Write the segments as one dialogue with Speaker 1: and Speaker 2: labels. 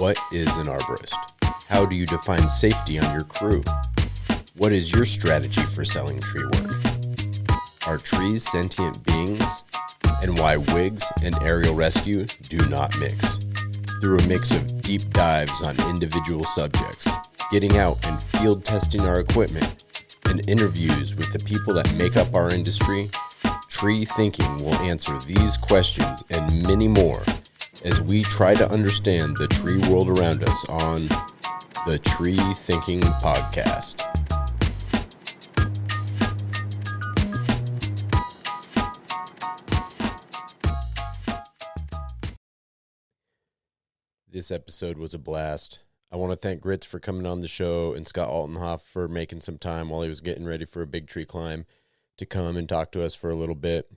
Speaker 1: What is an arborist? How do you define safety on your crew? What is your strategy for selling tree work? Are trees sentient beings? And why wigs and aerial rescue do not mix. Through a mix of deep dives on individual subjects, getting out and field testing our equipment, and interviews with the people that make up our industry, Tree Thinking will answer these questions and many more as we try to understand the tree world around us on the Tree Thinking Podcast. This episode was a blast. I want to thank Gritz for coming on the show and Scott Altenhoff for making some time while he was getting ready for a big tree climb to come and talk to us for a little bit.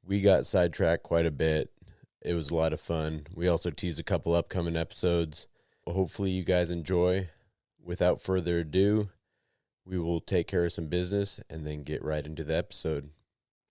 Speaker 1: We got sidetracked quite a bit. It was a lot of fun. We also teased a couple upcoming episodes. Hopefully you guys enjoy. Without further ado, we will take care of some business and then get right into the episode.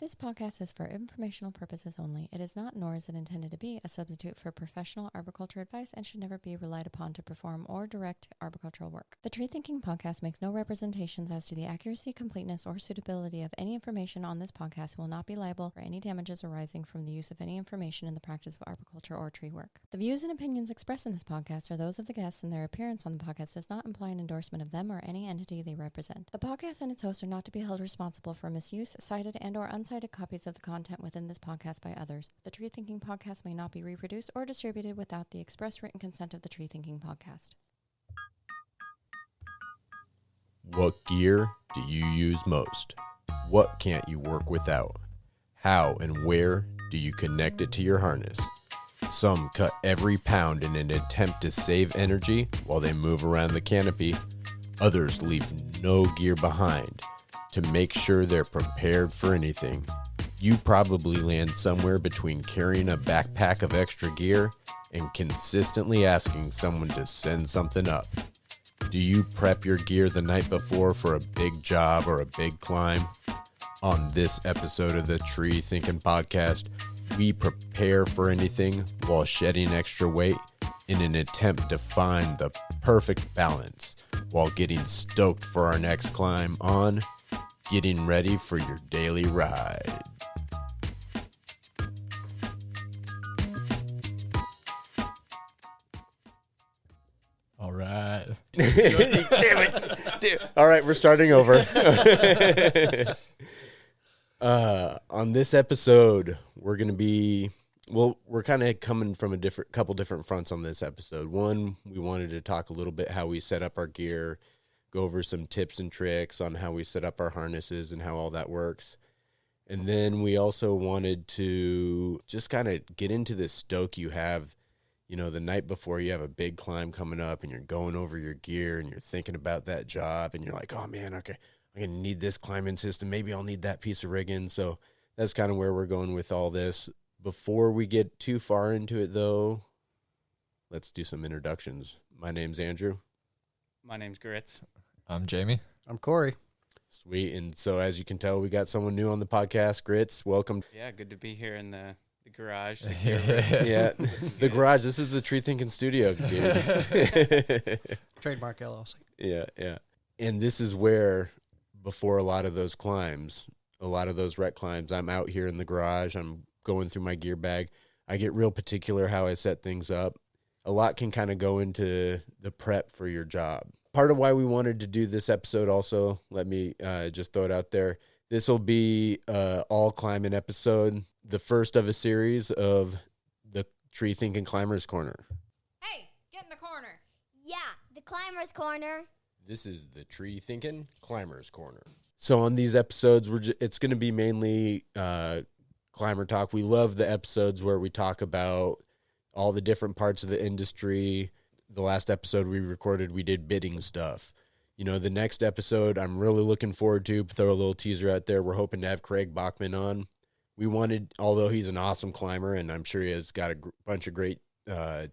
Speaker 2: This podcast is for informational purposes only. It is not, nor is it intended to be, a substitute for professional arboriculture advice and should never be relied upon to perform or direct arboricultural work. The Tree Thinking Podcast makes no representations as to the accuracy, completeness, or suitability of any information on this podcast and will not be liable for any damages arising from the use of any information in the practice of arboriculture or tree work. The views and opinions expressed in this podcast are those of the guests, and their appearance on the podcast does not imply an endorsement of them or any entity they represent. The podcast and its hosts are not to be held responsible for misuse, cited, and/or uncited copies of the content within this podcast by others. The Tree Thinking Podcast may not be reproduced or distributed without the express written consent of the Tree Thinking Podcast.
Speaker 1: What gear do you use most? What can't you work without? How and where do you connect it to your harness? Some cut every pound in an attempt to save energy while they move around the canopy. Others leave no gear behind to make sure they're prepared for anything. You probably land somewhere between carrying a backpack of extra gear and consistently asking someone to send something up. Do you prep your gear the night before for a big job or a big climb? On this episode of the Tree Thinking Podcast, we prepare for anything while shedding extra weight in an attempt to find the perfect balance while getting stoked for our next climb on Getting Ready for Your Daily Ride.
Speaker 3: All right.
Speaker 1: Damn it. All right, we're starting over. On this episode, we're going to be, we're kind of coming from a couple different fronts on this episode. One, we wanted to talk a little bit how we set up our gear, go over some tips and tricks on how we set up our harnesses and how all that works. And then we also wanted to just kind of get into the stoke you have, you know, the night before you have a big climb coming up and you're going over your gear and you're thinking about that job and you're like, oh man, okay, I'm going to need this climbing system. Maybe I'll need that piece of rigging. So that's kind of where we're going with all this. Before we get too far into it though, let's do some introductions. My name's Andrew.
Speaker 4: My name's Gritz.
Speaker 3: I'm Jamie.
Speaker 5: I'm Corey.
Speaker 1: Sweet. And so as you can tell, we got someone new on the podcast. Gritz, welcome.
Speaker 4: Yeah, good to be here in the garage.
Speaker 1: Yeah, the garage. This is the Tree Thinking Studio, dude.
Speaker 5: Trademark LLC.
Speaker 1: Yeah. And this is where, before a lot of those climbs, a lot of those rec climbs, I'm out here in the garage. I'm going through my gear bag. I get real particular how I set things up. A lot can kind of go into the prep for your job. Part of why we wanted to do this episode also, let me just throw it out there. This will be all climbing episode, the first of a series of the Tree Thinking Climbers Corner.
Speaker 2: Hey, get in the corner.
Speaker 6: Yeah, the Climber's Corner.
Speaker 1: This is the Tree Thinking Climbers Corner. So on these episodes, it's going to be mainly climber talk. We love the episodes where we talk about all the different parts of the industry. The last episode we recorded, we did bidding stuff. You know, the next episode I'm really looking forward to, throw a little teaser out there. We're hoping to have Craig Bachman on. We wanted, although he's an awesome climber, and I'm sure he has got a bunch of great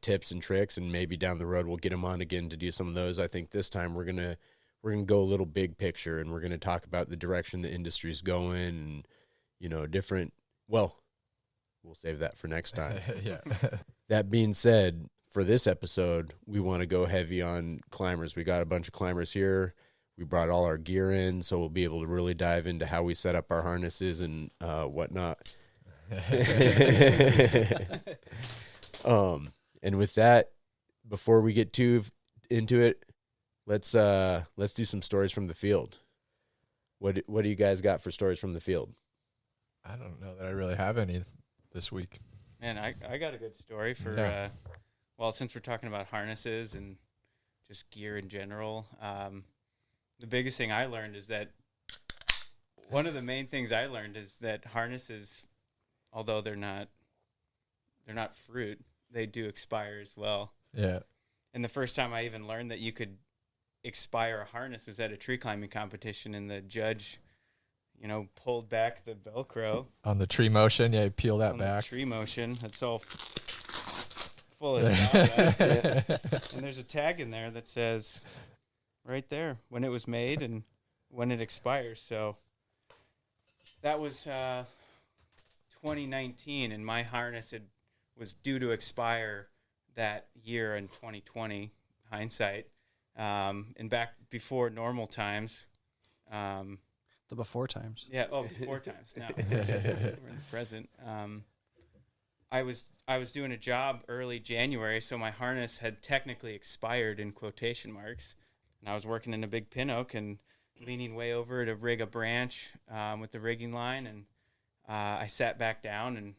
Speaker 1: tips and tricks, and maybe down the road we'll get him on again to do some of those. I think this time we're gonna go a little big picture, and we're gonna talk about the direction the industry's going, and you know, different. Well, we'll save that for next time.
Speaker 3: Yeah.
Speaker 1: That being said, for this episode, we want to go heavy on climbers. We got a bunch of climbers here. We brought all our gear in, so we'll be able to really dive into how we set up our harnesses and whatnot. And with that, before we get too into it, let's do some stories from the field. What do you guys got for stories from the field?
Speaker 3: I don't know that I really have any this week.
Speaker 4: Man, I got a good story for,
Speaker 3: Yeah.
Speaker 4: Well, since we're talking about harnesses and just gear in general, the biggest thing I learned is that one of the main things I learned is that harnesses, although they're not fruit, they do expire as well.
Speaker 3: Yeah.
Speaker 4: And the first time I even learned that you could expire a harness was at a tree climbing competition, and the judge, pulled back the Velcro
Speaker 3: On the tree motion, yeah, you peel that
Speaker 4: on
Speaker 3: back.
Speaker 4: the tree motion. That's all full of sawdust. And there's a tag in there that says right there when it was made and when it expires. So that was 2019, and my harness was due to expire that year in 2020, hindsight. And back before normal times.
Speaker 5: The before times.
Speaker 4: Yeah, before times now. We're in the present. I was doing a job early January, so my harness had technically expired in quotation marks. And I was working in a big pin oak and leaning way over to rig a branch with the rigging line, and I sat back down, and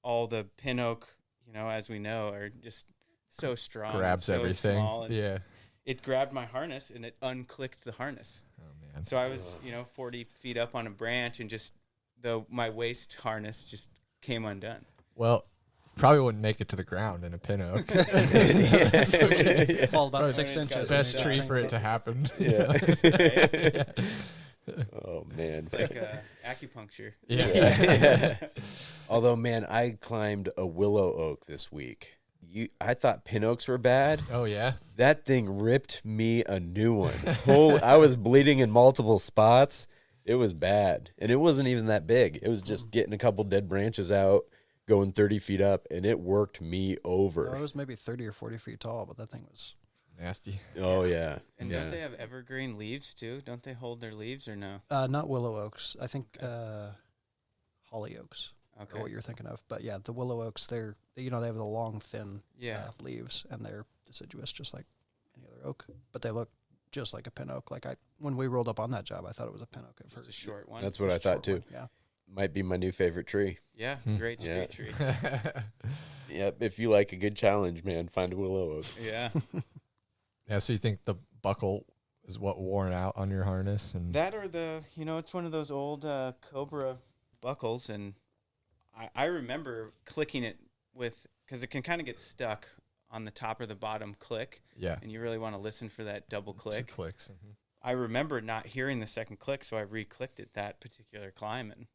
Speaker 4: all the pin oak, as we know, are just so strong.
Speaker 3: Grabs
Speaker 4: so
Speaker 3: everything.
Speaker 4: Small, and
Speaker 3: Yeah.
Speaker 4: it grabbed my harness, and it unclicked the harness.
Speaker 3: Oh, man.
Speaker 4: So I was, 40 feet up on a branch, and my waist harness just came undone.
Speaker 3: Well, probably wouldn't make it to the ground in a pin oak.
Speaker 5: Fall about
Speaker 4: Probably
Speaker 5: 6 inches.
Speaker 3: Best
Speaker 4: Yeah.
Speaker 3: tree for it to happen.
Speaker 1: Yeah. Oh, man.
Speaker 4: Like acupuncture.
Speaker 3: Yeah.
Speaker 1: Although, man, I climbed a willow oak this week. I thought pin oaks were bad.
Speaker 3: Oh, yeah.
Speaker 1: That thing ripped me a new one. I was bleeding in multiple spots. It was bad. And it wasn't even that big. It was just getting a couple dead branches out, going 30 feet up, and it worked me over.
Speaker 5: It was maybe 30 or 40 feet tall, but that thing was...
Speaker 3: Nasty.
Speaker 1: Oh, yeah.
Speaker 4: And
Speaker 1: Yeah.
Speaker 4: don't they have evergreen leaves, too? Don't they hold their leaves or no?
Speaker 5: not willow oaks. I think holly oaks
Speaker 4: Okay.
Speaker 5: are what you're thinking of. But yeah, the willow oaks, they have the long, thin
Speaker 4: Yeah.
Speaker 5: leaves, and they're deciduous just like any other oak. But they look just like a pin oak. When we rolled up on that job, I thought it was a pin oak at
Speaker 4: Just
Speaker 5: first.
Speaker 4: a short one.
Speaker 1: That's what I
Speaker 5: Just a
Speaker 1: thought,
Speaker 5: short
Speaker 1: too.
Speaker 5: one, Yeah.
Speaker 1: Might be my new favorite tree.
Speaker 4: Yeah, great
Speaker 1: Yeah.
Speaker 4: street tree.
Speaker 1: Yep. If you like a good challenge, man, find a willow oak.
Speaker 4: Yeah.
Speaker 3: Yeah, so you think the buckle is what worn out on your harness? And
Speaker 4: That or it's one of those old Cobra buckles, and I remember clicking it because it can kind of get stuck on the top or the bottom click,
Speaker 3: yeah,
Speaker 4: and you really want to listen for that double click.
Speaker 3: 2 clicks. Mm-hmm.
Speaker 4: I remember not hearing the second click, so I re-clicked it that particular climb, and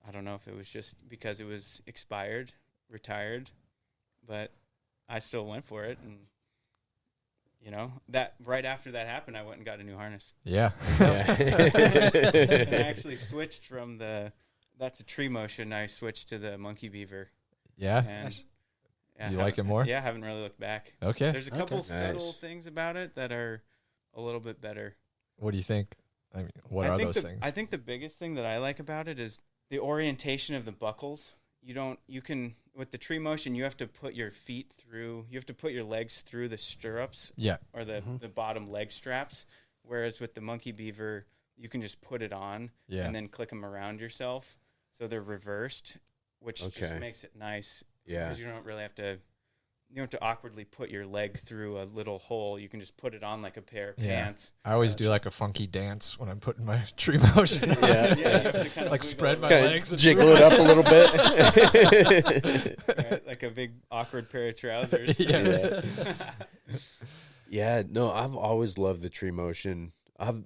Speaker 4: I don't know if it was just because it was expired, retired, but I still went for it, and that right after that happened, I went and got a new harness.
Speaker 3: Yeah.
Speaker 4: And I actually switched from that's a tree motion. I switched to the monkey beaver.
Speaker 3: Yeah.
Speaker 4: And
Speaker 5: Nice.
Speaker 4: yeah,
Speaker 3: Do you like it more?
Speaker 4: Yeah, I haven't really looked back.
Speaker 3: Okay.
Speaker 4: There's a couple
Speaker 1: Okay.
Speaker 4: subtle
Speaker 1: Nice.
Speaker 4: things about it that are a little bit better.
Speaker 3: What do you think? I mean, what
Speaker 4: I
Speaker 3: are
Speaker 4: think
Speaker 3: those things?
Speaker 4: I think the biggest thing that I like about it is the orientation of the buckles. You can with the tree motion, you have to put your legs through the stirrups
Speaker 3: Yeah.
Speaker 4: or the bottom leg straps. Whereas with the monkey beaver, you can just put it on
Speaker 3: Yeah.
Speaker 4: and then click them around yourself. So they're reversed, which just
Speaker 1: Okay.
Speaker 4: makes it nice
Speaker 1: Yeah.
Speaker 4: because you don't have to awkwardly put your leg through a little hole. You can just put it on like a pair of
Speaker 3: Yeah.
Speaker 4: pants.
Speaker 3: I always do like a funky dance when I'm putting my tree motion on.
Speaker 1: Yeah.
Speaker 4: You have to kind of
Speaker 3: Like spread my
Speaker 1: Kinda
Speaker 3: legs and
Speaker 1: jiggle it up a little bit.
Speaker 4: right, like a big awkward pair of trousers.
Speaker 3: Yeah.
Speaker 1: Yeah, no, I've always loved the tree motion. I've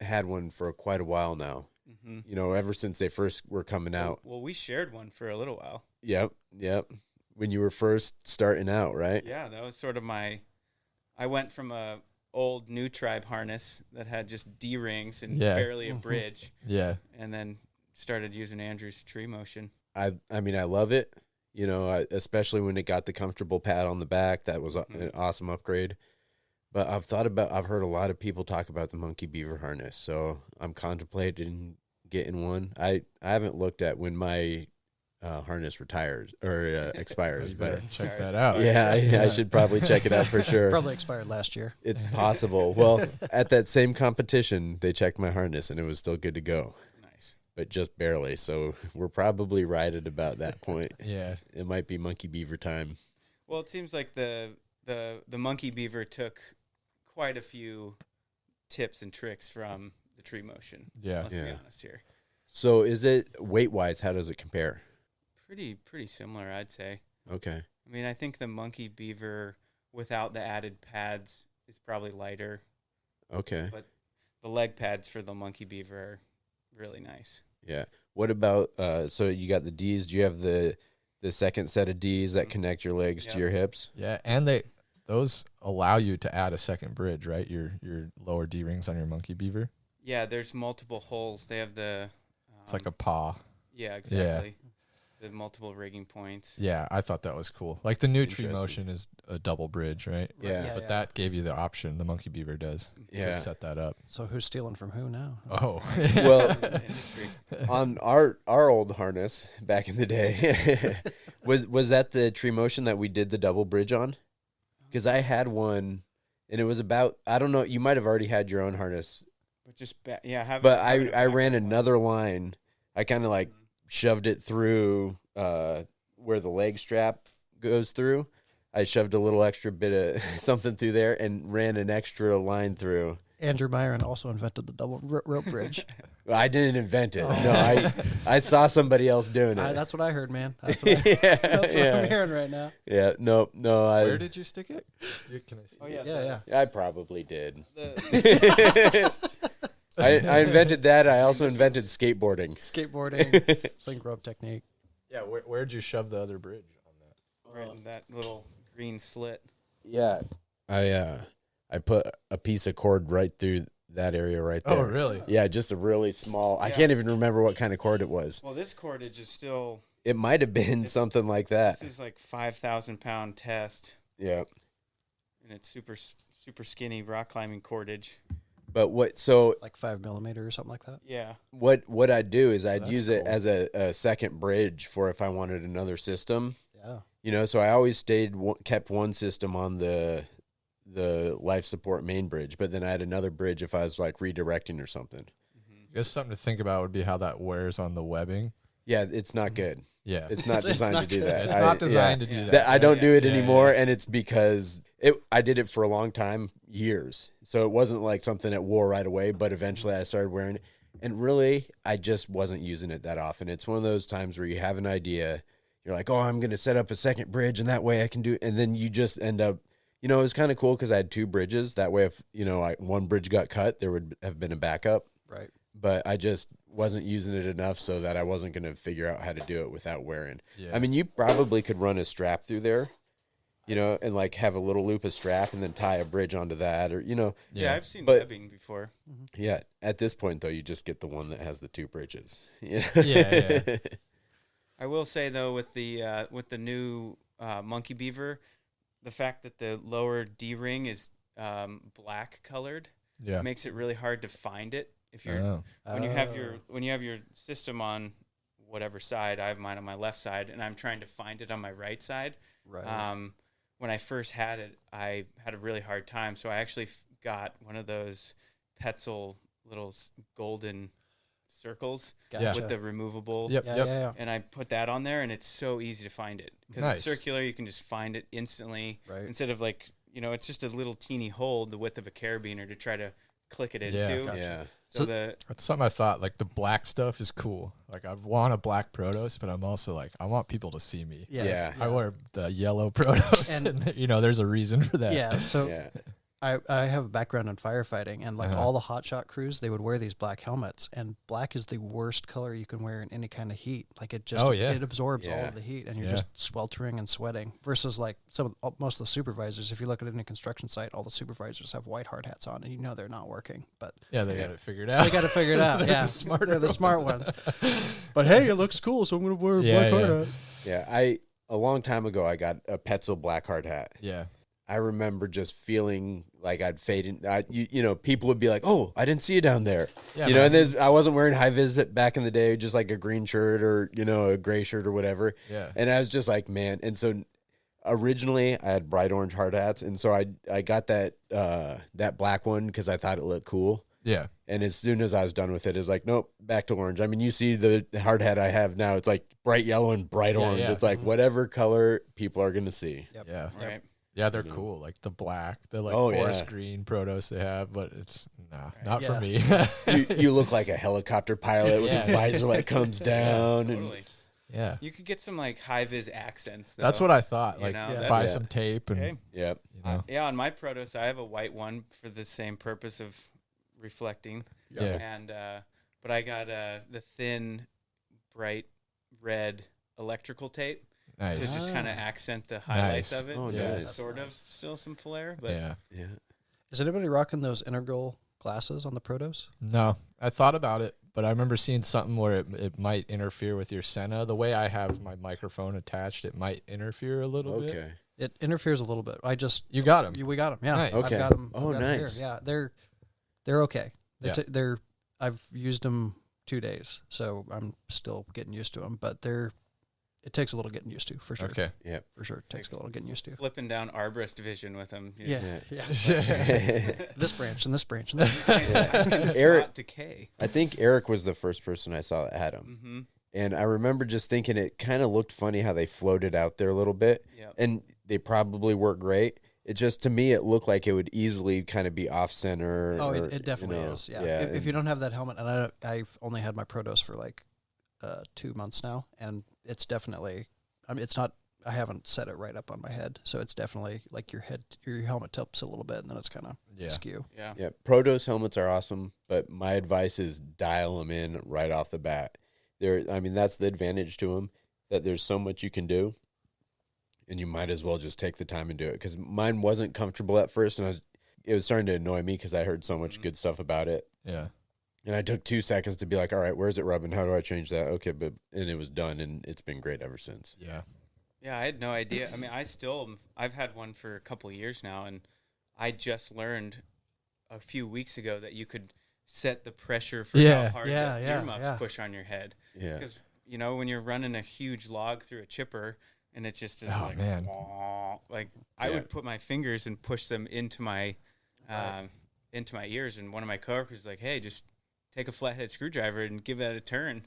Speaker 1: had one for quite a while now.
Speaker 4: Mm-hmm.
Speaker 1: Ever since they first were coming out.
Speaker 4: Well, we shared one for a little while.
Speaker 1: Yep. When you were first starting out, right?
Speaker 4: Yeah, that was sort of I went from a old New Tribe harness that had just D-rings and
Speaker 3: Yeah.
Speaker 4: barely a bridge,
Speaker 3: Yeah.
Speaker 4: and then started using Andrew's tree motion.
Speaker 1: I mean, I love it. You know, especially when it got the comfortable pad on the back. That was an awesome upgrade. But I've heard a lot of people talk about the Monkey Beaver harness, so I'm contemplating getting one. I haven't looked at when my harness retires or expires, but
Speaker 3: check that out.
Speaker 1: I should probably check it out for sure.
Speaker 5: Probably expired last year.
Speaker 1: It's possible. Well, at that same competition, they checked my harness and it was still good to go.
Speaker 4: Nice.
Speaker 1: But just barely. So we're probably right at about that point.
Speaker 3: Yeah.
Speaker 1: It might be Monkey Beaver time.
Speaker 4: Well, it seems like the Monkey Beaver took quite a few tips and tricks from the Tree Motion.
Speaker 3: Yeah.
Speaker 4: Let's be honest here.
Speaker 1: So is it weight-wise, how does it compare?
Speaker 4: Pretty similar, I'd say.
Speaker 1: Okay.
Speaker 4: I mean, I think the Monkey Beaver without the added pads is probably lighter.
Speaker 1: Okay.
Speaker 4: But the leg pads for the Monkey Beaver are really nice.
Speaker 1: Yeah. What about, so you got the Ds. Do you have the second set of Ds that connect your legs to your hips?
Speaker 3: Yeah, and those allow you to add a second bridge, right? Your lower D rings on your Monkey Beaver.
Speaker 4: Yeah, there's multiple holes. They have the...
Speaker 3: It's like a paw.
Speaker 4: Yeah, exactly. The multiple rigging points.
Speaker 3: Yeah, I thought that was cool. Like the new Tree
Speaker 1: Interesting.
Speaker 3: Motion is a double bridge, right?
Speaker 1: Yeah.
Speaker 3: But that gave you the option. The Monkey Beaver does.
Speaker 1: Yeah.
Speaker 3: To set that up.
Speaker 5: So who's stealing from who now?
Speaker 3: Oh.
Speaker 1: Well,
Speaker 4: Industry.
Speaker 1: on our old harness back in the day, was that the Tree Motion that we did the double bridge on? Because I had one, and it was about, I don't know, you might have already had your own harness,
Speaker 4: But just have.
Speaker 1: but I ran another line. I kind of like shoved it through where the leg strap goes through. I shoved a little extra bit of something through there and ran an extra line through.
Speaker 5: Andrew Myron also invented the double rope bridge.
Speaker 1: I didn't invent it. No, I saw somebody else doing it.
Speaker 5: That's what I heard, man. That's what, that's what I'm hearing right now.
Speaker 1: Yeah, no.
Speaker 3: Where did you stick it? Can I see?
Speaker 4: Oh
Speaker 3: it?
Speaker 4: yeah.
Speaker 1: I probably did.
Speaker 4: The,
Speaker 1: I invented that. I also invented skateboarding.
Speaker 5: Skateboarding, sling rope technique.
Speaker 3: Yeah, where'd you shove the other bridge on that?
Speaker 4: right in that little green slit.
Speaker 1: Yeah, I put a piece of cord right through that area right there.
Speaker 3: Oh, really?
Speaker 1: Yeah, just a really small. I
Speaker 4: Yeah.
Speaker 1: can't even remember what kind of cord it was.
Speaker 4: Well, this cordage is still.
Speaker 1: It might have been
Speaker 4: It's-
Speaker 1: something like that.
Speaker 4: This is like 5,000-pound test,
Speaker 1: Yeah,
Speaker 4: and it's super skinny rock climbing cordage.
Speaker 1: but what? So
Speaker 5: Like 5 millimeter or something like that.
Speaker 4: Yeah.
Speaker 1: what I'd do is I'd
Speaker 3: That's
Speaker 1: use it
Speaker 3: cool.
Speaker 1: as a second bridge for if I wanted another system.
Speaker 5: Yeah.
Speaker 1: You know, so I always kept one system on the life support main bridge, but then I had another bridge if I was like redirecting or something.
Speaker 3: I guess something to think about would be how that wears on the webbing.
Speaker 1: Yeah, it's not good.
Speaker 3: Yeah.
Speaker 1: It's not
Speaker 5: It's
Speaker 1: designed
Speaker 5: not
Speaker 1: to do
Speaker 5: good.
Speaker 1: that.
Speaker 3: It's not designed to do
Speaker 4: Yeah.
Speaker 3: that.
Speaker 1: I don't do it
Speaker 3: Yeah,
Speaker 1: anymore,
Speaker 3: yeah.
Speaker 1: and it's because I did it for a long time, years. So it wasn't like something that wore right away, but eventually I started wearing it. And really, I just wasn't using it that often. It's one of those times where you have an idea, you're like, oh, I'm going to set up a second bridge, and that way I can do it. And then you just end up, you know, it was kind of cool because I had two bridges. That way, if, you know, one bridge got cut, there would have been a backup.
Speaker 5: Right.
Speaker 1: But I just wasn't using it enough so that I wasn't going to figure out how to do it without wearing.
Speaker 3: Yeah.
Speaker 1: I mean, you probably could run a strap through there, you know, and like have a little loop of strap and then tie a bridge onto that, or, you know.
Speaker 4: Yeah, I've seen
Speaker 1: But-
Speaker 4: webbing before.
Speaker 1: Yeah. At this point, though, you just get the one that has the two bridges. Yeah.
Speaker 3: Yeah.
Speaker 4: I will say though, with the new Monkey Beaver, the fact that the lower D ring is black colored
Speaker 3: Yeah.
Speaker 4: makes it really hard to find it. If you're
Speaker 3: Oh.
Speaker 4: when you have your system on whatever side, I have mine on my left side, and I'm trying to find it on my right side.
Speaker 5: Right.
Speaker 4: When I first had it, I had a really hard time, so I actually got one of those Petzl little golden circles
Speaker 3: Yeah.
Speaker 4: with the removable.
Speaker 3: Yep.
Speaker 5: Yeah,
Speaker 3: Yep.
Speaker 5: yeah, yeah.
Speaker 4: And I put that on there, and it's so easy to find it because
Speaker 3: Nice.
Speaker 4: it's circular. You can just find it instantly
Speaker 5: Right.
Speaker 4: instead of like, you know, it's just a little teeny hole the width of a carabiner to try to click it
Speaker 3: Yeah.
Speaker 4: into.
Speaker 5: Gotcha.
Speaker 1: Yeah.
Speaker 4: So the
Speaker 3: That's something I thought. Like the black stuff is cool. Like I want a black Protos, but I'm also like I want people to see me.
Speaker 5: Yeah.
Speaker 1: Yeah.
Speaker 3: I wear the yellow Protos,
Speaker 5: And-
Speaker 3: and you know there's a reason for that.
Speaker 5: Yeah. So
Speaker 1: Yeah.
Speaker 5: I have a background in firefighting, and like
Speaker 3: Uh-huh.
Speaker 5: all the hotshot crews, they would wear these black helmets, and black is the worst color you can wear in any kind of heat. Like it just,
Speaker 3: Oh, yeah.
Speaker 5: it absorbs all
Speaker 1: Yeah.
Speaker 5: of the heat, and you're
Speaker 3: Yeah.
Speaker 5: just sweltering and sweating. Versus like most of the supervisors, if you look at any construction site, all the supervisors have white hard hats on, and you know they're not working, but
Speaker 3: Yeah, they got it figured out.
Speaker 5: they got to figure it out.
Speaker 3: They're
Speaker 5: Yeah,
Speaker 3: the smarter
Speaker 5: they're the smart ones. But hey, it looks cool, so I'm gonna wear a
Speaker 3: Yeah,
Speaker 5: black hard
Speaker 3: yeah.
Speaker 5: hat.
Speaker 1: Yeah. a long time ago, I got a Petzl black hard hat.
Speaker 3: Yeah.
Speaker 1: I remember just feeling like I'd fade in. You know, people would be like, "Oh, I didn't see you down there."
Speaker 3: Yeah,
Speaker 1: you know,
Speaker 3: man.
Speaker 1: and I wasn't wearing high vis back in the day, just like a green shirt or, you know, a gray shirt or whatever.
Speaker 3: Yeah.
Speaker 1: And I was just like, man. And so originally I had bright orange hard hats. And so I got that black one because I thought it looked cool.
Speaker 3: Yeah.
Speaker 1: And as soon as I was done with it, it's like, nope, back to orange. I mean, you see the hard hat I have now, it's like bright yellow and bright orange.
Speaker 3: yeah.
Speaker 1: It's like whatever color people are going to see.
Speaker 5: Yep.
Speaker 3: Yeah.
Speaker 4: Right.
Speaker 3: Yeah, they're
Speaker 1: You know.
Speaker 3: cool. Like the black, the like
Speaker 1: Oh,
Speaker 3: forest
Speaker 1: yeah.
Speaker 3: green Protos they have, but it's not
Speaker 5: Yeah.
Speaker 3: for me.
Speaker 1: You look like a helicopter pilot with
Speaker 3: Yeah.
Speaker 1: a visor that comes down. And
Speaker 4: Totally.
Speaker 3: yeah.
Speaker 4: You could get some like high vis accents. Though.
Speaker 3: That's what I thought.
Speaker 4: You
Speaker 3: Like
Speaker 4: know,
Speaker 5: Yeah.
Speaker 4: that's-
Speaker 3: buy
Speaker 1: Yeah.
Speaker 3: some tape and
Speaker 4: Hey.
Speaker 1: Yep.
Speaker 3: you know.
Speaker 4: Yeah, on my Protos, I have a white one for the same purpose of reflecting.
Speaker 3: Yeah.
Speaker 4: And but I got the thin, bright red electrical tape to
Speaker 3: Nice.
Speaker 4: just kind of accent the highlights
Speaker 3: Nice.
Speaker 4: of it.
Speaker 1: Oh,
Speaker 4: so
Speaker 1: nice.
Speaker 4: it's sort of still some flair, but
Speaker 3: Yeah.
Speaker 1: Yeah.
Speaker 5: Is anybody rocking those integral glasses on the Protos?
Speaker 3: No, I thought about it, but I remember seeing something where it might interfere with your Senna. The way I have my microphone attached, it might interfere a little bit.
Speaker 1: Okay.
Speaker 5: It interferes a little bit.
Speaker 3: You got him.
Speaker 5: We got them. Yeah.
Speaker 3: Nice.
Speaker 1: Okay.
Speaker 5: I've got them.
Speaker 1: Oh, nice.
Speaker 5: Yeah, they're okay.
Speaker 3: Yeah.
Speaker 5: They're I've used them 2 days, so I'm still getting used to them. But it takes a little getting used to, for sure.
Speaker 3: Okay.
Speaker 1: Yep.
Speaker 5: For sure, it takes a little getting used to.
Speaker 4: flipping down arborist vision with them. You
Speaker 5: Yeah,
Speaker 4: just-
Speaker 5: yeah. This branch and this branch and this.
Speaker 4: Can't
Speaker 1: Eric-
Speaker 4: spot decay.
Speaker 1: I think Eric was the first person I saw that had them.
Speaker 4: Mm-hmm.
Speaker 1: And I remember just thinking it kind of looked funny how they floated out there a little bit.
Speaker 4: Yep.
Speaker 1: And they probably work great. It just, to me, it looked like it would easily kind of be off center.
Speaker 5: Oh,
Speaker 1: or,
Speaker 5: it definitely
Speaker 1: you know,
Speaker 5: is. Yeah.
Speaker 1: yeah,
Speaker 5: If you don't have that helmet, and I've only had my Protos for like 2 months now, and it's definitely. I mean, it's not. I haven't set it right up on my head, so it's definitely like your helmet tilts a little bit, and then it's kind of
Speaker 3: Yeah.
Speaker 5: skew.
Speaker 4: Yeah.
Speaker 1: Yeah, Protos helmets are awesome, but my advice is dial them in right off the bat. I mean, that's the advantage to them, that there's so much you can do, and you might as well just take the time and do it. Because mine wasn't comfortable at first, and it was starting to annoy me because I heard so much good stuff about it.
Speaker 3: Yeah.
Speaker 1: And I took 2 seconds to be like, all right, where's it rubbing? How do I change that? Okay, and it was done, and it's been great ever since.
Speaker 3: Yeah.
Speaker 4: Yeah, I had no idea. I mean, I've had one for a couple of years now, and I just learned a few weeks ago that you could set the pressure for
Speaker 3: Yeah.
Speaker 4: how hard
Speaker 5: Yeah,
Speaker 4: the
Speaker 5: yeah,
Speaker 4: earmuffs
Speaker 5: yeah.
Speaker 4: push on your head.
Speaker 1: Yeah.
Speaker 4: Because, you know, when you're running a huge log through a chipper, and it just is
Speaker 3: Oh,
Speaker 4: like,
Speaker 3: man.
Speaker 4: "Wah," like I
Speaker 1: Yeah.
Speaker 4: would put my fingers and push them into my ears, and one of my coworkers was like, hey, just take a flathead screwdriver and give that a turn.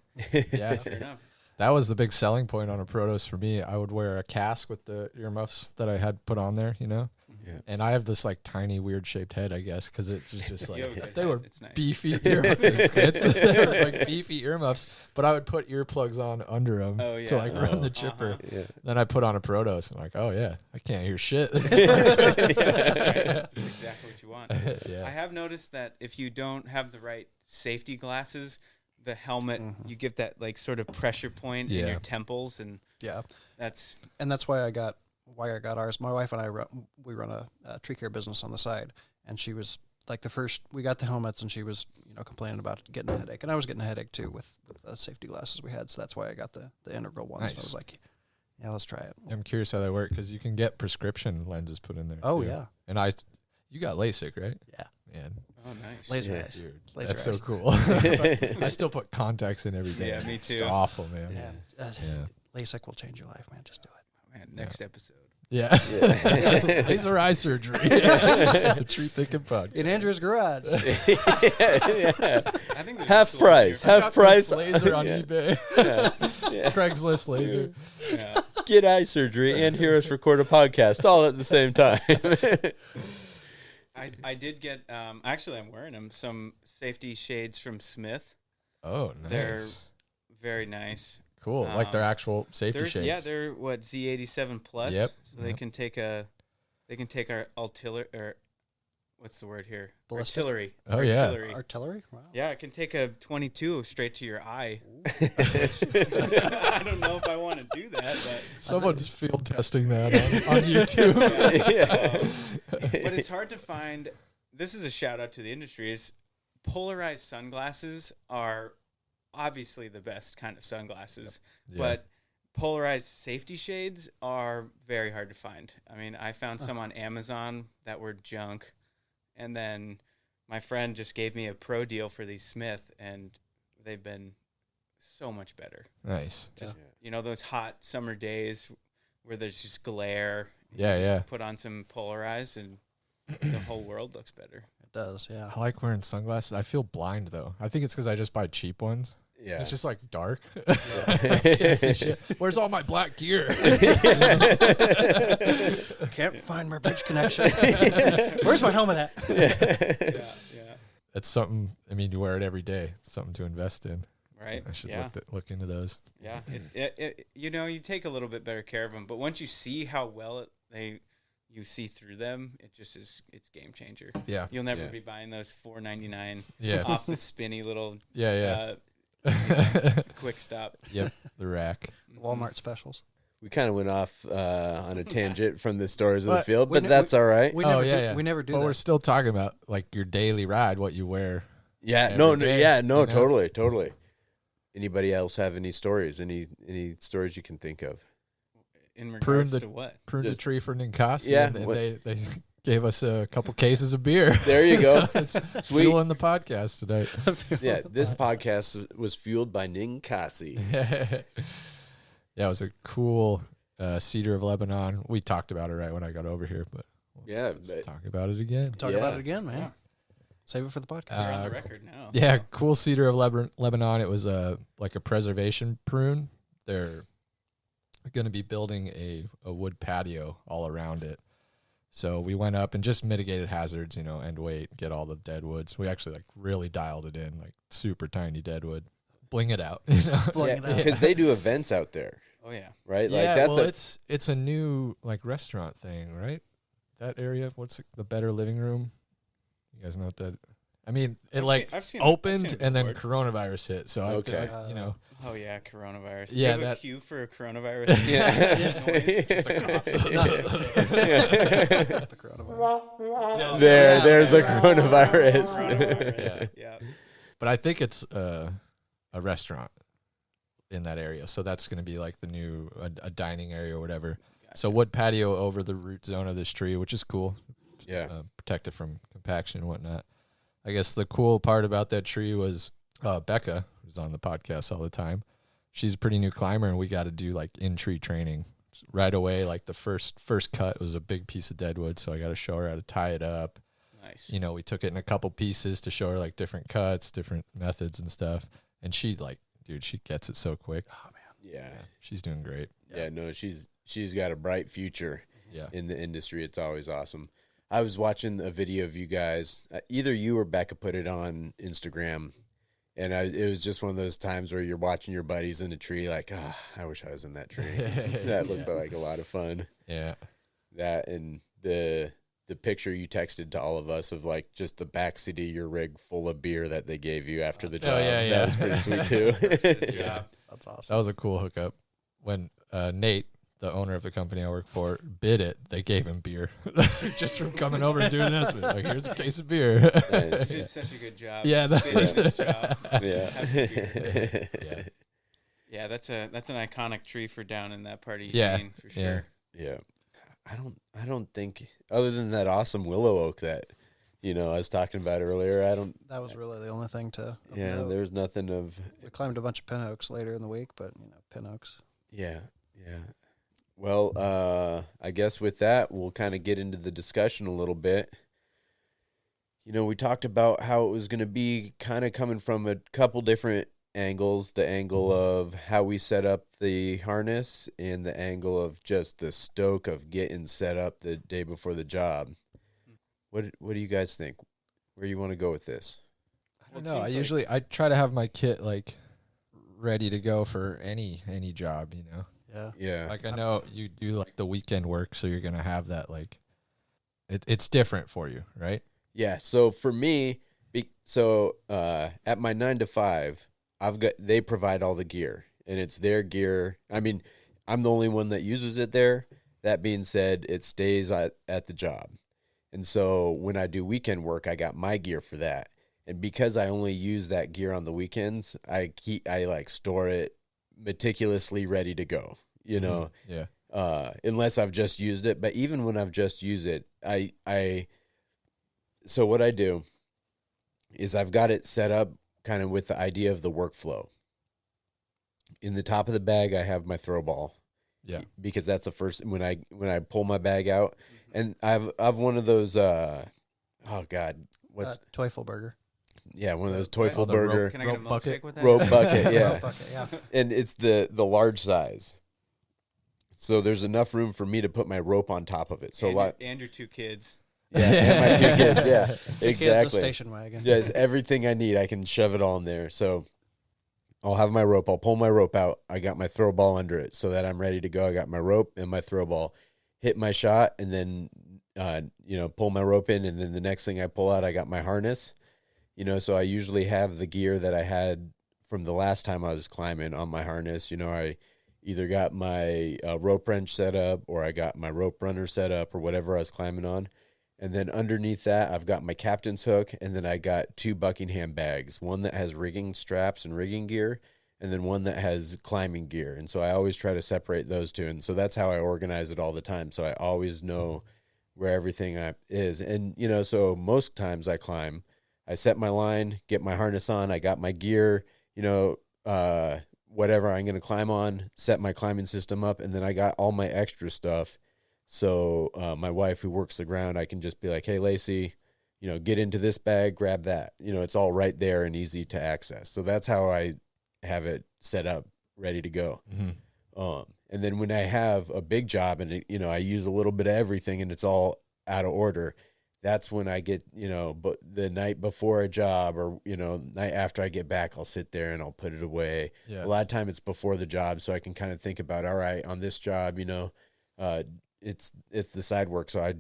Speaker 3: Yeah.
Speaker 4: Fair enough.
Speaker 3: That was the big selling point on a Protos for me. I would wear a casque with the earmuffs that I had put on there, you know?
Speaker 1: Yeah.
Speaker 3: And I have this like tiny weird shaped head, I guess, because it's just like
Speaker 4: You have a good
Speaker 3: they
Speaker 4: head.
Speaker 3: were
Speaker 4: It's nice.
Speaker 3: beefy earmuffs. They were like beefy earmuffs, but I would put earplugs on under them
Speaker 4: Oh, yeah.
Speaker 3: to like run the
Speaker 1: Oh.
Speaker 3: chipper.
Speaker 1: Yeah.
Speaker 3: Then I put on a Protos and like, oh yeah, I can't hear shit.
Speaker 4: That's exactly what you want. I
Speaker 3: Yeah.
Speaker 4: have noticed that if you don't have the right safety glasses, the helmet, you give that like sort of pressure point in
Speaker 3: Yeah.
Speaker 4: your temples, and
Speaker 5: Yeah,
Speaker 4: that's
Speaker 5: and that's why I got ours. My wife and I run a tree care business on the side, and she was like we got the helmets, and she was complaining about getting a headache, and I was getting a headache too with the safety glasses we had, so that's why I got the integral ones.
Speaker 3: Nice.
Speaker 5: And I was like, yeah, let's try it.
Speaker 3: I'm curious how they work because you can get prescription lenses put in there.
Speaker 5: Oh
Speaker 3: too.
Speaker 5: yeah,
Speaker 3: And you got LASIK, right?
Speaker 5: Yeah.
Speaker 3: Man,
Speaker 4: oh nice.
Speaker 5: laser
Speaker 1: Yeah.
Speaker 5: eyes.
Speaker 3: dude,
Speaker 5: Laser
Speaker 3: that's
Speaker 5: eyes.
Speaker 3: so cool. I still put contacts in every day.
Speaker 4: Yeah, me
Speaker 3: It's
Speaker 4: too.
Speaker 3: awful, man.
Speaker 5: Yeah,
Speaker 3: Yeah.
Speaker 5: LASIK will change your life, man. Just do it.
Speaker 4: Man, next episode.
Speaker 3: Yeah.
Speaker 1: Yeah.
Speaker 3: Laser eye surgery. The Tree Thinking Podcast.
Speaker 5: In Andrew's garage.
Speaker 1: Yeah.
Speaker 4: I think there's
Speaker 1: Half
Speaker 4: a tool
Speaker 1: price.
Speaker 4: here.
Speaker 3: I
Speaker 1: Half
Speaker 3: got
Speaker 1: price.
Speaker 3: this laser on
Speaker 1: Yeah.
Speaker 3: eBay.
Speaker 1: Yeah.
Speaker 3: Craigslist laser.
Speaker 4: Yeah.
Speaker 1: Get eye surgery and hear us record a podcast all at the same time.
Speaker 4: I did get actually I'm wearing them, some safety shades from Smith.
Speaker 3: Oh, nice.
Speaker 4: They're very nice.
Speaker 3: Cool. Like they're actual safety
Speaker 4: They're,
Speaker 3: shades.
Speaker 4: yeah, they're what, Z87 plus.
Speaker 3: Yep.
Speaker 4: So they can take our artillery, or what's the word here?
Speaker 5: Ballistic?
Speaker 4: Artillery.
Speaker 3: Oh, yeah.
Speaker 4: Artillery.
Speaker 5: Artillery? Wow.
Speaker 4: Yeah, it can take a 22 straight to your eye. I don't know if I want to do that, but
Speaker 3: Someone's field testing that on YouTube.
Speaker 4: but it's hard to find. This is a shout out to the industry. Is polarized sunglasses are obviously the best kind of sunglasses,
Speaker 3: Yeah.
Speaker 4: but polarized safety shades are very hard to find. I mean, I found some on Amazon that were junk, and then my friend just gave me a pro deal for these Smith, and they've been so much better.
Speaker 3: Nice.
Speaker 4: Just those hot summer days where there's just glare.
Speaker 3: Yeah,
Speaker 4: Just put on some polarized, and the whole world looks better.
Speaker 5: It does, yeah.
Speaker 3: I like wearing sunglasses. I feel blind though. I think it's because I just buy cheap ones.
Speaker 1: Yeah.
Speaker 3: It's just like dark. Can't see shit. Where's all my black gear?
Speaker 5: Can't find my bridge connection. Where's my helmet at?
Speaker 4: Yeah.
Speaker 3: That's something. I mean, you wear it every day. It's something to invest in.
Speaker 4: Right.
Speaker 3: I should look into those.
Speaker 4: Yeah. You take a little bit better care of them, but once you see how well you see through them, it's game changer.
Speaker 3: Yeah.
Speaker 4: You'll never be buying those $4.99
Speaker 3: Yeah.
Speaker 4: off the spinny little quick stop.
Speaker 3: Yep. The rack.
Speaker 5: Walmart specials.
Speaker 1: We kind of went off on a tangent from the stories of the
Speaker 5: But
Speaker 1: field,
Speaker 5: we
Speaker 1: but
Speaker 5: ne-
Speaker 1: that's all right.
Speaker 5: We
Speaker 3: Oh,
Speaker 5: never
Speaker 3: yeah.
Speaker 5: We never do
Speaker 3: But
Speaker 5: that.
Speaker 3: we're still talking about like your daily ride, what you wear.
Speaker 1: Yeah,
Speaker 3: every
Speaker 1: no,
Speaker 3: day,
Speaker 1: totally. Anybody else have any stories? Any stories you can think of?
Speaker 4: In regards
Speaker 3: the-
Speaker 4: to what?
Speaker 3: Pruned a
Speaker 1: Just-
Speaker 3: tree for Ninkasi.
Speaker 1: Yeah,
Speaker 3: And
Speaker 1: what-
Speaker 3: they gave us a couple cases of beer.
Speaker 1: There you go.
Speaker 3: It's
Speaker 1: Sweet.
Speaker 3: fueling the podcast tonight.
Speaker 1: Yeah, this podcast was fueled by Ninkasi.
Speaker 3: Yeah, it was a cool Cedar of Lebanon. We talked about it right when I got over here, but
Speaker 1: Yeah,
Speaker 3: let's
Speaker 1: but-
Speaker 3: talk about it again.
Speaker 5: Talk
Speaker 1: Yeah.
Speaker 5: about it again, man.
Speaker 4: Yeah.
Speaker 5: Save it for the podcast.
Speaker 4: You're on the
Speaker 3: Uh,
Speaker 4: record now.
Speaker 3: Yeah, cool Cedar of Lebanon. It was like a preservation prune. They're going to be building a wood patio all around it. So we went up and just mitigated hazards, end weight, get all the dead woods. We actually like really dialed it in, like super tiny dead wood. Bling it out.
Speaker 5: Bling it out.
Speaker 1: Because they do events out there,
Speaker 4: Oh yeah.
Speaker 1: right?
Speaker 3: Yeah,
Speaker 1: Like that's
Speaker 3: well, it's a new like restaurant thing, right? That area, what's the Better Living Room? You guys know what that? I mean, it
Speaker 4: I've seen
Speaker 3: opened
Speaker 4: it
Speaker 3: and then
Speaker 4: before.
Speaker 3: coronavirus hit. So
Speaker 1: Okay.
Speaker 3: I feel like,
Speaker 4: Oh yeah, coronavirus.
Speaker 3: Yeah,
Speaker 4: Do you have
Speaker 3: that-
Speaker 4: a cue for a coronavirus.
Speaker 5: The coronavirus.
Speaker 1: there's the coronavirus.
Speaker 4: Coronavirus. Yeah.
Speaker 3: But I think it's a restaurant in that area. So that's going to be like the new a dining area or whatever. So wood patio over the root zone of this tree, which is cool.
Speaker 1: Yeah.
Speaker 3: Protect it from compaction and whatnot. I guess the cool part about that tree was Becca, who's on the podcast all the time. She's a pretty new climber, and we got to do like in-tree training right away. Like the first cut was a big piece of deadwood, so I got to show her how to tie it up.
Speaker 4: Nice.
Speaker 3: We took it in a couple pieces to show her like different cuts, different methods and stuff. And she she gets it so quick. Oh man,
Speaker 1: Yeah.
Speaker 3: she's doing great.
Speaker 1: Yeah, no, she's got a bright future
Speaker 3: Yeah,
Speaker 1: in the industry. It's always awesome. I was watching a video of you guys. Either you or Becca put it on Instagram, and it was just one of those times where you're watching your buddies in a tree, like, I wish I was in that tree. That looked like a lot of fun.
Speaker 3: yeah.
Speaker 1: That and the picture you texted to all of us of like just the backseat of your rig full of beer that they gave you after the job.
Speaker 3: yeah, yeah.
Speaker 1: That was pretty sweet too.
Speaker 3: Yeah.
Speaker 5: That's awesome.
Speaker 3: That was a cool hookup. When Nate, the owner of the company I work for, bid it, they gave him beer just from coming over and doing this. Like, here's a case of beer.
Speaker 1: Nice.
Speaker 4: You did such a good job.
Speaker 3: Yeah, that
Speaker 4: bidding
Speaker 3: was-
Speaker 4: this job.
Speaker 1: Yeah.
Speaker 4: Have some beer.
Speaker 3: Yeah.
Speaker 4: Yeah, that's an iconic tree for down in that part of
Speaker 3: Yeah,
Speaker 4: Eugene, for
Speaker 3: yeah.
Speaker 4: sure.
Speaker 1: Yeah. I don't think other than that awesome willow oak that I was talking about earlier,
Speaker 5: That was really the only thing to.
Speaker 1: yeah,
Speaker 5: note.
Speaker 1: there's nothing of
Speaker 5: We climbed a bunch of pin oaks later in the week, but pin oaks.
Speaker 1: yeah. Well, I guess with that we'll kind of get into the discussion a little bit. We talked about how it was going to be kind of coming from a couple different angles, the angle of how we set up the harness and the angle of just the stoke of getting set up the day before the job. What do you guys think? Where you want to go with this?
Speaker 3: I don't
Speaker 4: Well, it
Speaker 3: know.
Speaker 4: seems like-
Speaker 3: I try to have my kit like ready to go for any job,
Speaker 5: Yeah.
Speaker 1: Yeah.
Speaker 3: Like I know you do like the weekend work, so you're gonna have that like it's different for you, right?
Speaker 1: Yeah, so for me, at my 9 to 5, they provide all the gear, and it's their gear. I mean, I'm the only one that uses it there. That being said, it stays at the job. And so when I do weekend work, I got my gear for that. And because I only use that gear on the weekends, I store it meticulously ready to go. you know,
Speaker 3: Yeah.
Speaker 1: unless I've just used it. But even when I've just used it, so what I do is I've got it set up kind of with the idea of the workflow. In the top of the bag, I have my throw ball.
Speaker 3: Yeah.
Speaker 1: Because that's the first, when I pull my bag out, and I've one of those, oh God, what's,
Speaker 5: Teufel burger.
Speaker 1: yeah, one of those Teufel
Speaker 3: the
Speaker 1: burger.
Speaker 4: Can I get a
Speaker 3: Rope bucket?
Speaker 4: milkshake with that?
Speaker 1: Rope bucket, yeah.
Speaker 5: Rope bucket, yeah.
Speaker 1: And it's the large size. So there's enough room for me to put my rope on top of it. So
Speaker 4: and your 2 kids.
Speaker 1: yeah, and my 2 kids, yeah.
Speaker 5: 2
Speaker 1: exactly.
Speaker 5: kids, a station wagon.
Speaker 1: Yes, everything I need, I can shove it all in there. So I'll have my rope, I'll pull my rope out. I got my throw ball under it so that I'm ready to go. I got my rope and my throw ball. Hit my shot and then pull my rope in, and then the next thing I pull out, I got my harness. So I usually have the gear that I had from the last time I was climbing on my harness. I either got my rope wrench set up, or I got my rope runner set up, or whatever I was climbing on. And then underneath that, I've got my captain's hook, and then I got 2 Buckingham bags, one that has rigging straps and rigging gear, and then one that has climbing gear. And so I always try to separate those 2. And so that's how I organize it all the time. So I always know where everything is. And, so most times I climb, I set my line, get my harness on, I got my gear, whatever I'm going to climb on, set my climbing system up, and then I got all my extra stuff. So my wife, who works the ground, I can just be like, hey, Lacey, get into this bag, grab that. It's all right there and easy to access. So that's how I have it set up, ready to go.
Speaker 3: Mm-hmm.
Speaker 1: And then when I have a big job and, I use a little bit of everything and it's all out of order, that's when I get, but the night before a job or, night after I get back, I'll sit there and I'll put it away.
Speaker 3: Yeah.
Speaker 1: A lot of time it's before the job, so I can kind of think about, all right, on this job, it's the side work. So I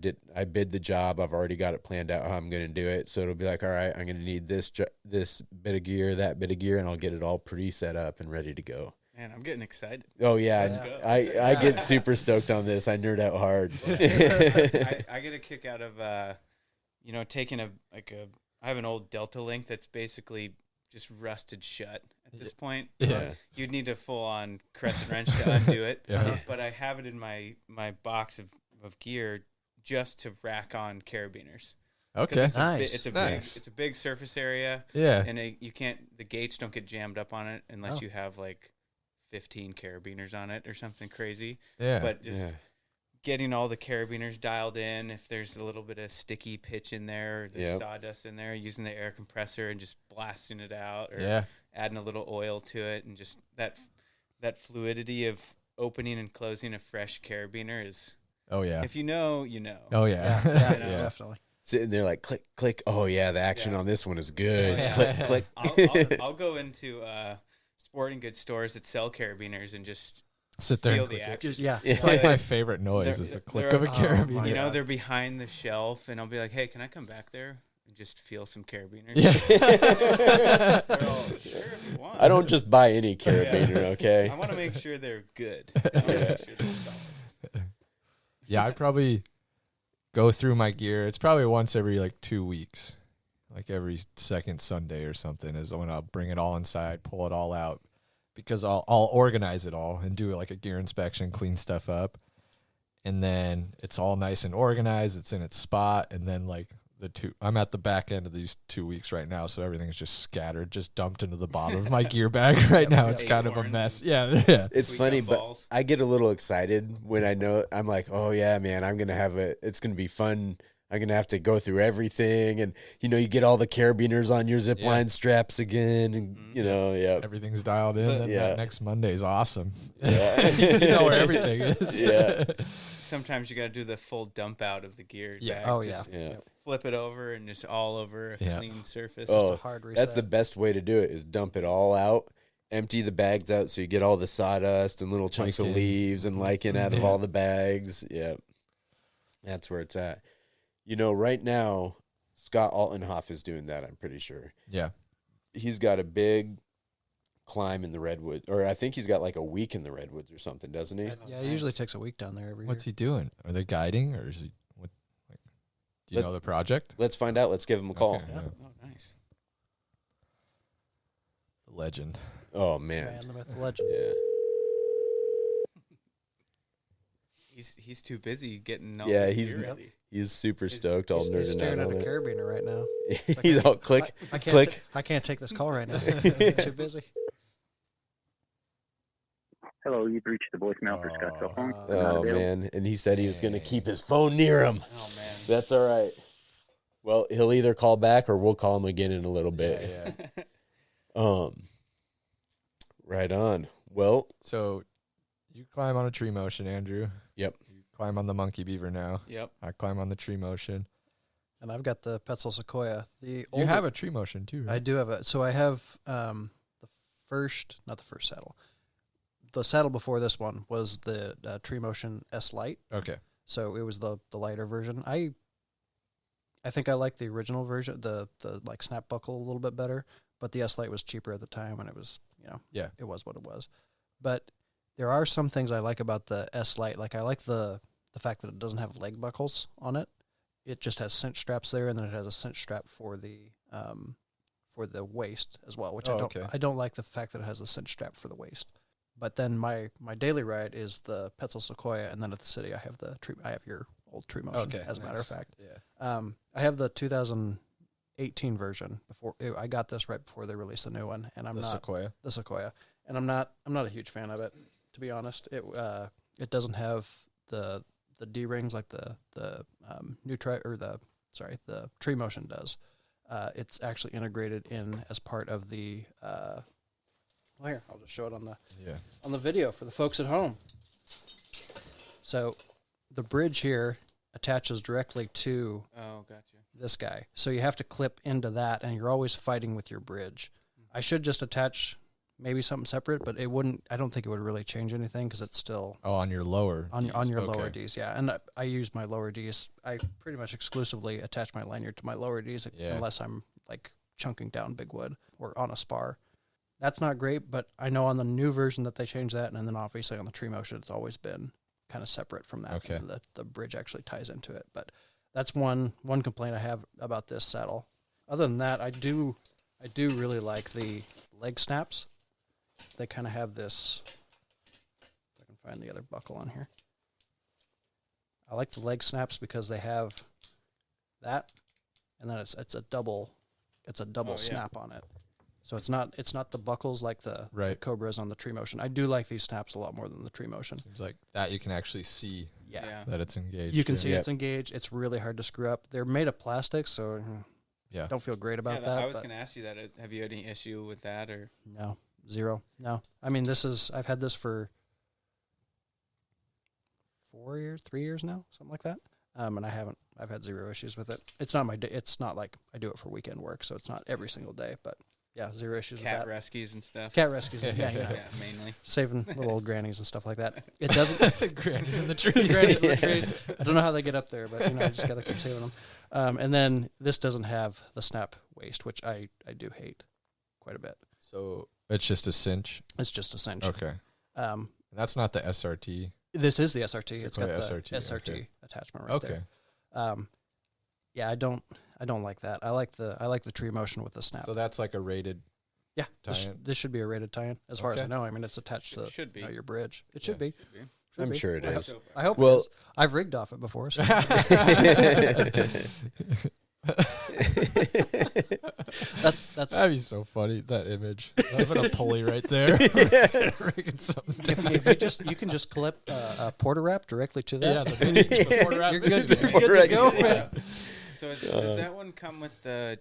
Speaker 1: bid the job. I've already got it planned out how I'm going to do it. So it'll be like, all right, I'm going to need this bit of gear, that bit of gear, and I'll get it all pre-set up and ready to go.
Speaker 4: Man, I'm getting excited.
Speaker 1: Oh yeah,
Speaker 4: Let's go.
Speaker 1: I get super stoked on this. I nerd out hard.
Speaker 4: I get a kick out of taking I have an old Delta Link that's basically just rusted shut at this point.
Speaker 1: Yeah.
Speaker 4: You'd need a full on crescent wrench to undo it.
Speaker 3: Yeah.
Speaker 4: But I have it in my box of gear just to rack on carabiners.
Speaker 3: Okay.
Speaker 5: Nice.
Speaker 4: It's a big surface area.
Speaker 3: Yeah.
Speaker 4: And the gates don't get jammed up on it unless you have like 15 carabiners on it or something crazy.
Speaker 3: Yeah.
Speaker 4: But just getting all the carabiners dialed in, if there's a little bit of sticky pitch in there, or there's sawdust in there, using the air compressor and just blasting it out, or adding a little oil to it, and just that fluidity of opening and closing a fresh carabiner is.
Speaker 3: Oh yeah.
Speaker 4: If you know, you know.
Speaker 3: Oh yeah.
Speaker 5: Yeah,
Speaker 3: Yeah.
Speaker 5: definitely.
Speaker 1: Sitting there like click, click. Oh yeah, the action on this one is good.
Speaker 4: Yeah.
Speaker 1: Click, click.
Speaker 4: I'll go into sporting goods stores that sell carabiners and just
Speaker 3: Sit there
Speaker 4: feel
Speaker 3: and
Speaker 4: the
Speaker 3: click it.
Speaker 4: action.
Speaker 5: Yeah.
Speaker 3: It's like my favorite noise is the click of a carabiner.
Speaker 4: You know, they're behind the shelf, and I'll be like, "Hey, can I come back there and just feel some carabiners?"
Speaker 3: Yeah.
Speaker 4: They're all, sure, if you want.
Speaker 1: I don't just buy any carabiner, okay?
Speaker 4: I want to make sure they're good. I wanna make sure they're solid.
Speaker 3: Yeah, I probably go through my gear. It's probably once every like 2 weeks, like every second Sunday or something is when I'll bring it all inside, pull it all out, because I'll organize it all and do like a gear inspection, clean stuff up. And then it's all nice and organized. It's in its spot. And then like I'm at the back end of these 2 weeks right now. So everything's just scattered, just dumped into the bottom of my gear bag right now. It's kind of a mess. Yeah. Yeah.
Speaker 1: It's
Speaker 4: Sweet
Speaker 1: funny,
Speaker 4: gumballs.
Speaker 1: but I get a little excited when I know, I'm like, oh yeah, man, I'm going to have it's going to be fun. I'm going to have to go through everything. And, you get all the carabiners on your zip line straps again. And,
Speaker 3: Everything's dialed in. Then that next Monday is awesome.
Speaker 1: Yeah.
Speaker 3: You know where everything is.
Speaker 1: Yeah.
Speaker 4: Sometimes you got to do the full dump out of the gear.
Speaker 3: Yeah.
Speaker 4: bag.
Speaker 5: Oh,
Speaker 4: Just
Speaker 1: Yeah.
Speaker 4: Flip it over and just all over a clean surface.
Speaker 1: Oh,
Speaker 5: hard reset.
Speaker 1: that's the best way to do it, is dump it all out. Empty the bags out so you get all the sawdust and little chunks of
Speaker 3: Lichen.
Speaker 1: leaves and lichen out of all the bags. Yeah. That's where it's at. Right now, Scott Altenhoff is doing that, I'm pretty sure.
Speaker 3: Yeah.
Speaker 1: He's got a big climb in the Redwoods, or I think he's got like a week in the Redwoods or something, doesn't he?
Speaker 5: Yeah, it usually takes a week down there every
Speaker 3: What's
Speaker 5: year.
Speaker 3: he doing? Are they guiding, or is he? What? Like, do you know the project?
Speaker 1: Let's find out. Let's give him a call.
Speaker 3: Okay, yeah.
Speaker 4: Oh, nice.
Speaker 3: The legend.
Speaker 1: Oh, man.
Speaker 5: Man, the myth, the legend.
Speaker 1: Yeah.
Speaker 4: He's too busy getting all
Speaker 1: Yeah,
Speaker 4: his
Speaker 1: he's
Speaker 4: gear ready.
Speaker 1: he's super stoked. All
Speaker 5: He's
Speaker 1: nerding
Speaker 5: staring
Speaker 1: out
Speaker 5: at a
Speaker 1: on it.
Speaker 5: carabiner right now.
Speaker 1: He's all click,
Speaker 5: I can't
Speaker 1: click.
Speaker 5: I can't take this call right now. I'm too busy.
Speaker 7: Hello, you've reached the voicemail for Scott's cell phone. I'm not
Speaker 1: Oh
Speaker 7: available.
Speaker 1: man! And he said he was going to keep his phone near him.
Speaker 4: Oh man.
Speaker 1: That's all right. Well, he'll either call back or we'll call him again in a little bit.
Speaker 3: Yeah.
Speaker 1: Right on. Well,
Speaker 3: So you climb on a tree motion, Andrew.
Speaker 1: Yep.
Speaker 3: You climb on the monkey beaver now.
Speaker 4: Yep.
Speaker 3: I climb on the tree motion.
Speaker 5: And I've got the Petzl Sequoia.
Speaker 3: You have a tree motion too, right?
Speaker 5: I do have a. So I have not the first saddle. The saddle before this one was the Tree Motion S Lite.
Speaker 3: Okay.
Speaker 5: So it was the lighter version. I think I like the original version, the like snap buckle a little bit better. But the S Lite was cheaper at the time, and it was it was what it was. But there are some things I like about the S Lite. Like I like the fact that it doesn't have leg buckles on it. It just has cinch straps there, and then it has a cinch strap for the waist as well, which I don't like the fact that it has a cinch strap for the waist. But then my daily ride is the Petzl Sequoia, and then at the city I have your old Tree Motion.
Speaker 3: Okay,
Speaker 5: as a matter of fact,
Speaker 3: Yeah.
Speaker 5: I have the 2018 version. I got this right before they released the new one, and
Speaker 3: The Sequoia.
Speaker 5: the Sequoia, and I'm not a huge fan of it, to be honest. It doesn't have the D rings like the Tree Motion does. It's actually integrated in as part of the. Well, here, I'll just show it on the video for the folks at home. So, the bridge here attaches directly to this guy. So you have to clip into that, and you're always fighting with your bridge. I should just attach maybe something separate, but it wouldn't. I don't think it would really change anything because it's still
Speaker 3: on your lower
Speaker 5: on your lower Ds. Yeah, and I use my lower Ds. I pretty much exclusively attach my lanyard to my lower Ds unless I'm like chunking down big wood or on a spar. That's not great, but I know on the new version that they changed that, and then obviously on the Tree Motion, it's always been kind of separate from that.
Speaker 3: Okay.
Speaker 5: And the bridge actually ties into it. But that's one complaint I have about this saddle. Other than that, I do really like the leg snaps. They kind of have this. If I can find the other buckle on here. I like the leg snaps because they have that, and then it's a double snap on it. So it's not the buckles like the Cobras on the Tree Motion. I do like these snaps a lot more than the Tree Motion.
Speaker 3: Seems like that you can actually see that it's engaged.
Speaker 5: You can see it's engaged. It's really hard to screw up. They're made of plastic, so don't feel great about that.
Speaker 4: I was going to ask you that. Have you had any issue with that or?
Speaker 5: No, zero. No. I mean, I've had this for 3 years now, something like that. And I've had zero issues with it. It's not like I do it for weekend work, so it's not every single day, but yeah, zero issues with that.
Speaker 4: Cat rescues and stuff.
Speaker 5: Cat rescues, yeah,
Speaker 4: mainly.
Speaker 5: Saving little old grannies and stuff like that. It doesn't.
Speaker 3: Grannies in the trees.
Speaker 5: Grannies in the trees. I don't know how they get up there, but I just got to keep saving them. And then this doesn't have the snap waist, which I do hate quite a bit.
Speaker 3: So it's just a cinch?
Speaker 5: It's just a cinch.
Speaker 3: Okay. And that's not the SRT?
Speaker 5: This is the SRT. It's got the
Speaker 3: SRT
Speaker 5: attachment right there. Yeah, I don't like that. I like the Tree Motion with the snap.
Speaker 3: So that's like a rated.
Speaker 5: Yeah, this should be a rated tie-in, as far as I know. I mean, it's attached to your bridge. It should be.
Speaker 1: I'm sure it is.
Speaker 5: I hope it is. I've rigged off it before. So.
Speaker 3: That'd be so funny, that image. Having a pulley right there. Rigging something
Speaker 5: if you can just clip a porter wrap directly to that.
Speaker 3: The porter wrap.
Speaker 5: You're good.
Speaker 3: You're good to go.
Speaker 4: Yeah. So does that one come with the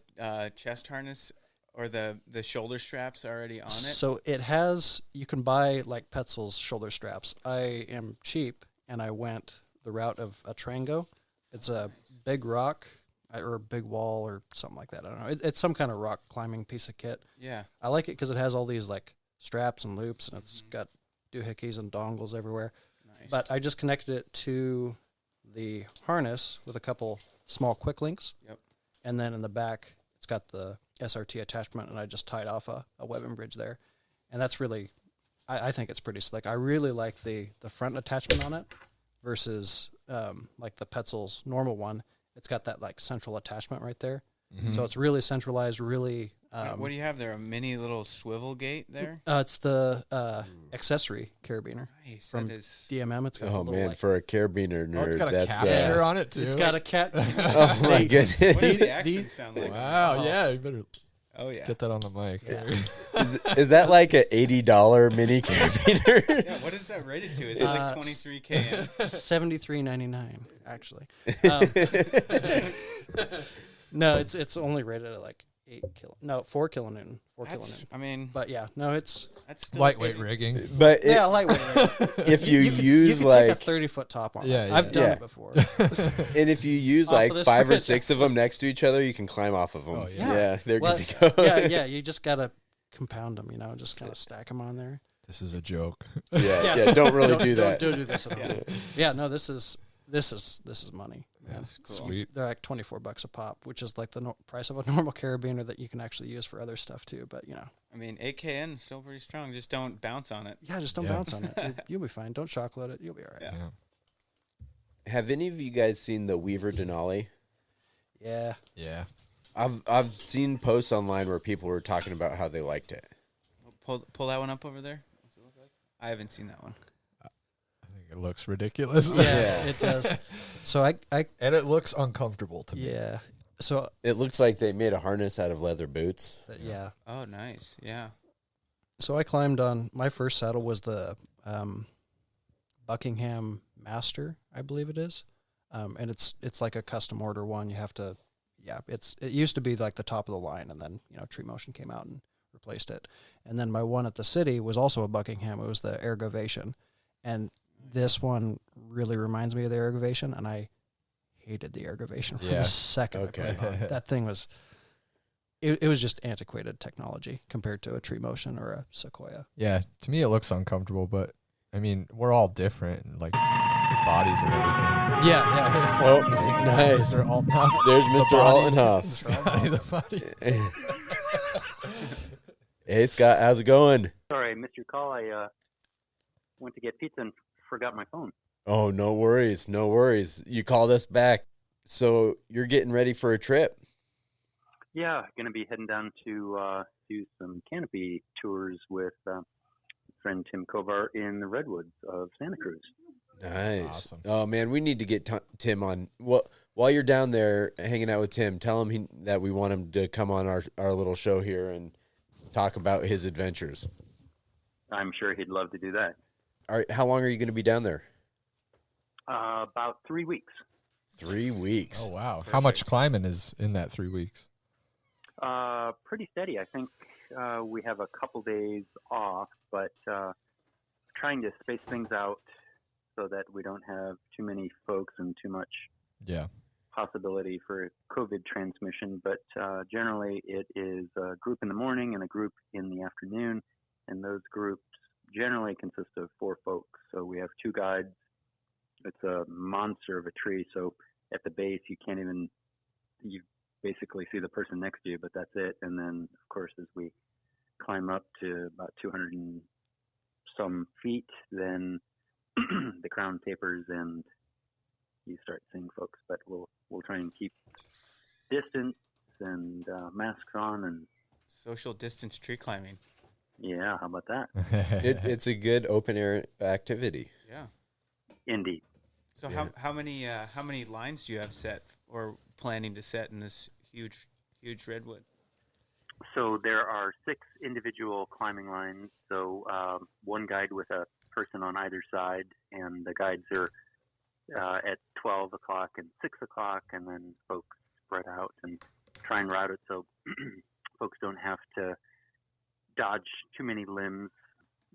Speaker 4: chest harness or the shoulder straps already on it?
Speaker 5: So it has. You can buy like Petzl's shoulder straps. I am cheap, and I went the route of a Trango. It's a big rock or a big wall or something like that. I don't know. It's some kind of rock climbing piece of kit.
Speaker 4: Yeah.
Speaker 5: I like it because it has all these like straps and loops, and it's got doohickeys and dongles everywhere. Nice. But I just connected it to the harness with a couple small quick links.
Speaker 4: Yep.
Speaker 5: And then in the back, it's got the SRT attachment, and I just tied off a webbing bridge there. And that's really, I think it's pretty slick. I really like the front attachment on it versus like the Petzl's normal one. It's got that like central attachment right there.
Speaker 3: Mhm.
Speaker 5: So it's really centralized, really.
Speaker 4: What do you have there? A mini little swivel gate there?
Speaker 5: It's the accessory carabiner
Speaker 4: Nice.
Speaker 5: from
Speaker 4: That is.
Speaker 5: DMM. It's got a
Speaker 1: Oh
Speaker 5: little,
Speaker 1: man,
Speaker 5: like,
Speaker 1: for a carabiner nerd,
Speaker 3: Oh, it's got a
Speaker 1: that's
Speaker 3: capture on it too.
Speaker 5: it's got a cat.
Speaker 1: oh my goodness.
Speaker 4: What does
Speaker 5: These-
Speaker 4: the action
Speaker 5: these-
Speaker 4: sound like?
Speaker 3: Wow, yeah, you better
Speaker 4: Oh yeah.
Speaker 3: get that on the mic.
Speaker 5: Yeah.
Speaker 1: is that like a $80 mini carabiner?
Speaker 4: Yeah. What is that rated to? Is it like 23 km?
Speaker 5: $73.99 actually. No, it's only rated at like 4 kilonewton. 4
Speaker 4: That's.
Speaker 5: kilonewton.
Speaker 4: I mean,
Speaker 5: But yeah, no, it's
Speaker 4: that's still
Speaker 3: Lightweight
Speaker 4: heavy.
Speaker 3: rigging.
Speaker 1: But
Speaker 5: yeah, lightweight.
Speaker 1: if you
Speaker 5: could-
Speaker 1: use
Speaker 5: you could take
Speaker 1: like,
Speaker 5: a 30-foot top on
Speaker 3: Yeah,
Speaker 5: it.
Speaker 3: yeah.
Speaker 5: I've done
Speaker 1: Yeah.
Speaker 5: it before.
Speaker 1: and if you use
Speaker 5: Off
Speaker 1: like
Speaker 5: of this
Speaker 1: 5 or
Speaker 5: bridge,
Speaker 1: 6 of them next to each other, you can climb off of them.
Speaker 3: Oh,
Speaker 1: yeah.
Speaker 3: yeah.
Speaker 1: They're
Speaker 5: Well,
Speaker 1: good to go.
Speaker 5: yeah. You just gotta compound them, just kind of stack them on there.
Speaker 3: This is a joke.
Speaker 1: yeah. Don't really do that.
Speaker 5: Don't do this at all. Yeah, no, this is money. Yeah.
Speaker 4: That's cool.
Speaker 3: Sweet.
Speaker 5: They're like $24 a pop, which is like the price of a normal carabiner that you can actually use for other stuff too. But
Speaker 4: I mean, 8KN is still pretty strong. Just don't bounce on it.
Speaker 5: yeah, just don't
Speaker 3: Yeah.
Speaker 5: bounce on it. You'll be fine. Don't shock load it. You'll be all right.
Speaker 4: Yeah.
Speaker 3: Yeah.
Speaker 1: Have any of you guys seen the Weaver Denali?
Speaker 5: Yeah.
Speaker 3: Yeah.
Speaker 1: I've seen posts online where people were talking about how they liked it.
Speaker 4: Pull that one up over there. What's it look like? I haven't seen that one.
Speaker 3: I think it looks ridiculous.
Speaker 5: Yeah, it does. So I
Speaker 3: And it looks uncomfortable to me.
Speaker 5: yeah. So
Speaker 1: It looks like they made a harness out of leather boots.
Speaker 5: yeah.
Speaker 4: Oh, nice. Yeah.
Speaker 5: So I climbed on my first saddle was the Buckingham Master, I believe it is, and it's like a custom order one. You have to, it used to be like the top of the line, and then Tree Motion came out and replaced it. And then my one at the city was also a Buckingham. It was the Ergovation, and this one really reminds me of the Ergovation, and I hated the Ergovation from
Speaker 3: Yeah.
Speaker 5: the second I
Speaker 1: Okay.
Speaker 5: put it on. That thing was. It was just antiquated technology compared to a Tree Motion or a Sequoia.
Speaker 3: Yeah, to me it looks uncomfortable, but I mean, we're all different, like bodies and everything.
Speaker 5: Yeah.
Speaker 1: Oh, nice.
Speaker 3: Mr. Altenhoff.
Speaker 1: There's
Speaker 3: The
Speaker 1: Mr.
Speaker 3: body.
Speaker 1: Altenhoff.
Speaker 3: Scotty the body.
Speaker 1: Hey, Scott, how's it going?
Speaker 7: Sorry, I missed your call. I went to get pizza and forgot my phone.
Speaker 1: Oh, no worries. No worries. You called us back. So you're getting ready for a trip?
Speaker 7: Yeah, going to be heading down to do some canopy tours with friend Tim Kovar in the Redwoods of Santa Cruz.
Speaker 1: Nice.
Speaker 3: Awesome.
Speaker 1: Oh, man, we need to get Tim on. Well, while you're down there hanging out with Tim, tell him that we want him to come on our little show here and talk about his adventures.
Speaker 7: I'm sure he'd love to do that.
Speaker 1: All right, how long are you going to be down there?
Speaker 7: About 3 weeks.
Speaker 1: 3 weeks.
Speaker 3: Oh wow. How much climbing is in that 3 weeks?
Speaker 7: Pretty steady. I think we have a couple days off, but trying to space things out so that we don't have too many folks and too much
Speaker 3: Yeah.
Speaker 7: possibility for COVID transmission. But generally, it is a group in the morning and a group in the afternoon, and those groups generally consist of 4 folks. So we have 2 guides. It's a monster of a tree, so at the base you basically see the person next to you, but that's it. And then, of course, as we climb up to about 200 and some feet, then the crown tapers and you start seeing folks. But we'll try and keep distance and masks on, and
Speaker 4: Social distance tree climbing.
Speaker 7: yeah, how about that?
Speaker 1: It's a good open air activity.
Speaker 4: Yeah.
Speaker 7: Indeed.
Speaker 4: So
Speaker 3: Yeah.
Speaker 4: how many lines do you have set or planning to set in this huge redwood?
Speaker 7: So there are 6 individual climbing lines. So one guide with a person on either side, and the guides are at 12 o'clock and 6 o'clock, and then folks spread out and try and route it so folks don't have to dodge too many limbs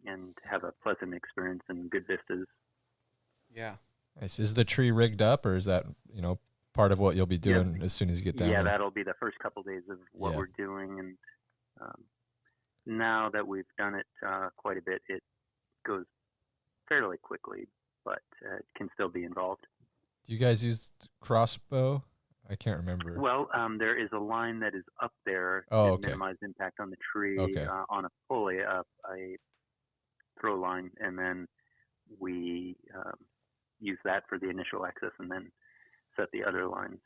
Speaker 7: and have a pleasant experience and good vistas.
Speaker 4: Yeah.
Speaker 3: Nice. Is the tree rigged up, or is that part of what you'll be doing as soon as you get down
Speaker 7: Yeah,
Speaker 3: there?
Speaker 7: that'll be the first couple days of what
Speaker 3: Yeah.
Speaker 7: we're doing, and now that we've done it quite a bit, it goes fairly quickly, but it can still be involved.
Speaker 3: Do you guys use crossbow? I can't remember.
Speaker 7: Well, there is a line that is up there
Speaker 3: Oh,
Speaker 7: to
Speaker 3: okay.
Speaker 7: minimize impact on the tree
Speaker 3: Okay.
Speaker 7: on a pulley, a throw line, and then we use that for the initial access and then set the other lines.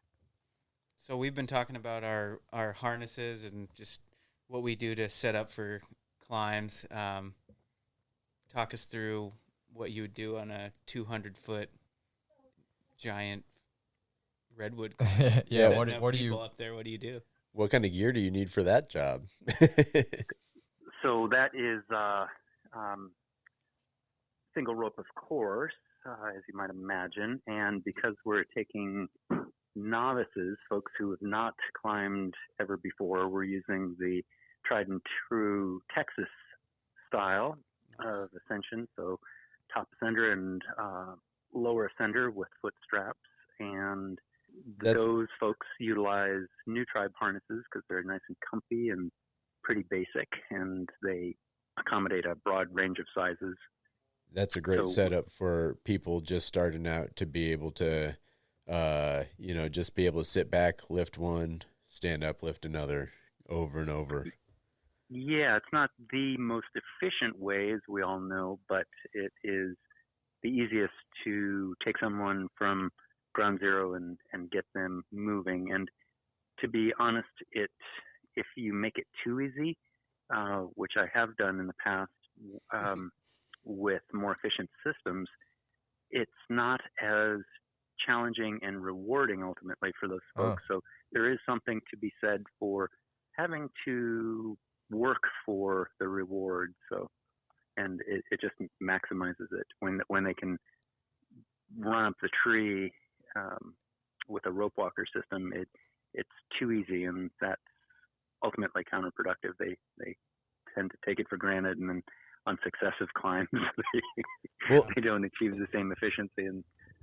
Speaker 4: So we've been talking about our harnesses and just what we do to set up for climbs. Talk us through what you would do on a 200-foot giant redwood climb.
Speaker 3: Yeah,
Speaker 4: Setting
Speaker 3: what
Speaker 4: up
Speaker 3: do you...
Speaker 4: people up there? What do you do?
Speaker 1: What kind of gear do you need for that job?
Speaker 7: So that is single rope, of course, as you might imagine. And because we're taking novices, folks who have not climbed ever before, we're using the tried and true Texas style of ascension. So top ascender and lower ascender with foot straps. And those folks utilize new tribe harnesses because they're nice and comfy and pretty basic, and they accommodate a broad range of sizes.
Speaker 1: That's a great setup for people just starting out to be able to, just be able to sit back, lift one, stand up, lift another over and over.
Speaker 7: Yeah, it's not the most efficient way, as we all know, but it is the easiest to take someone from ground zero and get them moving. And to be honest, if you make it too easy, which I have done in the past with more efficient systems, it's not as challenging and rewarding ultimately for those folks. So there is something to be said for having to work for the reward. So, and it just maximizes it when they can run up the tree with a rope walker system. It's too easy, and that's ultimately counterproductive. They tend to take it for granted, and then on successive climbs, they don't achieve the same efficiency.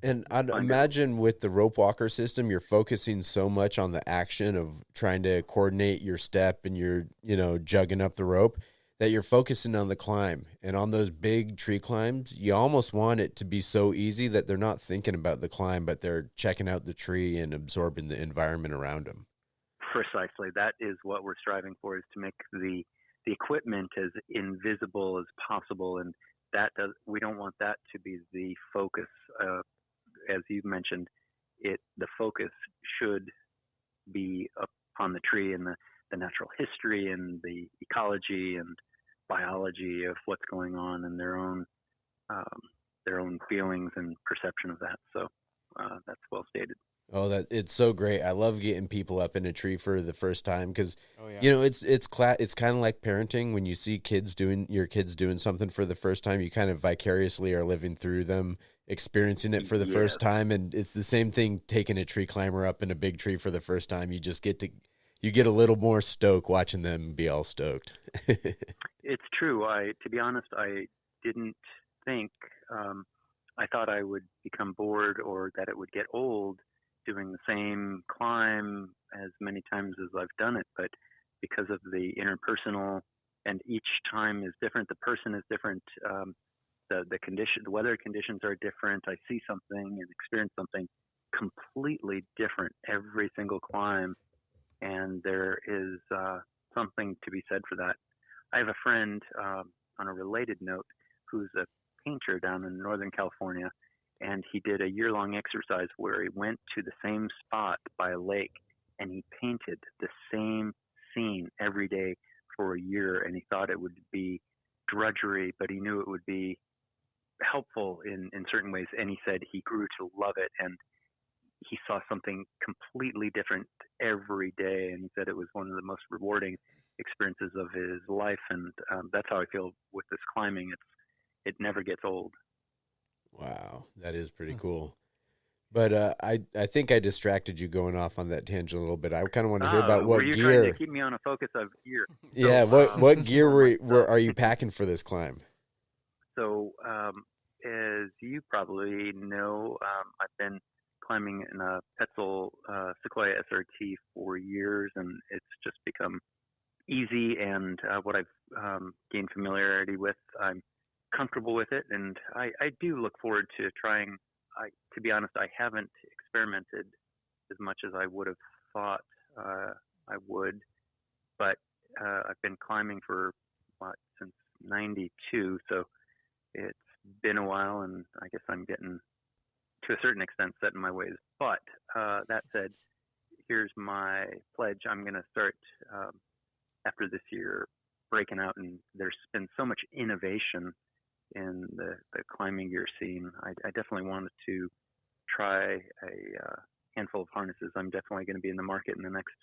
Speaker 1: And I'd imagine with the rope walker system, you're focusing so much on the action of trying to coordinate your step and you're, jugging up the rope, that you're focusing on the climb. And on those big tree climbs, you almost want it to be so easy that they're not thinking about the climb, but they're checking out the tree and absorbing the environment around them.
Speaker 7: Precisely. That is what we're striving for, is to make the equipment as invisible as possible. And we don't want that to be the focus. As you mentioned, the focus should be upon the tree and the natural history and the ecology and biology of what's going on, and their own feelings and perception of that. So that's well stated.
Speaker 1: Oh, it's so great. I love getting people up in a tree for the first time because, it's kind of like parenting. When you see your kids doing something for the first time, you kind of vicariously are living through them, experiencing it for the first time. And it's the same thing taking a tree climber up in a big tree for the first time. You just get a little more stoked watching them be all stoked.
Speaker 7: It's true. To be honest, I didn't think, I thought I would become bored or that it would get old doing the same climb as many times as I've done it, but because of the interpersonal, and each time is different, the person is different, the weather conditions are different. I see something and experience something completely different every single climb, and there is something to be said for that. I have a friend, on a related note, who's a painter down in Northern California, and he did a year-long exercise where he went to the same spot by a lake and he painted the same scene every day for a year, and he thought it would be drudgery, but he knew it would be helpful in certain ways, and he said he grew to love it, and he saw something completely different every day, and he said it was one of the most rewarding experiences of his life, and that's how I feel with this climbing. It never gets old.
Speaker 1: Wow, that is pretty cool. But I think I distracted you going off on that tangent a little bit. I kind of want to hear about what
Speaker 7: were you
Speaker 1: gear.
Speaker 7: trying to keep me on a focus of gear?
Speaker 1: Yeah,
Speaker 7: So,
Speaker 1: what gear are you packing for this climb?
Speaker 7: So, as you probably know, I've been climbing in a Petzl Sequoia SRT for years, and it's just become easy. And what I've gained familiarity with, I'm comfortable with it, and I do look forward to trying. To be honest, I haven't experimented as much as I would have thought I would, but I've been climbing for since '92, so it's been a while, and I guess I'm getting to a certain extent set in my ways. But that said, here's my pledge. I'm going to start after this year breaking out, and there's been so much innovation in the climbing gear scene. I definitely wanted to try a handful of harnesses. I'm definitely going to be in the market in the next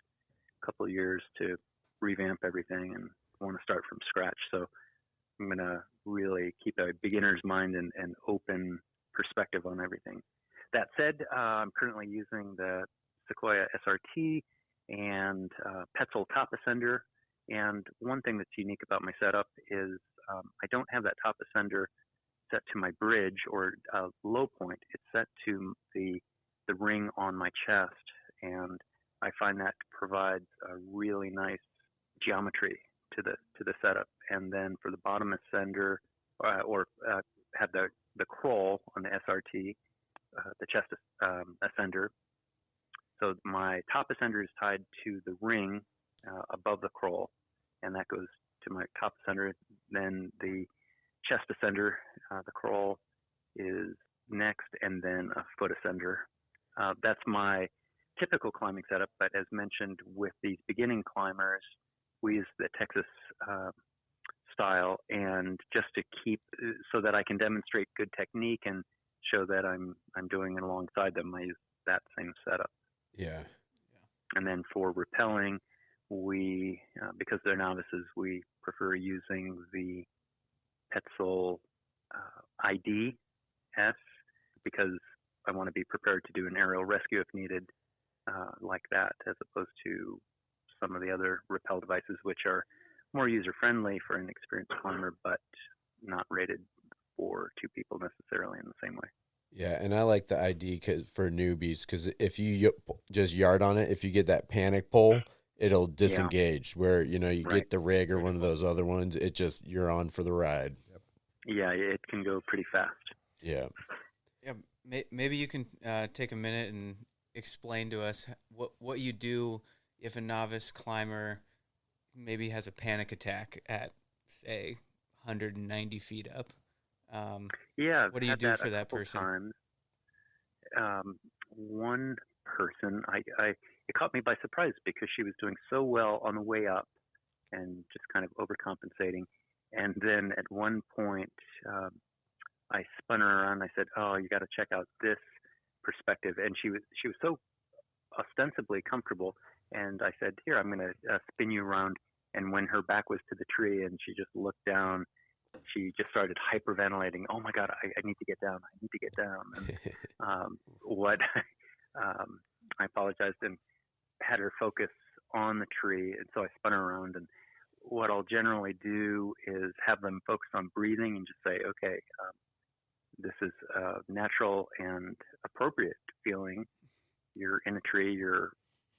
Speaker 7: couple of years to revamp everything and want to start from scratch. So I'm going to really keep a beginner's mind and open perspective on everything. That said, I'm currently using the Sequoia SRT and Petzl top ascender. And one thing that's unique about my setup is I don't have that top ascender set to my bridge or low point. It's set to the ring on my chest, and I find that provides a really nice geometry to the setup. And then for the bottom ascender, have the crawl on the SRT, the chest ascender. So my top ascender is tied to the ring above the crawl, and that goes to my top ascender. Then the chest ascender, the crawl is next, and then a foot ascender. That's my typical climbing setup, but as mentioned, with these beginning climbers, we use the Texas style, and just to keep so that I can demonstrate good technique and show that I'm doing it alongside them, I use that same setup.
Speaker 1: Yeah.
Speaker 7: And then for rappelling, we because they're novices, we prefer using the Petzl IDS because I want to be prepared to do an aerial rescue if needed, like that, as opposed to some of the other rappel devices, which are more user-friendly for an experienced climber, but not rated for two people necessarily in the same way.
Speaker 1: Yeah, and I like the ID for newbies because if you just yard on it, if you get that panic pull, it'll disengage. Where you
Speaker 7: Right.
Speaker 1: get the rig or one of those other ones, it just you're on for the ride.
Speaker 7: Yeah, it can go pretty fast.
Speaker 1: Yeah.
Speaker 4: Yeah, maybe you can take a minute and explain to us what you do if a novice climber maybe has a panic attack at, say, 190 feet up.
Speaker 7: Yeah.
Speaker 4: What do you
Speaker 7: had
Speaker 4: do
Speaker 7: that
Speaker 4: for
Speaker 7: a
Speaker 4: that
Speaker 7: couple
Speaker 4: person?
Speaker 7: Times. One person, it caught me by surprise because she was doing so well on the way up and just kind of overcompensating. And then at one point, I spun her around. I said, "Oh, you got to check out this perspective." And she was so ostensibly comfortable. And I said, "Here, I'm going to spin you around." And when her back was to the tree and she just looked down, she just started hyperventilating. "Oh my God, I need to get down. I need to get down." And I apologized and had her focus on the tree. And so I spun her around. And what I'll generally do is have them focus on breathing and just say, "Okay, this is natural and appropriate feeling. You're in a tree, you're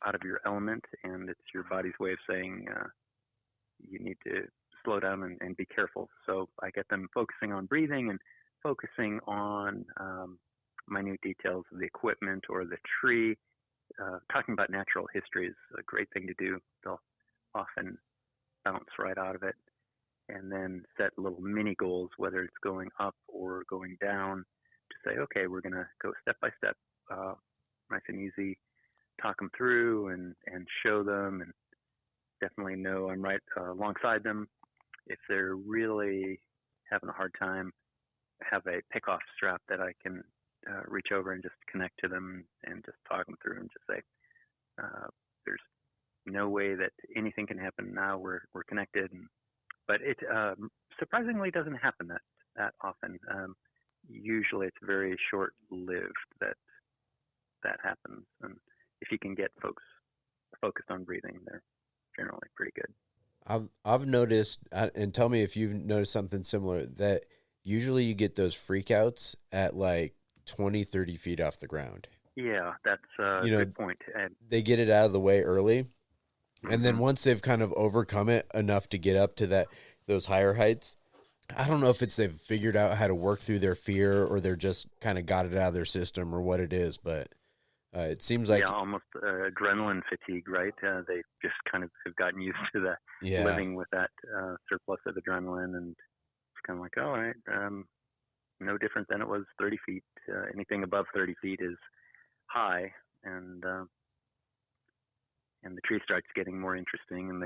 Speaker 7: out of your element, and it's your body's way of saying you need to slow down and be careful." So I get them focusing on breathing and focusing on minute details of the equipment or the tree. Talking about natural history is a great thing to do. They'll often bounce right out of it. And then set little mini goals, whether it's going up or going down, to say, okay, we're going to go step by step, nice and easy, talk them through and show them, and definitely know I'm right alongside them. If they're really having a hard time, have a pick-off strap that I can reach over and just connect to them and just talk them through and just say, there's no way that anything can happen now. We're connected. But it surprisingly doesn't happen that often. Usually it's very short-lived that happens. And if you can get folks focused on breathing, they're generally pretty good.
Speaker 1: I've noticed, and tell me if you've noticed something similar, that usually you get those freakouts at like 20, 30 feet off the ground.
Speaker 7: Yeah, that's a good point. And
Speaker 1: they get it out of the way early. And then once they've kind of overcome it enough to get up to those higher heights, I don't know if they've figured out how to work through their fear or they're just kind of got it out of their system or what it is. But it seems like
Speaker 7: almost adrenaline fatigue, right? They just kind of have gotten used to that, living with that surplus of adrenaline, and it's kind of like, all right, no different than it was 30 feet. Anything above 30 feet is high, and and the tree starts getting more interesting, and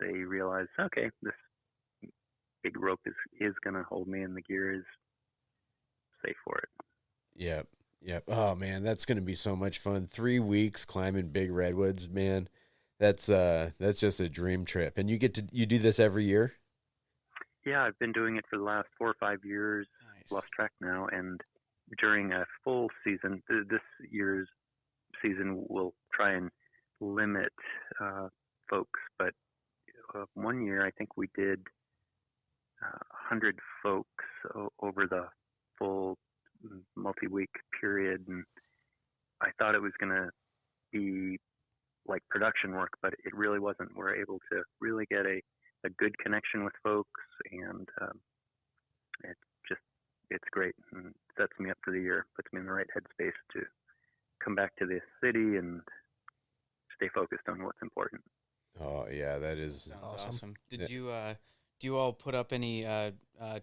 Speaker 7: they realize, okay, this big rope is going to hold me, and the gear is safe for it.
Speaker 1: Yep. Oh man, that's gonna be so much fun. 3 weeks climbing big redwoods, man. That's just a dream trip. And you do this every year?
Speaker 7: Yeah, I've been doing it for the last 4 or 5 years.
Speaker 4: Nice.
Speaker 7: Lost track now. And during a full season, this year's season, we'll try and limit folks. But 1 year, I think we did 100 folks over the full multi-week period, and I thought it was going to be like production work, but it really wasn't. We're able to really get a good connection with folks, and it's great, and sets me up for the year, puts me in the right headspace to come back to this city and stay focused on what's important.
Speaker 1: Oh yeah, that is
Speaker 4: Sounds awesome. Did you do you all put up any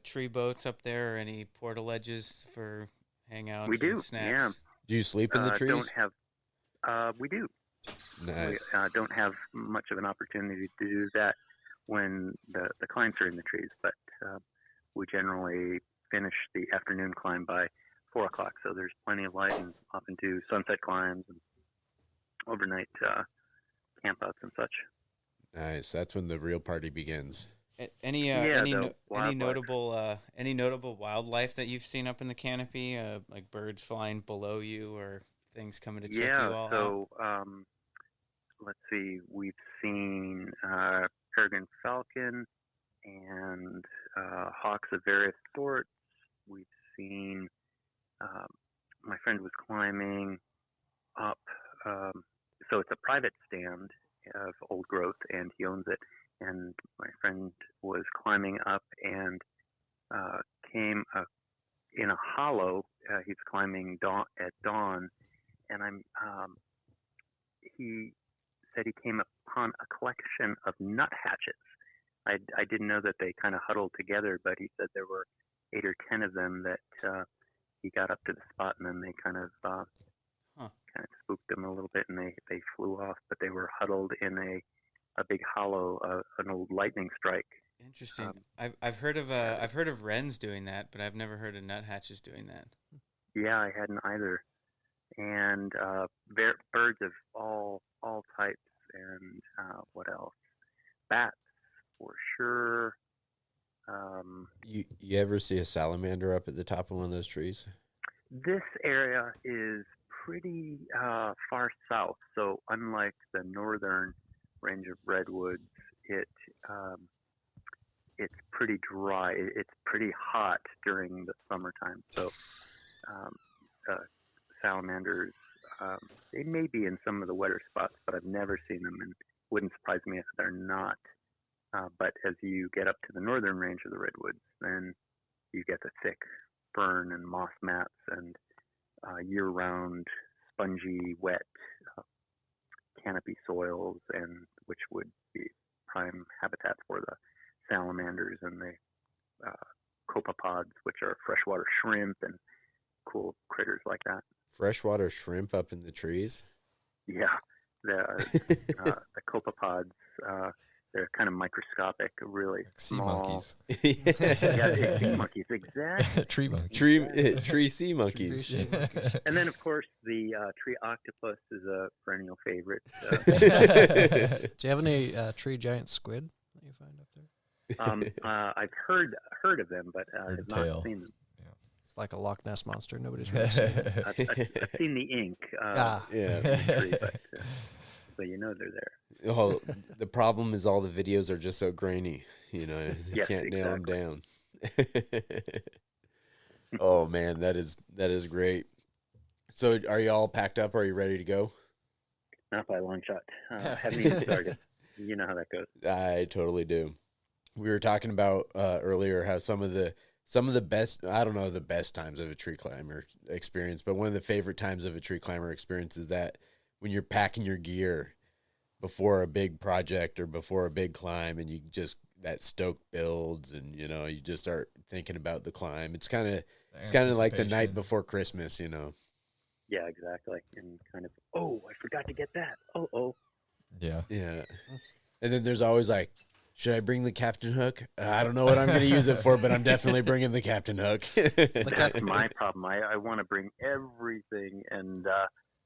Speaker 4: tree boats up there, or any portaledges for hangouts?
Speaker 7: We do,
Speaker 4: and snacks?
Speaker 7: yeah.
Speaker 1: Do you sleep in the trees?
Speaker 7: Don't have. We do.
Speaker 1: Nice.
Speaker 7: We don't have much of an opportunity to do that when the climbs are in the trees, but we generally finish the afternoon climb by 4 o'clock, so there's plenty of light, and often do sunset climbs and overnight campouts and such.
Speaker 1: Nice. That's when the real party begins.
Speaker 4: Any notable wildlife that you've seen up in the canopy, like birds flying below you or things coming to check you all out?
Speaker 7: So let's see, we've seen peregrine falcon and hawks of various sorts. We've seen, my friend was climbing up, so it's a private stand of old growth, and he owns it. And my friend was climbing up and came in a hollow. He's climbing at dawn, and he said he came upon a collection of nuthatches. I didn't know that they kind of huddled together, but he said there were 8 or 10 of them that he got up to the spot, and then they kind of spooked them a little bit, and they flew off. But they were huddled in a big hollow, an old lightning strike.
Speaker 4: Interesting. I've heard of wrens doing that, but I've never heard of nuthatches doing that.
Speaker 7: Yeah, I hadn't either. And birds of all types, and what else? Bats, for sure.
Speaker 1: You ever see a salamander up at the top of one of those trees?
Speaker 7: This area is pretty far south, so unlike the northern range of redwoods, it's pretty dry. It's pretty hot during the summertime, so salamanders, they may be in some of the wetter spots, but I've never seen them, and wouldn't surprise me if they're not. But as you get up to the northern range of the redwoods, then you get the thick fern and moss mats and year-round spongy, wet canopy soils, and which would be prime habitat for the salamanders and the copepods, which are freshwater shrimp and cool critters like that.
Speaker 1: Freshwater shrimp up in the trees?
Speaker 7: Yeah, the copepods, they're kind of microscopic, really
Speaker 3: Sea
Speaker 7: small.
Speaker 3: monkeys.
Speaker 7: Yeah, sea monkeys, exactly.
Speaker 3: Tree monkeys.
Speaker 1: Tree sea monkeys.
Speaker 5: Tree sea monkeys.
Speaker 7: And then, of course, the tree octopus is a perennial favorite.
Speaker 5: Do you have any tree giant squid that you find up there?
Speaker 7: I've heard of them, but I have not seen them.
Speaker 5: It's like a Loch Ness monster. Nobody's really seen it.
Speaker 7: I've seen the ink.
Speaker 1: Yeah.
Speaker 7: In the tree, but so you know they're there.
Speaker 1: Oh, the problem is all the videos are just so grainy. You know, you
Speaker 7: Yes,
Speaker 1: can't nail them
Speaker 7: exactly.
Speaker 1: down. Oh man, that is great. So, are you all packed up? Are you ready to go?
Speaker 7: Not by a long shot. Haven't even started. You know how that goes.
Speaker 1: I totally do. We were talking about earlier how some of the best, I don't know the best times of a tree climber experience, but one of the favorite times of a tree climber experience is that when you're packing your gear before a big project or before a big climb, and you just, that stoke builds, and you know, you just start thinking about the climb. It's kind of like the night before Christmas, you know.
Speaker 7: Yeah, exactly. And kind of, oh, I forgot to get that. Oh.
Speaker 1: Yeah. And then there's always like, should I bring the captain hook? I don't know what I'm going to use it for, but I'm definitely bringing the captain hook.
Speaker 7: That's my problem. I want to bring everything and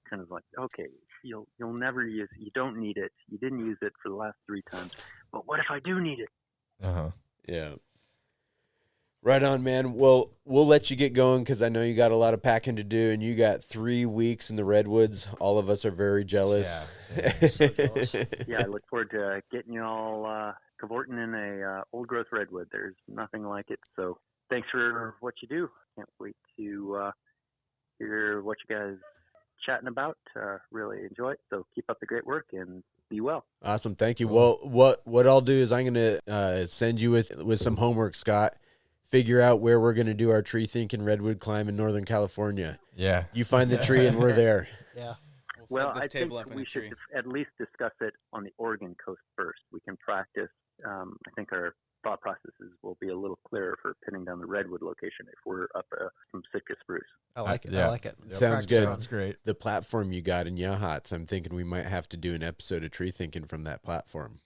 Speaker 7: kind of like, okay, you'll never use it. You don't need it. You didn't use it for the last 3 times. But what if I do need it?
Speaker 3: Uh-huh.
Speaker 1: Yeah. Right on, man. Well, we'll let you get going because I know you got a lot of packing to do, and you got 3 weeks in the Redwoods. All of us are very jealous.
Speaker 3: Yeah.
Speaker 5: So jealous.
Speaker 7: Yeah, I look forward to getting you all cavorting in a old-growth redwood. There's nothing like it. So thanks for what you do. Can't wait to hear what you guys chatting about. Really enjoy it. So keep up the great work and be well.
Speaker 1: Awesome. Thank you. Well, what I'll do is I'm going to send you with some homework, Scott. Figure out where we're going to do our tree thinking redwood climb in Northern California.
Speaker 3: Yeah.
Speaker 1: You find the tree and we're there.
Speaker 5: Yeah.
Speaker 7: Well,
Speaker 4: set this
Speaker 7: I think
Speaker 4: table up in
Speaker 7: we
Speaker 4: a
Speaker 7: should
Speaker 4: tree.
Speaker 7: at least discuss it on the Oregon coast first. We can practice. I think our thought processes will be a little clearer for pinning down the redwood location if we're up some Sitka spruce.
Speaker 5: I like it.
Speaker 3: Yeah.
Speaker 5: I like it.
Speaker 1: Sounds
Speaker 5: Practice
Speaker 1: good.
Speaker 5: on.
Speaker 3: Sounds great.
Speaker 1: The platform you got in Yachats, I'm thinking we might have to do an episode of tree thinking from that platform.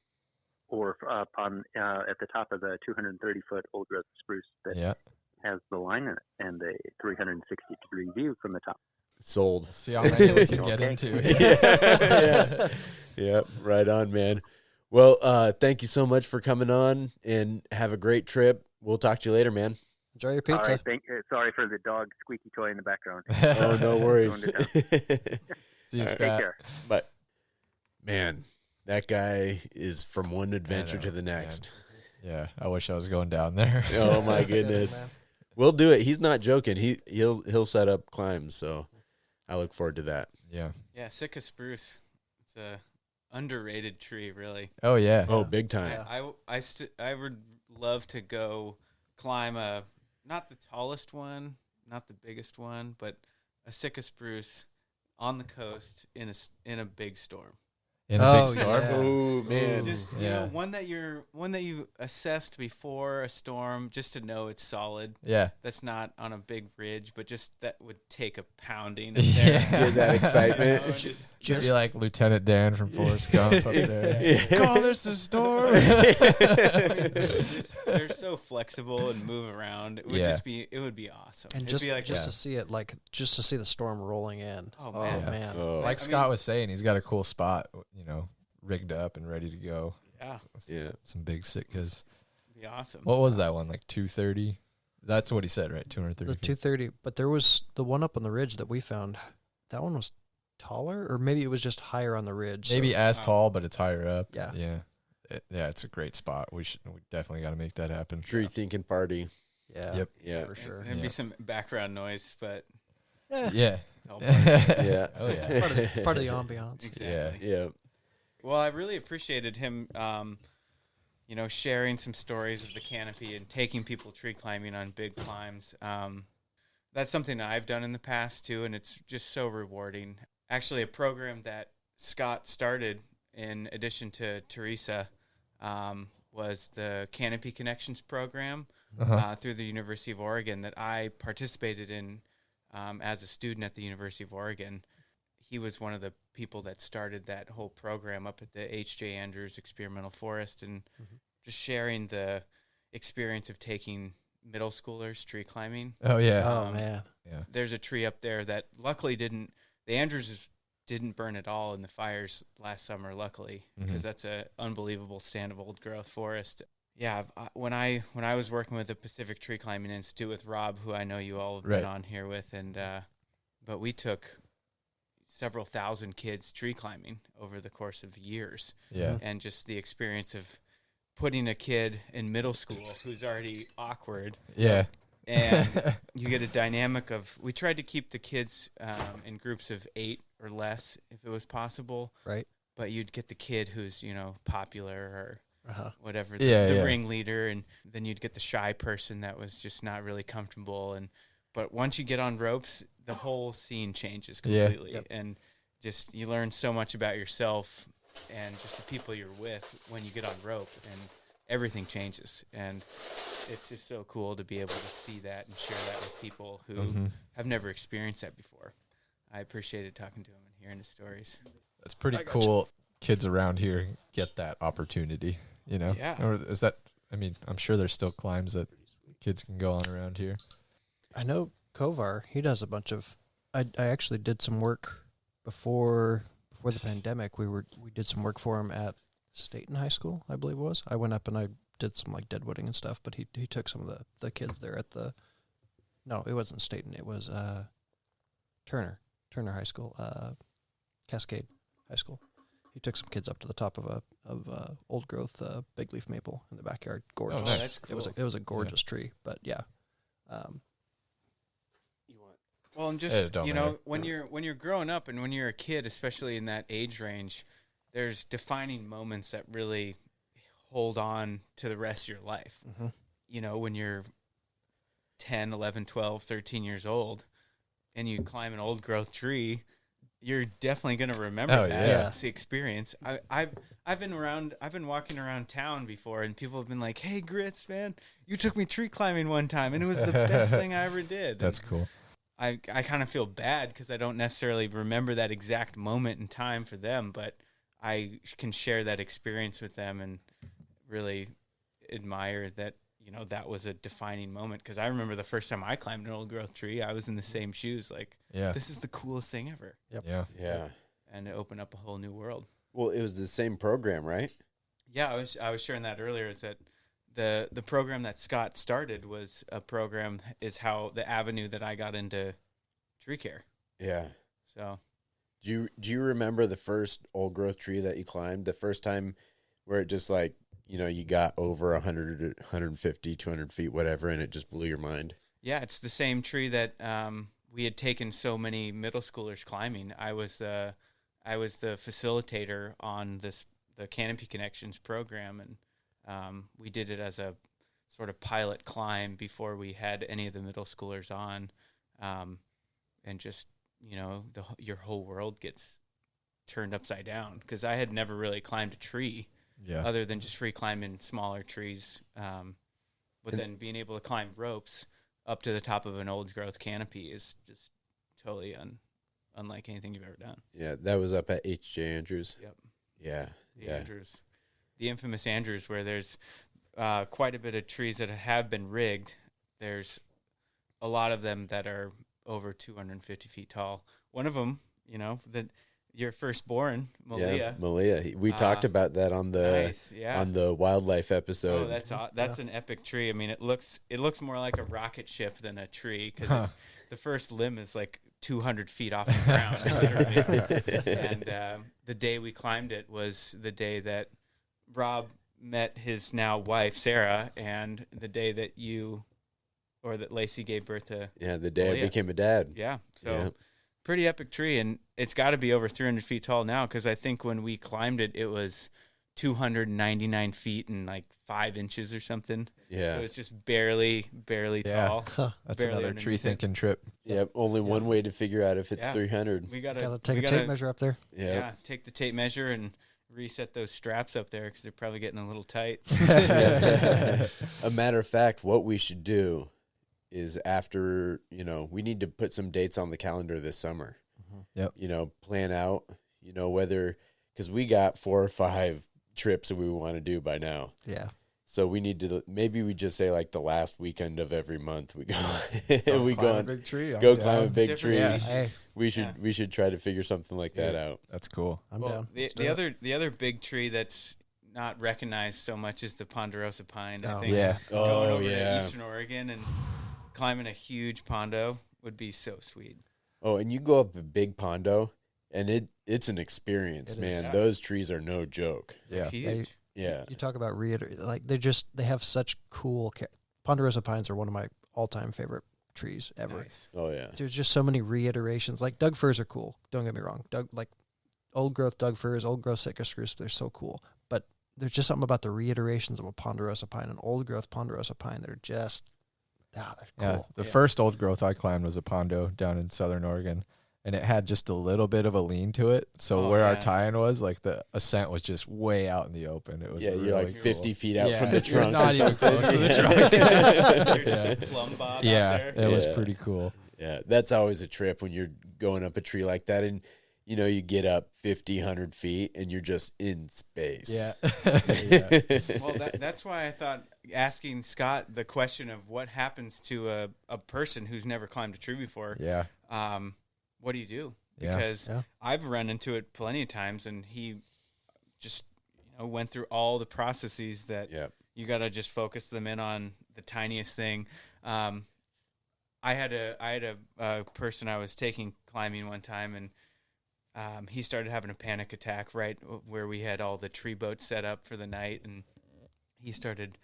Speaker 7: Or up on at the top of the 230-foot old-growth spruce that
Speaker 3: Yeah.
Speaker 7: has the line in it and a 360-degree view from the top.
Speaker 1: Sold.
Speaker 3: See how many we can get
Speaker 7: Okay.
Speaker 3: into.
Speaker 1: Yeah. Yeah. Right on, man. Well, thank you so much for coming on and have a great trip. We'll talk to you later, man.
Speaker 5: Enjoy your
Speaker 7: All
Speaker 5: pizza.
Speaker 7: right, sorry for the dog squeaky toy in the background.
Speaker 1: Oh, no worries.
Speaker 7: Going to
Speaker 3: See you,
Speaker 1: All right.
Speaker 3: Scott.
Speaker 7: Take care.
Speaker 1: But, man, that guy is from one adventure
Speaker 3: know,
Speaker 1: to the next.
Speaker 3: Yeah, I wish I was going down there.
Speaker 1: Oh, my
Speaker 5: Good,
Speaker 1: goodness.
Speaker 5: man.
Speaker 1: We'll do it. He's not joking. He'll set up climbs, so I look forward to that.
Speaker 3: Yeah.
Speaker 4: Yeah, Sitka spruce. It's a underrated tree, really.
Speaker 3: Oh yeah.
Speaker 1: Oh, big time.
Speaker 5: Yeah.
Speaker 4: I would love to go climb not the tallest one, not the biggest one, but a Sitka spruce on the coast in a big storm.
Speaker 3: In a
Speaker 5: Oh,
Speaker 3: big storm.
Speaker 5: yeah.
Speaker 1: Oh, man.
Speaker 4: Just you
Speaker 3: Yeah.
Speaker 4: know, one that you assessed before a storm, just to know it's solid.
Speaker 3: Yeah.
Speaker 4: That's not on a big ridge, but just that would take a pounding. Up
Speaker 3: Yeah.
Speaker 4: there.
Speaker 1: Get that excitement.
Speaker 4: You know, just
Speaker 3: Should be like Lieutenant Dan from Forrest Gump up there.
Speaker 1: Yeah.
Speaker 3: Call this a storm.
Speaker 4: they're so flexible and move around. It would
Speaker 3: Yeah.
Speaker 4: it would be awesome.
Speaker 5: And
Speaker 4: It'd
Speaker 5: just
Speaker 4: be like
Speaker 5: to see it, just to see the storm rolling in.
Speaker 4: Oh,
Speaker 5: Oh
Speaker 4: man.
Speaker 5: man.
Speaker 1: Oh,
Speaker 3: Like
Speaker 4: I
Speaker 3: Scott
Speaker 4: mean-
Speaker 3: was saying, he's got a cool spot, rigged up and ready to go.
Speaker 4: yeah,
Speaker 1: yeah.
Speaker 3: Some big Sitkas.
Speaker 4: it'd be awesome.
Speaker 3: What was that one? Like 230? That's what he said, right? 230
Speaker 5: The
Speaker 3: feet.
Speaker 5: 230, but there was the one up on the ridge that we found. That one was taller, or maybe it was just higher on the ridge.
Speaker 3: Maybe
Speaker 5: so,
Speaker 3: as
Speaker 4: Wow.
Speaker 3: tall, but it's higher up.
Speaker 5: Yeah.
Speaker 3: Yeah. It's a great spot. We definitely got to make that happen.
Speaker 1: Tree thinking party.
Speaker 5: yeah,
Speaker 3: Yep.
Speaker 1: Yeah.
Speaker 5: for sure.
Speaker 4: There'd
Speaker 3: Yeah.
Speaker 4: be some background noise, but
Speaker 3: Yeah.
Speaker 4: it's all part of it.
Speaker 1: Yeah.
Speaker 3: Oh yeah.
Speaker 5: Part of the ambiance.
Speaker 4: Exactly.
Speaker 1: Yeah.
Speaker 4: Well, I really appreciated him, sharing some stories of the canopy and taking people tree climbing on big climbs. That's something that I've done in the past too, and it's just so rewarding. Actually, a program that Scott started in addition to Teresa was the Canopy Connections program through the University of Oregon that I participated in as a student at the University of Oregon. He was one of the people that started that whole program up at the H.J. Andrews Experimental Forest, and just sharing the experience of taking middle schoolers tree climbing.
Speaker 3: Oh yeah.
Speaker 5: Oh man.
Speaker 3: Yeah.
Speaker 4: There's a tree up there that luckily the Andrews didn't burn at all in the fires last summer, luckily, because that's an unbelievable stand of old growth forest. Yeah, when I was working with the Pacific Tree Climbing Institute with Rob, who I know you all have
Speaker 3: Right.
Speaker 4: been on here with, and but we took several thousand kids tree climbing over the course of years,
Speaker 3: Yeah.
Speaker 4: and just the experience of putting a kid in middle school who's already awkward,
Speaker 3: Yeah.
Speaker 4: and you get a dynamic of, we tried to keep the kids in groups of 8 or less if it was possible,
Speaker 5: Right.
Speaker 4: but you'd get the kid who's popular or
Speaker 5: Uh-huh.
Speaker 4: whatever,
Speaker 3: Yeah,
Speaker 4: the
Speaker 3: yeah.
Speaker 4: ringleader, and then you'd get the shy person that was just not really comfortable. But once you get on ropes, the whole scene changes
Speaker 3: Yeah.
Speaker 4: completely,
Speaker 5: Yep.
Speaker 4: and just you learn so much about yourself and just the people you're with when you get on rope, and everything changes. And it's just so cool to be able to see that and share that with people who have never experienced that before. I appreciated talking to him and hearing his stories.
Speaker 3: That's pretty cool. kids around here get that opportunity, you know?
Speaker 4: Yeah.
Speaker 3: Or is that, I mean, I'm sure there's still climbs that kids can go on around here.
Speaker 5: I know Kovar, he does a bunch of, I actually did some work before the pandemic. We did some work for him at Staten High School, I believe it was. I went up and I did some like deadwooding and stuff, but he took some of the kids there at the, no, it wasn't Staten, it was Turner High School, Cascade High School. He took some kids up to the top of a old growth big leaf maple in the backyard. Gorgeous.
Speaker 3: Oh, nice.
Speaker 4: That's cool.
Speaker 5: It was a gorgeous tree, but yeah.
Speaker 4: Well, and
Speaker 3: It
Speaker 4: just
Speaker 3: don't
Speaker 4: you know,
Speaker 3: matter.
Speaker 4: when you're growing up and when you're a kid, especially in that age range, there's defining moments that really hold on to the rest of your life.
Speaker 5: Mm-hmm.
Speaker 4: You know, when you're 10, 11, 12, 13 years old and you climb an old growth tree, you're definitely going to remember
Speaker 3: Oh,
Speaker 4: that.
Speaker 3: yeah.
Speaker 4: It's the experience. I've been walking around town before and people have been like, "Hey, Gritz, man, you took me tree climbing one time and it was the best thing I ever did."
Speaker 3: That's cool.
Speaker 4: I kind of feel bad because I don't necessarily remember that exact moment in time for them, but I can share that experience with them and really admire that, you know, that was a defining moment. Because I remember the first time I climbed an old growth tree, I was in the same shoes. Like,
Speaker 3: Yeah.
Speaker 4: this is the coolest thing ever.
Speaker 3: Yeah.
Speaker 1: Yeah.
Speaker 4: And it opened up a whole new world.
Speaker 1: Well, it was the same program, right?
Speaker 4: Yeah, I was sharing that earlier, is that the program that Scott started was a program, is how the avenue that I got into tree care.
Speaker 1: Yeah.
Speaker 4: So
Speaker 1: Do you remember the first old growth tree that you climbed? The first time where it just like, you know, you got over 100, 150, 200 feet, whatever, and it just blew your mind?
Speaker 4: yeah, it's the same tree that we had taken so many middle schoolers climbing. I was the facilitator on the Canopy Connections program, and we did it as a sort of pilot climb before we had any of the middle schoolers on, and just, you know, your whole world gets turned upside down, because I had never really climbed a tree
Speaker 3: Yeah.
Speaker 4: other than just free climbing smaller trees, but then being able to climb ropes up to the top of an old growth canopy is just totally unlike anything you've ever done.
Speaker 1: Yeah, that was up at H.J. Andrews.
Speaker 4: Yep.
Speaker 1: Yeah.
Speaker 4: The Andrews, the infamous Andrews, where there's quite a bit of trees that have been rigged. There's a lot of them that are over 250 feet tall. One of them, you know, your firstborn, Malia.
Speaker 1: Yeah, Malia. We talked about that on the
Speaker 4: Nice, yeah.
Speaker 1: on the wildlife episode.
Speaker 4: Oh, that's an epic tree. I mean, it looks more like a rocket ship than a tree, because the first limb is like 200 feet off the ground. literally. And the day we climbed it was the day that Rob met his now wife, Sarah, and the day that that Lacey gave birth to.
Speaker 1: Yeah, the day I
Speaker 4: Malia.
Speaker 1: became a dad.
Speaker 4: Yeah. So
Speaker 1: Yeah.
Speaker 4: pretty epic tree. And it's got to be over 300 feet tall now, because I think when we climbed it, it was 299 feet and like 5 inches or something.
Speaker 1: Yeah.
Speaker 4: It was just barely
Speaker 3: Yeah.
Speaker 4: tall.
Speaker 3: That's
Speaker 4: barely
Speaker 3: another
Speaker 4: underneath
Speaker 3: tree
Speaker 4: it.
Speaker 3: thinking trip.
Speaker 1: Yep. Only one way to figure out if it's
Speaker 4: Yeah.
Speaker 1: 300.
Speaker 4: We gotta
Speaker 5: Gotta take a tape measure up there.
Speaker 1: Yeah.
Speaker 4: Yeah, take the tape measure and reset those straps up there, because they're probably getting a little tight.
Speaker 1: A matter of fact, what we should do is, after, you know, we need to put some dates on the calendar this summer.
Speaker 3: Yep.
Speaker 1: You know, plan out, you know, because we got 4 or 5 trips that we want to do by now.
Speaker 5: Yeah.
Speaker 1: So we need to, maybe we just say like the last weekend of every month we go, we
Speaker 3: Climb
Speaker 1: go
Speaker 3: a
Speaker 1: on,
Speaker 3: big tree.
Speaker 1: go
Speaker 3: I'm
Speaker 1: climb a
Speaker 3: down.
Speaker 1: big
Speaker 4: Different
Speaker 1: tree.
Speaker 5: Yeah.
Speaker 4: species.
Speaker 5: Hey.
Speaker 1: We should try to figure something like that out.
Speaker 3: That's cool.
Speaker 5: I'm
Speaker 4: Well,
Speaker 5: down. Let's do
Speaker 4: the
Speaker 5: it.
Speaker 4: the other big tree that's not recognized so much is the Ponderosa Pine. I
Speaker 5: Oh,
Speaker 4: think
Speaker 3: Yeah.
Speaker 4: going
Speaker 1: Oh,
Speaker 4: over
Speaker 1: yeah.
Speaker 4: to Eastern Oregon and climbing a huge pondo would be so sweet.
Speaker 1: Oh, and you go up a big pondo, and it's an experience,
Speaker 5: It
Speaker 1: man.
Speaker 5: is.
Speaker 4: Yeah.
Speaker 1: Those trees are no joke.
Speaker 3: Yeah.
Speaker 4: Huge.
Speaker 1: Yeah.
Speaker 5: You talk about like they have such cool. Ponderosa pines are one of my all-time favorite trees ever.
Speaker 4: Nice.
Speaker 1: Oh, yeah.
Speaker 5: There's just so many reiterations. Like Doug firs are cool. Don't get me wrong. Old growth Doug firs, old growth Sitka spruce, they're so cool. But there's just something about the reiterations of a Ponderosa pine, an old growth Ponderosa pine, that are just they're
Speaker 3: Yeah.
Speaker 5: cool.
Speaker 3: The
Speaker 4: Yeah.
Speaker 3: first old growth I climbed was a pondo down in Southern Oregon, and it had just a little bit of a lean to it. So
Speaker 4: Oh,
Speaker 3: where our
Speaker 4: yeah.
Speaker 3: tie-in was, like the ascent was just way out in the open. It was
Speaker 1: Yeah,
Speaker 3: really
Speaker 1: you're like
Speaker 3: cool.
Speaker 1: 50 feet out
Speaker 3: Yeah,
Speaker 1: from the
Speaker 3: you're
Speaker 1: trunk.
Speaker 3: not
Speaker 1: or
Speaker 3: even
Speaker 1: something.
Speaker 3: close to the
Speaker 1: Yeah.
Speaker 3: trunk.
Speaker 4: You're just a plumb bob
Speaker 3: Yeah,
Speaker 4: out there.
Speaker 3: it was
Speaker 1: Yeah.
Speaker 3: pretty cool.
Speaker 1: Yeah, that's always a trip when you're going up a tree like that. And you get up 50, 100 feet and you're just in space.
Speaker 3: Yeah.
Speaker 4: Well, that's why I thought asking Scott the question of what happens to a person who's never climbed a tree before.
Speaker 3: Yeah.
Speaker 4: What do you do?
Speaker 3: Yeah.
Speaker 4: Because I've run into it plenty of times, and he just went through all the processes that you got to just focus them in on the tiniest thing. I had a person I was taking climbing one time, and he started having a panic attack right where we had all the tree boats set up for the night, and he started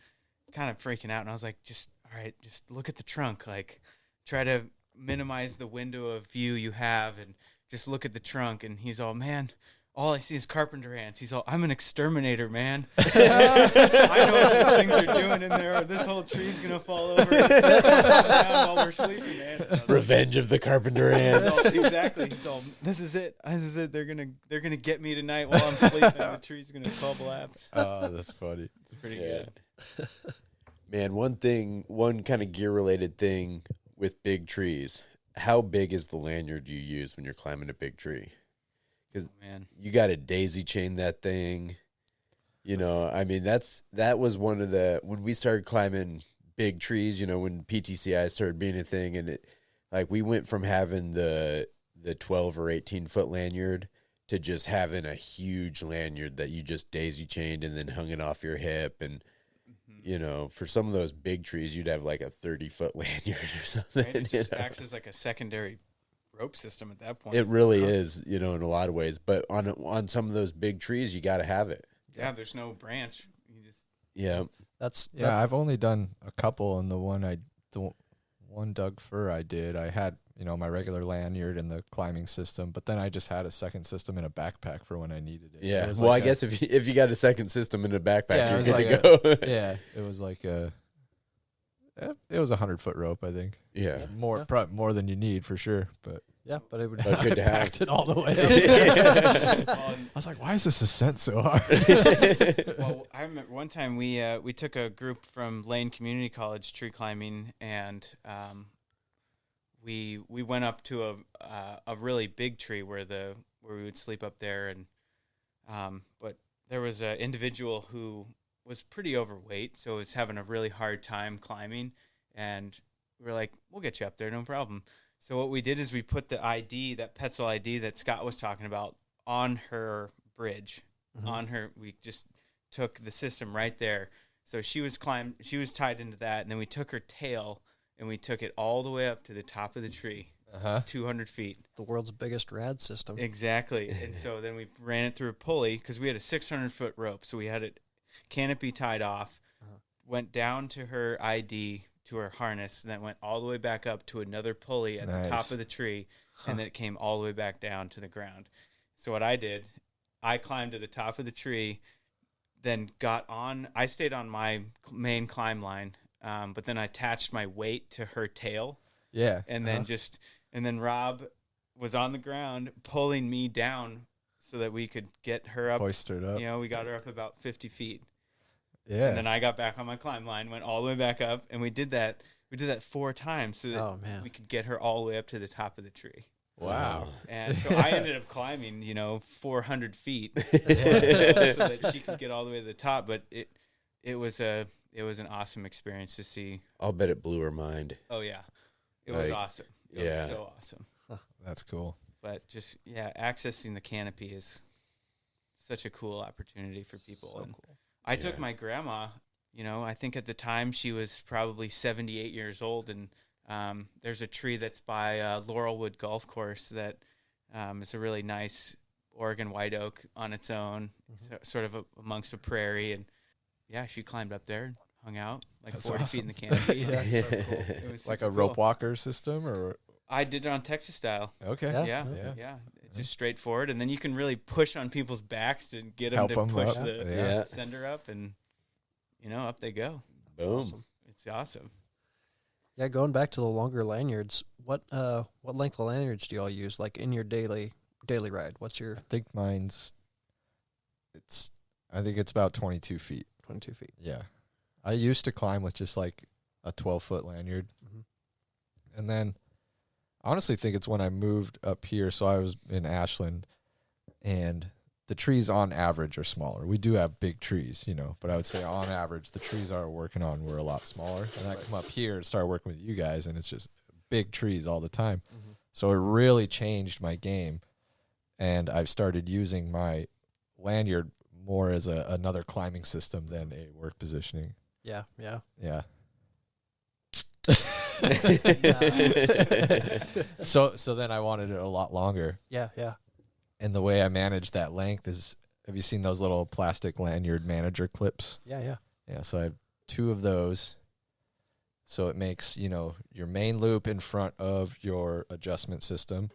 Speaker 4: kind of freaking out. And I was like, just look at the trunk, like try to minimize the window of view you have, and just look at the trunk. And he's all, man, all I see is carpenter ants. He's all, I'm an exterminator, man. I know what those things are doing in there. This whole tree's gonna fall over down while we're sleeping, man.
Speaker 1: Revenge of the carpenter ants.
Speaker 4: Exactly. He's all, this is it. They're gonna get me tonight while I'm sleeping. The tree's gonna collapse.
Speaker 3: Oh, that's funny.
Speaker 4: It's pretty good.
Speaker 1: Man, one kind of gear related thing with big trees. How big is the lanyard you use when you're climbing a big tree? Because you got to daisy chain that thing. I mean, that was one of when we started climbing big trees, when PTCI started being a thing, and we went from having the 12 or 18 foot lanyard to just having a huge lanyard that you just daisy chained and then hung it off your hip. And, for some of those big trees, you'd have like a 30-foot lanyard or something.
Speaker 4: Right? It just acts as like a secondary rope system at that point.
Speaker 1: It really is, in a lot of ways. But on some of those big trees, you got to have it.
Speaker 4: Yeah, there's no branch. You just
Speaker 5: That's
Speaker 3: I've only done a couple, and the one Doug Fir I did, I had my regular lanyard and the climbing system, but then I just had a second system in a backpack for when I needed it.
Speaker 1: Yeah,
Speaker 3: It
Speaker 1: well,
Speaker 3: like
Speaker 1: I guess if you got a second system in a backpack,
Speaker 3: Yeah,
Speaker 1: you're
Speaker 3: it
Speaker 1: good
Speaker 3: was
Speaker 1: to go.
Speaker 3: yeah, it was like it was 100-foot rope, I think.
Speaker 1: Yeah,
Speaker 3: more than you need for sure, but
Speaker 5: but it would
Speaker 1: but good to have.
Speaker 3: packed it all the way up. I was like, why is this ascent so hard?
Speaker 4: Well, I remember one time we took a group from Lane Community College tree climbing, and we went up to a really big tree where we would sleep up there, and but there was an individual who was pretty overweight, so was having a really hard time climbing, and we were like, we'll get you up there, no problem. So what we did is we put the ID, that Petzl ID that Scott was talking about, on her bridge. We just took the system right there. So she was tied into that, and then we took her tail and we took it all the way up to the top of the tree, 200 feet.
Speaker 5: the world's biggest rad system.
Speaker 4: Exactly. And so then we ran it through a pulley because we had a 600-foot rope. So we had it canopy tied off, went down to her ID, to her harness, and then went all the way back up to another pulley at the top of the tree, and then it came all the way back down to the ground. So what I did, I climbed to the top of the tree, then I stayed on my main climb line, but then I attached my weight to her tail.
Speaker 3: Yeah.
Speaker 4: And then and then Rob was on the ground pulling me down so that we could get her up.
Speaker 3: Hoisted up.
Speaker 4: We got her up about 50 feet.
Speaker 3: Yeah.
Speaker 4: And then I got back on my climb line, went all the way back up, and we did that 4 times so that we could get her all the way up to the top of the tree.
Speaker 3: Wow.
Speaker 4: And so I ended up climbing, 400 feet so that she could get all the way to the top. But it was an awesome experience to see.
Speaker 1: I'll bet it blew her mind.
Speaker 4: Oh yeah, it was awesome. It was so awesome.
Speaker 3: That's cool.
Speaker 4: But just accessing the canopy is such a cool opportunity for people.
Speaker 5: So
Speaker 4: and
Speaker 5: cool.
Speaker 4: I took my grandma. I think at the time she was probably 78 years old, and there's a tree that's by Laurelwood Golf Course that is a really nice Oregon white oak on its own, sort of amongst a prairie. And she climbed up there and hung out like
Speaker 3: That's
Speaker 4: 40
Speaker 3: awesome.
Speaker 4: feet in the canopy.
Speaker 5: That's so cool.
Speaker 4: It was
Speaker 3: Like
Speaker 4: super
Speaker 3: a rope
Speaker 4: cool.
Speaker 3: walker system, or
Speaker 4: I did it on Texas style.
Speaker 3: okay.
Speaker 5: Yeah.
Speaker 4: Yeah. It's just straightforward, and then you can really push on people's backs to get them
Speaker 3: Help
Speaker 4: to
Speaker 3: 'em
Speaker 4: push
Speaker 3: up.
Speaker 4: the
Speaker 3: Yeah.
Speaker 4: sender up, and up they go.
Speaker 1: Boom.
Speaker 5: Awesome.
Speaker 4: It's awesome.
Speaker 5: Yeah, going back to the longer lanyards, what length of lanyards do y'all use, like in your daily ride? What's your
Speaker 3: I think it's about 22 feet.
Speaker 5: 22 feet?
Speaker 3: Yeah. I used to climb with just like a 12-foot lanyard. And then I honestly think it's when I moved up here. So I was in Ashland, and the trees on average are smaller. We do have big trees, you know, but I would say on average, the trees I were working on were a lot smaller. And I come up here and start working with you guys, and it's just big trees all the time. Mm-hmm. So it really changed my game. And I've started using my lanyard more as another climbing system than a work positioning.
Speaker 5: Yeah.
Speaker 3: Yeah. So then I wanted it a lot longer.
Speaker 5: Yeah.
Speaker 3: And the way I manage that length is, have you seen those little plastic lanyard manager clips?
Speaker 5: Yeah.
Speaker 3: Yeah, so I have 2 of those. So it makes, you know, your main loop in front of your adjustment system,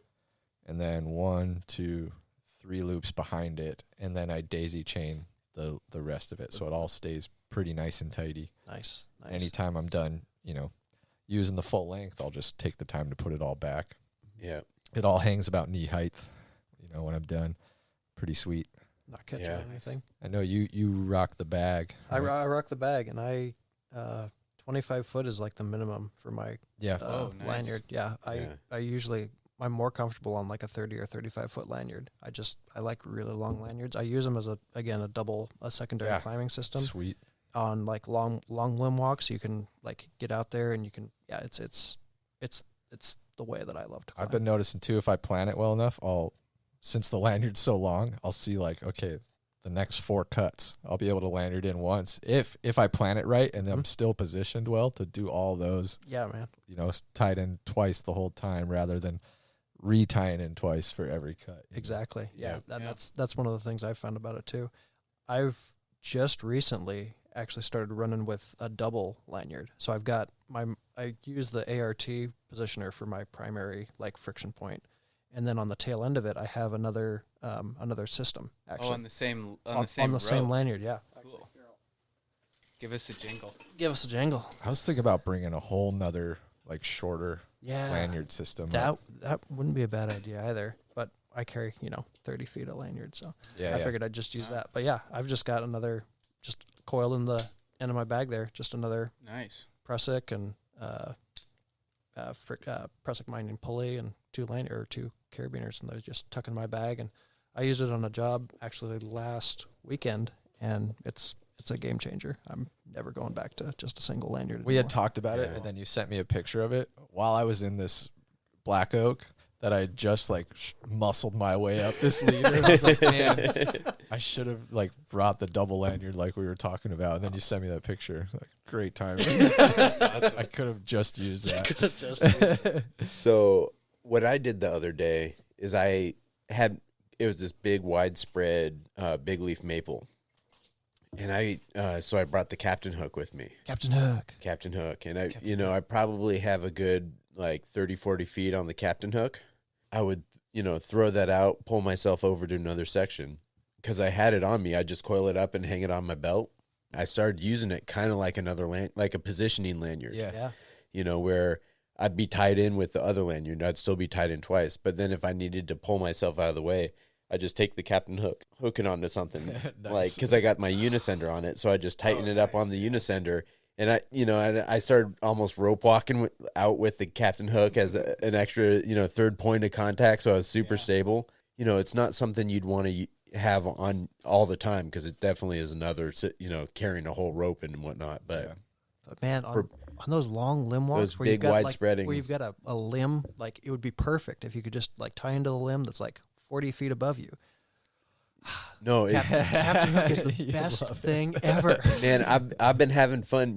Speaker 3: and then 1, 2, 3 loops behind it, and then I daisy chain the rest of it, so it all stays pretty nice and tidy.
Speaker 5: Nice.
Speaker 3: Anytime I'm done, you know, using the full length, I'll just take the time to put it all back.
Speaker 1: Yeah.
Speaker 3: It all hangs about knee height, you know, when I'm done. Pretty sweet.
Speaker 5: Not catching anything.
Speaker 3: I know you rock the bag.
Speaker 5: Right? I rock the bag, and I 25 foot is like the minimum for my
Speaker 3: nice.
Speaker 5: lanyard. Yeah, I'm more comfortable on like a 30 or 35 foot lanyard. I like really long lanyards. I use them as a secondary climbing system.
Speaker 3: Sweet.
Speaker 5: On like long limb walks, you can like get out there and you can. Yeah, it's the way that I love to climb.
Speaker 3: I've been noticing too, if I plan it well enough, since the lanyard's so long, I'll see like, okay, the next 4 cuts, I'll be able to lanyard in once if I plan it right, and I'm still positioned well to do all those.
Speaker 5: Yeah, man.
Speaker 3: You know, tied in twice the whole time rather than retying in twice for every cut.
Speaker 5: Exactly. Yeah. That's one of the things I've found about it too. I've just recently actually started running with a double lanyard. So I've got I use the ART positioner for my primary like friction point. And then on the tail end of it, I have another system actually.
Speaker 4: Oh, on the same
Speaker 5: same lanyard, yeah.
Speaker 4: Cool. Give us a jingle.
Speaker 3: I was thinking about bringing a whole nother like shorter lanyard system.
Speaker 5: That wouldn't be a bad idea either. But I carry 30 feet of lanyard, so I figured I'd just use that. But yeah, I've just got another just coiled in the end of my bag there. Just another
Speaker 4: nice
Speaker 5: prusik and prusik minding pulley and 2 carabiners, and those just tuck in my bag. And I used it on a job actually last weekend, and it's a game changer. I'm never going back to just a single lanyard
Speaker 3: We
Speaker 5: anymore.
Speaker 3: had talked about it, and then you sent me a picture of it while I was in this black oak that I just like muscled my way up this leader. I was like, man, I should have like brought the double lanyard like we were talking about. And then you sent me that picture. Like, great timing. Awesome. I could have just used that.
Speaker 1: So what I did the other day is it was this big widespread big leaf maple. And so I brought the Captain Hook with me.
Speaker 5: Captain Hook.
Speaker 1: And I probably have a good like 30, 40 feet on the Captain Hook. I would, throw that out, pull myself over to another section. Because I had it on me, I'd just coil it up and hang it on my belt. I started using it kind of like like a positioning lanyard.
Speaker 5: Yeah.
Speaker 1: Where I'd be tied in with the other lanyard. I'd still be tied in twice. But then if I needed to pull myself out of the way, I just take the Captain Hook, hook it onto something, nice. Because I got my unisender on it, so I just tighten it up on the unisender, and I started almost rope walking out with the Captain Hook as an extra, third point of contact, so I was super stable. It's not something you'd want to have on all the time because it definitely is another, carrying a whole rope and whatnot. But
Speaker 5: man, on those long limb walks,
Speaker 1: those big wide spreading,
Speaker 5: where you've got a limb, like it would be perfect if you could just like tie into the limb that's like 40 feet above you.
Speaker 1: No,
Speaker 5: Captain Hook is the best thing ever.
Speaker 1: Man, I've been having fun.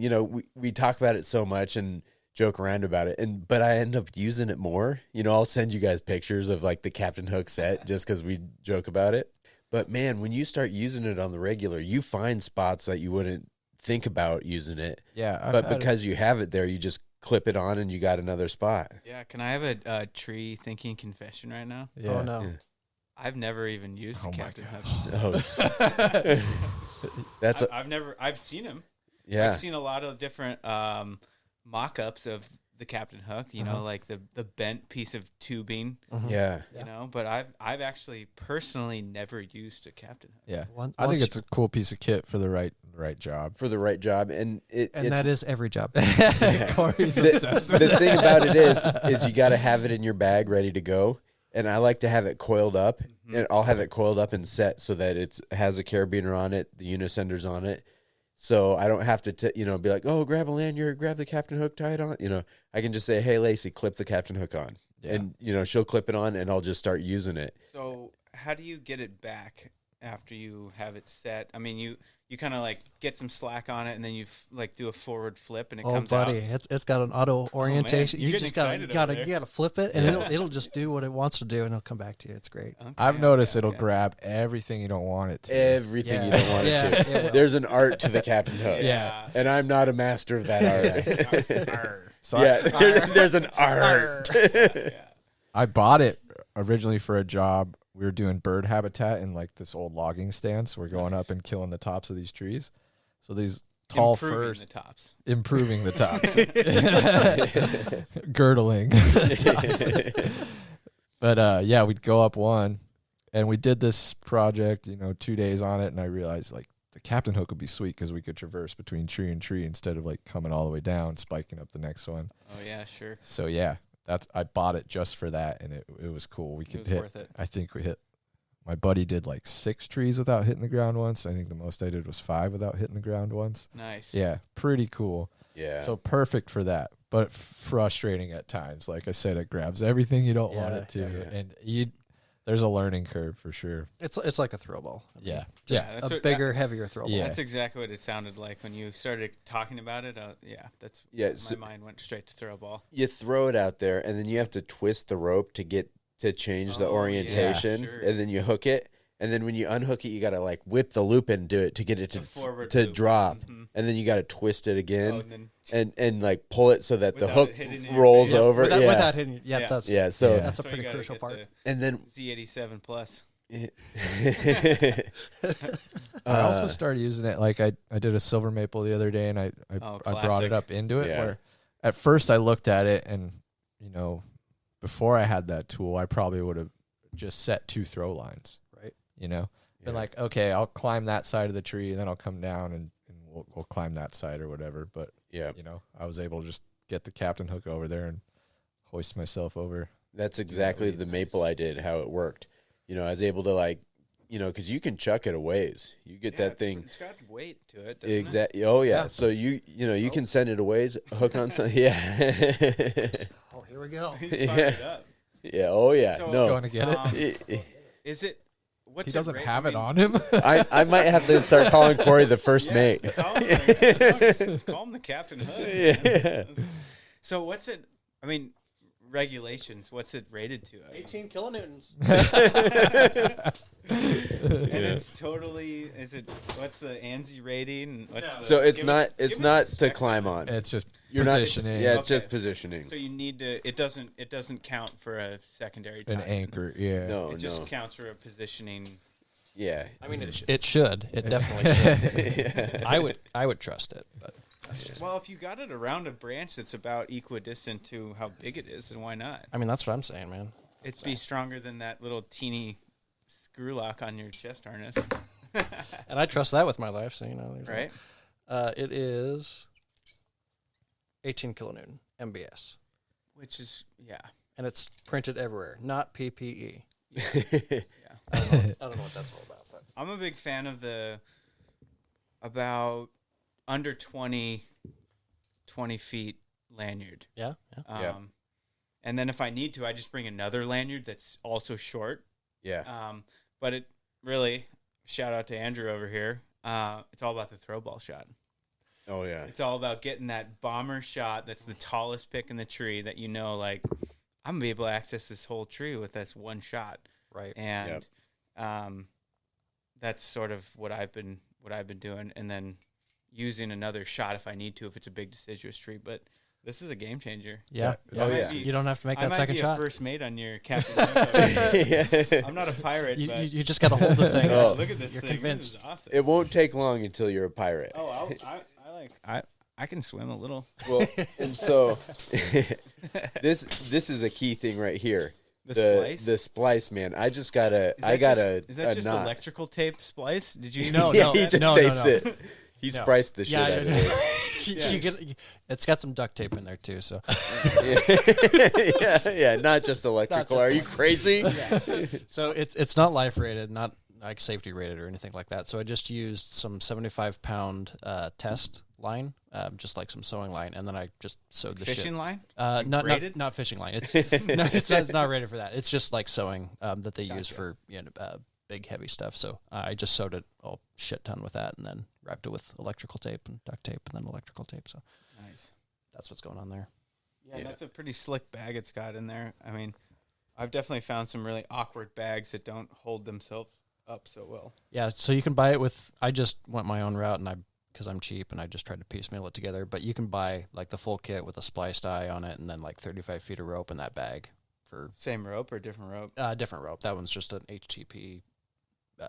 Speaker 1: We talk about it so much and joke around about it, but I end up using it more. I'll send you guys pictures of like the Captain Hook set just because we joke about it. But man, when you start using it on the regular, you find spots that you wouldn't think about using it.
Speaker 3: Yeah,
Speaker 1: but because you have it there, you just clip it on and you got another spot.
Speaker 4: Yeah, can I have a tree thinking confession right now?
Speaker 3: Yeah.
Speaker 5: Oh no.
Speaker 1: Yeah.
Speaker 4: I've never even used Captain Hook.
Speaker 1: Oh.
Speaker 4: I've seen him.
Speaker 1: Yeah.
Speaker 4: I've seen a lot of different mock-ups of the Captain Hook, like the bent piece of tubing.
Speaker 1: Yeah.
Speaker 4: But I've actually personally never used a Captain Hook.
Speaker 3: Yeah. I think it's a cool piece of kit for the right the right job.
Speaker 1: for the right job, and
Speaker 5: that is every job.
Speaker 3: Corey's obsessed.
Speaker 1: The thing about it is you got to have it in your bag ready to go. And I like to have it coiled up, and I'll have it coiled up and set so that it has a carabiner on it, the unicender's on it. So I don't have to, be like, oh, grab a lanyard, grab the captain hook, tie it on. I can just say, hey, Lacey, clip the captain hook on. Yeah. And, she'll clip it on, and I'll just start using it.
Speaker 4: So how do you get it back after you have it set? I mean, you kind of like get some slack on it, and then you like do a forward flip, and it comes out.
Speaker 5: Oh, buddy, it's got an auto orientation.
Speaker 4: You're
Speaker 5: you just gotta flip it, and it'll just do what it wants to do, and it'll come back to you. It's great.
Speaker 4: Okay,
Speaker 3: I've noticed it'll grab everything you don't want it to.
Speaker 1: Everything you don't want it to.
Speaker 5: Yeah.
Speaker 1: There's an art to the captain hook.
Speaker 3: Yeah.
Speaker 1: And I'm not a master of that art.
Speaker 3: So
Speaker 1: there's an art.
Speaker 3: I bought it originally for a job. We were doing bird habitat in like this old logging stance. We're going up and killing the tops of these trees. So these tall firs, improving the tops, girdling. But we'd go up one, and we did this project, 2 days on it, and I realized like the captain hook would be sweet because we could traverse between tree and tree instead of like coming all the way down, spiking up the next one.
Speaker 4: Oh yeah, sure.
Speaker 3: So yeah. I bought it just for that, and it was cool. We could hit.
Speaker 4: Worth it.
Speaker 3: I think we hit. My buddy did like 6 trees without hitting the ground once. I think the most I did was 5 without hitting the ground once.
Speaker 4: Nice.
Speaker 3: Yeah, pretty cool.
Speaker 1: Yeah.
Speaker 3: So perfect for that, but frustrating at times. Like I said, it grabs everything you don't want it to, and there's a learning curve for sure.
Speaker 5: It's like a throw ball.
Speaker 3: Just
Speaker 5: a bigger, heavier throw ball.
Speaker 3: Yeah.
Speaker 4: That's exactly what it sounded like when you started talking about it. My mind went straight to throw ball.
Speaker 1: You throw it out there, and then you have to twist the rope to change the orientation,
Speaker 4: sure.
Speaker 1: and then you hook it, and then when you unhook it, you got to like whip the loop into it to get it to drop, and then you got to twist it again, and like pull it so that the hook rolls over.
Speaker 5: Without hitting it.
Speaker 1: So
Speaker 5: that's a pretty crucial part.
Speaker 1: And then
Speaker 4: Z87 plus.
Speaker 3: I also started using it. Like I did a silver maple the other day, and I brought it up into it.
Speaker 1: Yeah.
Speaker 3: Where at first I looked at it, and before I had that tool, I probably would have just set 2 throw lines,
Speaker 5: right?
Speaker 3: Been like, okay, I'll climb that side of the tree, and then I'll come down and we'll climb that side or whatever. But I was able to just get the captain hook over there and hoist myself over.
Speaker 1: That's exactly the maple I did, how it worked. I was able to because you can chuck it a ways. You get that thing.
Speaker 4: It's got weight to it.
Speaker 1: Exactly. Oh yeah. So you can send it a ways, hook on something. Yeah.
Speaker 5: Oh, here we go.
Speaker 4: He's fired up.
Speaker 1: Yeah. Oh yeah.
Speaker 4: So,
Speaker 1: no.
Speaker 3: Going to get it.
Speaker 4: Is it? What's
Speaker 3: he doesn't have it on him.
Speaker 1: I might have to start calling Corey the first mate.
Speaker 4: Call him the captain hook.
Speaker 1: Yeah.
Speaker 4: So what's it? I mean, regulations. What's it rated to?
Speaker 5: 18 kilonewtons.
Speaker 4: And it's totally. What's the ANSI rating?
Speaker 1: So it's not to climb on.
Speaker 3: It's just
Speaker 1: You're
Speaker 3: positioning.
Speaker 1: It's just positioning.
Speaker 4: So you need to. It doesn't count for a secondary time.
Speaker 3: An anchor. Yeah.
Speaker 1: No.
Speaker 4: It just counts for a positioning.
Speaker 1: Yeah.
Speaker 5: I mean, it should. It definitely should. I would trust it, but.
Speaker 4: Well, if you got it around a branch that's about equidistant to how big it is, then why not?
Speaker 5: I mean, that's what I'm saying, man.
Speaker 4: It'd be stronger than that little teeny screw lock on your chest harness.
Speaker 5: And I trust that with my life, so
Speaker 4: right?
Speaker 5: It is 18 kilonewton MBS,
Speaker 4: which is
Speaker 5: and it's printed everywhere, not PPE.
Speaker 4: Yeah,
Speaker 5: I don't know what that's all about. But
Speaker 4: I'm a big fan of the about under 20 feet lanyard.
Speaker 5: Yeah.
Speaker 4: And then if I need to, I just bring another lanyard that's also short.
Speaker 1: Yeah.
Speaker 4: But it really, shout out to Andrew over here. It's all about the throw ball shot.
Speaker 1: Oh yeah.
Speaker 4: It's all about getting that bomber shot that's the tallest pick in the tree that like I'm gonna be able to access this whole tree with this one shot.
Speaker 5: Right.
Speaker 4: And that's sort of what I've been doing, and then using another shot if I need to, if it's a big deciduous tree. But this is a game changer.
Speaker 5: Yeah. You don't have to make that second shot.
Speaker 4: I might be a first mate on your captain. I'm not a pirate.
Speaker 5: You just got to hold the thing.
Speaker 4: Look at this
Speaker 5: You're
Speaker 4: thing.
Speaker 5: Convinced.
Speaker 4: This is awesome.
Speaker 1: It won't take long until you're a pirate.
Speaker 4: Oh, I can swim a little.
Speaker 1: Well, and so this is a key thing right here. The splice, man. I just got a.
Speaker 4: Is that just
Speaker 1: knot.
Speaker 4: electrical tape splice? Did you
Speaker 5: No,
Speaker 1: yeah, he just tapes it. He
Speaker 5: No.
Speaker 1: spliced the shit
Speaker 5: Yeah,
Speaker 1: out of this.
Speaker 5: You get, it's got some duct tape in there too. So
Speaker 1: yeah, not just electrical.
Speaker 5: just
Speaker 1: Are you crazy?
Speaker 5: so it's not life rated, not like safety rated or anything like that. So I just used some 75-pound test line, just like some sewing line, and then I just sewed the
Speaker 4: Fishing
Speaker 5: shit.
Speaker 4: line?
Speaker 5: Not fishing line. It's no, it's not rated for that. It's just like sewing that they use for big heavy stuff. So I just sewed it a shit ton with that, and then wrapped it with electrical tape and duct tape, and then electrical tape. So
Speaker 4: Nice.
Speaker 5: that's what's going on there.
Speaker 4: Yeah, that's a pretty slick bag it's got in there. I mean, I've definitely found some really awkward bags that don't hold themselves up so well.
Speaker 5: Yeah, so you can buy it with. I just went my own route, and because I'm cheap, and I just tried to piecemeal it together. But you can buy like the full kit with a spliced eye on it, and then like 35 feet of rope in that bag for
Speaker 4: Same rope or different rope?
Speaker 5: different rope. That one's just an HTP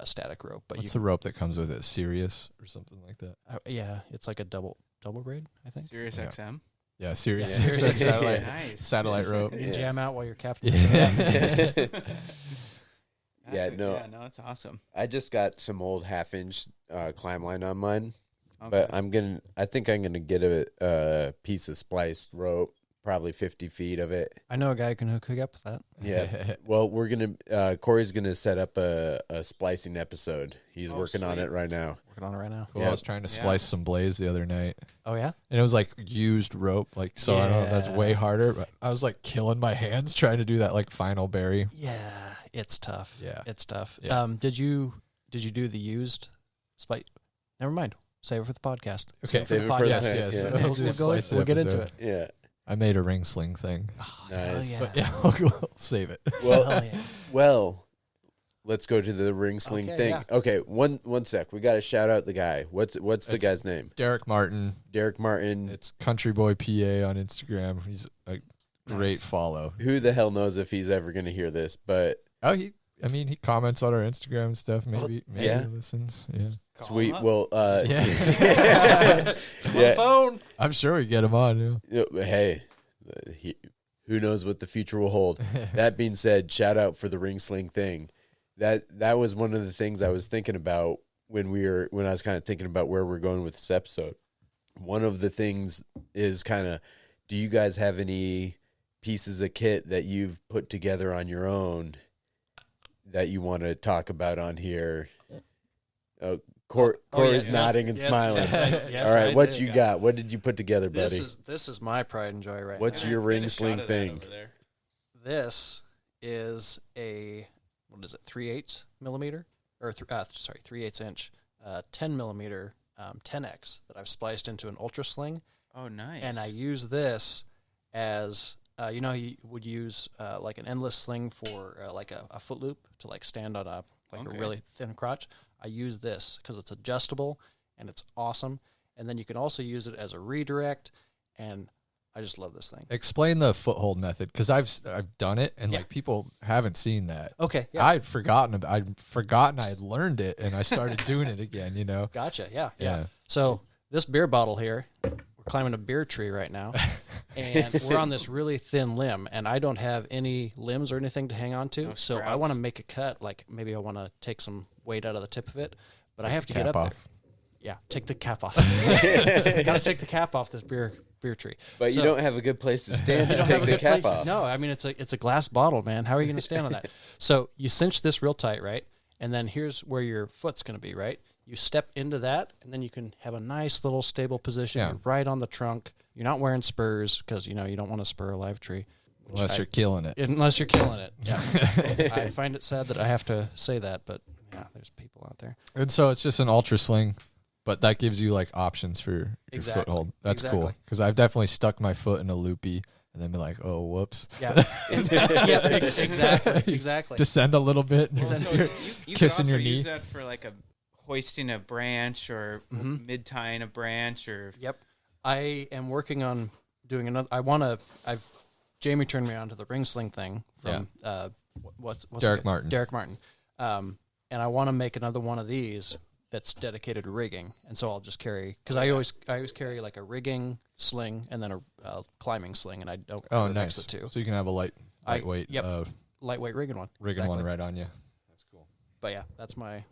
Speaker 5: static rope. But
Speaker 3: What's the rope that comes with it? Sirius or something like that?
Speaker 5: yeah, it's like a double braid, I think.
Speaker 4: Sirius
Speaker 3: Yeah.
Speaker 4: XM?
Speaker 3: Yeah, Sirius.
Speaker 5: Yeah, Sirius
Speaker 3: satellite,
Speaker 4: Nice.
Speaker 3: satellite rope.
Speaker 5: You jam out while you're captain.
Speaker 3: Yeah.
Speaker 1: Yeah, no.
Speaker 4: Yeah, no, it's awesome.
Speaker 1: I just got some old 1/2-inch climb line on mine,
Speaker 4: Okay.
Speaker 1: but I think I'm gonna get a piece of spliced rope, probably 50 feet of it.
Speaker 5: I know a guy who can hook up with that.
Speaker 1: Yeah. Well, we're gonna Corey's gonna set up a splicing episode. He's working on
Speaker 4: sweet.
Speaker 1: it right now.
Speaker 5: Working on it right now.
Speaker 3: Cool.
Speaker 1: Yeah.
Speaker 3: I was trying to
Speaker 4: Yeah.
Speaker 3: splice some blaze the other night,
Speaker 5: Oh yeah.
Speaker 3: and it was like used rope. Like, so I don't know if that's
Speaker 5: Yeah.
Speaker 3: way harder, but I was like killing my hands trying to do that like final berry.
Speaker 5: Yeah, it's tough.
Speaker 3: Yeah.
Speaker 5: It's tough.
Speaker 3: Yeah.
Speaker 5: Did you do the used spike? Never mind. Save it for the podcast.
Speaker 3: Okay.
Speaker 1: Save it for the
Speaker 3: Yes,
Speaker 1: podcast.
Speaker 3: yes.
Speaker 1: Yeah.
Speaker 5: We'll,
Speaker 3: Just
Speaker 5: go,
Speaker 3: splice the
Speaker 5: we'll get into
Speaker 3: episode.
Speaker 5: it.
Speaker 1: Yeah.
Speaker 3: I made a ring sling thing,
Speaker 5: Oh,
Speaker 1: Nice.
Speaker 5: hell
Speaker 3: but
Speaker 5: yeah.
Speaker 3: yeah, we'll save it.
Speaker 1: Well,
Speaker 5: Hell yeah.
Speaker 1: well, let's go to the ring sling
Speaker 5: Okay,
Speaker 1: thing.
Speaker 5: yeah.
Speaker 1: Okay, one sec. We got to shout out the guy. What's the
Speaker 3: It's-
Speaker 1: guy's name?
Speaker 3: Derek Martin.
Speaker 1: Derek Martin.
Speaker 3: It's Country Boy PA on Instagram. He's a great follow.
Speaker 1: Who the hell knows if he's ever going to hear this? But
Speaker 3: Oh, he comments on our Instagram and stuff. Maybe
Speaker 1: yeah.
Speaker 3: he listens. Yeah,
Speaker 4: Call
Speaker 1: sweet.
Speaker 4: him up.
Speaker 1: Well,
Speaker 3: yeah.
Speaker 1: yeah.
Speaker 5: Phone.
Speaker 3: I'm sure we get him on.
Speaker 1: Yeah, hey, who knows what the future will hold?
Speaker 3: Yeah.
Speaker 1: That being said, shout out for the ring sling thing. That was one of the things I was thinking about when I was kind of thinking about where we're going with this episode. One of the things is kind of, do you guys have any pieces of kit that you've put together on your own that you want to talk about on here? Corey's
Speaker 5: yes,
Speaker 1: nodding and
Speaker 5: yes,
Speaker 1: smoling.
Speaker 5: yes,
Speaker 1: All right,
Speaker 5: I
Speaker 1: what
Speaker 5: do,
Speaker 1: you
Speaker 5: yeah.
Speaker 1: got? What did you put together, buddy?
Speaker 5: This is my pride and joy right
Speaker 1: What's
Speaker 5: now.
Speaker 1: your ring
Speaker 4: Get a shot
Speaker 1: sling
Speaker 4: of that
Speaker 1: thing?
Speaker 4: over there.
Speaker 5: This is a 3/8 millimeter or 3/8 inch 10 millimeter 10x that I've spliced into an ultra sling,
Speaker 4: Oh, nice.
Speaker 5: and I use this as you would use like an endless sling for like a foot loop to like stand on a
Speaker 4: Okay.
Speaker 5: really thin crotch. I use this because it's adjustable and it's awesome, and then you can also use it as a redirect, and I just love this thing.
Speaker 3: Explain the foothold method, because I've done it and
Speaker 5: Yeah.
Speaker 3: like people haven't seen that.
Speaker 5: Okay, yeah.
Speaker 3: I'd forgotten I had learned it and I started doing it again. You know.
Speaker 5: Gotcha. Yeah.
Speaker 3: Yeah.
Speaker 5: So this beer bottle here, we're climbing a beer tree right now, and we're on this really thin limb, and I don't have any limbs or anything to hang on to.
Speaker 4: No
Speaker 5: So I
Speaker 4: sprouts.
Speaker 5: want to make a cut. Like maybe I want to take some weight out of the tip of it, but I have to
Speaker 3: Cap
Speaker 5: get up
Speaker 3: off.
Speaker 5: there. Yeah, take the cap off. Got to take the cap off this beer tree.
Speaker 1: But you
Speaker 5: So-
Speaker 1: don't have a good place to stand
Speaker 5: You
Speaker 1: to
Speaker 5: don't
Speaker 1: take
Speaker 5: have a
Speaker 1: the
Speaker 5: good
Speaker 1: cap
Speaker 5: place-
Speaker 1: off.
Speaker 5: No, I mean it's a glass bottle, man. How are you going to stand on that? So you cinch this real tight, right? And then here's where your foot's going to be, right? You step into that, and then you can have a nice little stable position.
Speaker 3: Yeah.
Speaker 5: You're right on the trunk. You're not wearing spurs because you don't want to spur a live tree. which
Speaker 3: Unless
Speaker 5: I-
Speaker 3: you're killing it.
Speaker 5: Unless you're killing it. Yeah. I find it sad that I have to say that, but yeah, there's people out there.
Speaker 3: And so it's just an ultra sling, but that gives you like options for your
Speaker 5: Exactly.
Speaker 3: foothold. That's cool.
Speaker 5: Exactly.
Speaker 3: Because I've definitely stuck my foot in a loopy and then be like, oh, whoops.
Speaker 5: Yeah. Yeah. Exactly.
Speaker 3: Descend a little bit.
Speaker 4: Well,
Speaker 3: Descend
Speaker 4: so
Speaker 3: your-
Speaker 4: you could
Speaker 3: kissing
Speaker 4: also
Speaker 3: your
Speaker 4: use
Speaker 3: knee.
Speaker 4: that for like a hoisting a branch or
Speaker 5: Mhm.
Speaker 4: mid tying a branch or
Speaker 5: Yep. I am working on doing another. Jamie turned me on to the ring sling thing from what's
Speaker 3: Derek
Speaker 5: it?
Speaker 3: Martin.
Speaker 5: Derek Martin. And I want to make another one of these that's dedicated to rigging. And so I'll just carry, because I always carry like a rigging sling and then a climbing sling, and I don't
Speaker 3: Oh,
Speaker 5: ever mix
Speaker 3: nice.
Speaker 5: the two.
Speaker 3: So you can have a lightweight
Speaker 5: Yep. Lightweight rigging one.
Speaker 3: rigging
Speaker 5: Exactly.
Speaker 3: one right on you. That's cool.
Speaker 5: But yeah, that's my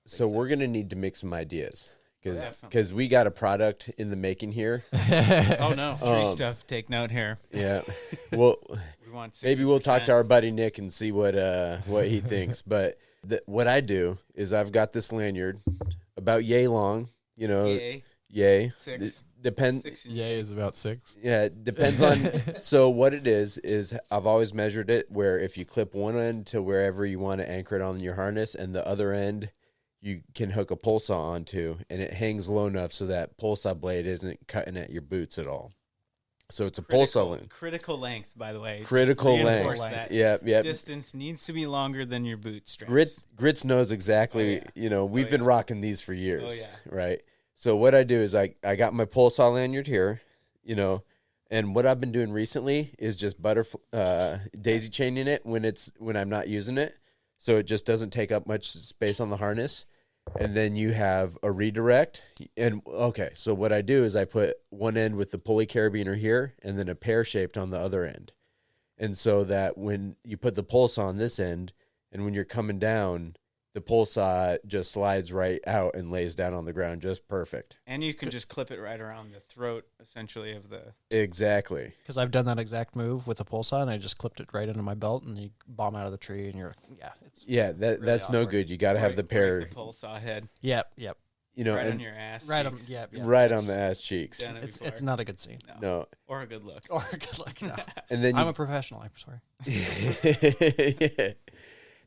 Speaker 1: So we're gonna need to make some ideas because we got a product in the making here.
Speaker 4: Oh no, TreeStuff. Take note here.
Speaker 1: Yeah, well,
Speaker 4: We want 60%.
Speaker 1: maybe we'll talk to our buddy Nick and see what he thinks. But what I do is I've got this lanyard about yay long. You know, yay.
Speaker 4: Six.
Speaker 1: Depends.
Speaker 4: 6
Speaker 3: Yay is about 6.
Speaker 1: Yeah, it depends on. So what it is I've always measured it where if you clip one end to wherever you want to anchor it on your harness, and the other end you can hook a pole saw onto, and it hangs low enough so that pole saw blade isn't cutting at your boots at all. So it's a pole saw length.
Speaker 4: Critical length, by the way.
Speaker 1: Critical
Speaker 4: Just reinforce
Speaker 1: length.
Speaker 4: That
Speaker 1: Yep.
Speaker 4: distance needs to be longer than your boot straps.
Speaker 1: Gritz knows exactly.
Speaker 4: Oh, yeah.
Speaker 1: You know, we've been rocking these for years.
Speaker 4: Oh, yeah.
Speaker 1: Right. So what I do is I got my pole saw lanyard here, you know, and what I've been doing recently is just daisy chaining it when I'm not using it, so it just doesn't take up much space on the harness. And then you have a redirect. And okay, so what I do is I put one end with the pulley carabiner here, and then a pear shaped on the other end, and so that when you put the pole saw on this end, and when you're coming down, the pole saw just slides right out and lays down on the ground just perfect.
Speaker 4: And you can just clip it right around the throat, essentially, of the...
Speaker 1: Exactly.
Speaker 5: Because I've done that exact move with the pole saw, and I just clipped it right into my belt, and you bomb out of the tree, and it's
Speaker 1: that's no
Speaker 5: awkward.
Speaker 1: good. You got to have the pair.
Speaker 4: Like the pole saw head.
Speaker 5: Yep.
Speaker 1: You know,
Speaker 4: Right on
Speaker 1: and
Speaker 4: your ass
Speaker 5: Right on,
Speaker 4: cheeks.
Speaker 1: right on the ass cheeks.
Speaker 4: Done it
Speaker 5: It's
Speaker 4: before.
Speaker 5: not a good scene.
Speaker 1: No.
Speaker 4: Or a good look.
Speaker 5: Or good luck. No.
Speaker 1: And then
Speaker 5: I'm a professional. I'm sorry.
Speaker 1: yeah.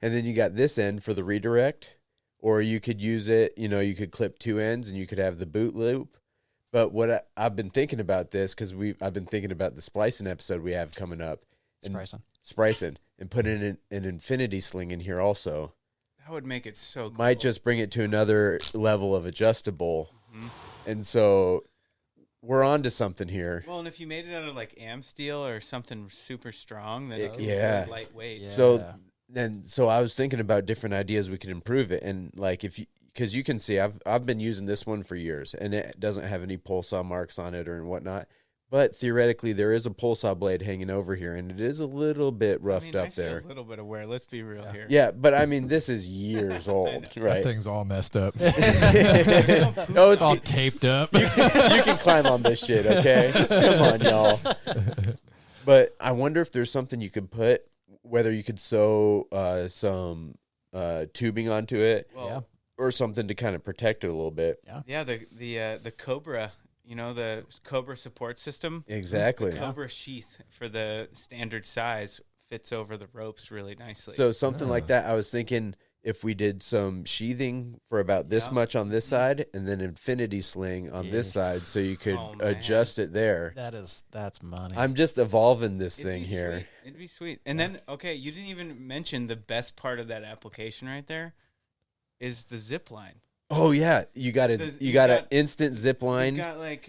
Speaker 1: And then you got this end for the redirect, or you could use it, you know, you could clip two ends and you could have the boot loop. But what I've been thinking about this, because I've been thinking about the splicing episode we have coming up. And splicing and putting an infinity sling in here also.
Speaker 4: That would make it so cool.
Speaker 1: Might just bring it to another level of adjustable.
Speaker 4: Mm-hmm.
Speaker 1: And so we're on to something here.
Speaker 4: Well, and if you made it out of like am steel or something super strong, then it
Speaker 1: yeah.
Speaker 4: be lightweight.
Speaker 5: Yeah.
Speaker 1: So I was thinking about different ideas we could improve it. And like because you can see I've been using this one for years, and it doesn't have any pole saw marks on it or whatnot. But theoretically, there is a pole saw blade hanging over here, and it is a little bit roughed up there.
Speaker 4: A little bit of wear. Let's be real here.
Speaker 1: Yeah, but I mean, this is years old, right?
Speaker 3: That thing's all messed up.
Speaker 1: No,
Speaker 3: It's all taped up.
Speaker 1: You can climb on this shit, okay? Come on, y'all. But I wonder if there's something you could put, whether you could sew some tubing onto it, or something to kind of protect it a little bit.
Speaker 4: Yeah. The Cobra. You know, the Cobra support system?
Speaker 1: Exactly.
Speaker 4: The Cobra sheath for the standard size fits over the ropes really nicely.
Speaker 1: So something like that, I was thinking if we did some sheathing for about this much on this side and then infinity sling on this side so you could adjust it there.
Speaker 5: That's money.
Speaker 1: I'm just evolving this thing here.
Speaker 4: Sweet. It'd be sweet. And then, okay, you didn't even mention the best part of that application right there is the zip line.
Speaker 1: Oh yeah, you got an instant zip line.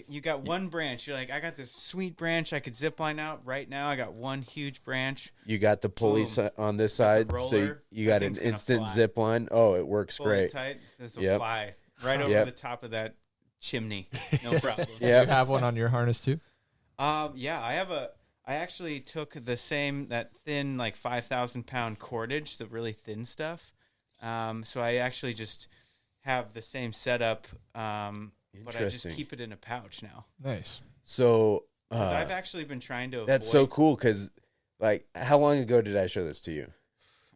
Speaker 4: You got one branch. You're like, I got this sweet branch I could zip line out right now. I got one huge branch.
Speaker 1: You got the pulley on this side, so you got an instant zip line. Oh, it works great.
Speaker 4: Tight. This will fly right over the top of that chimney. No problem.
Speaker 3: Do you have one on your harness too?
Speaker 4: Yeah, I actually took that thin, like 5,000 pound cordage, the really thin stuff. So I actually just have the same setup, but I just keep it in a pouch now.
Speaker 3: Nice.
Speaker 1: So
Speaker 4: I've actually been trying to avoid...
Speaker 1: That's so cool because, like, how long ago did I show this to you?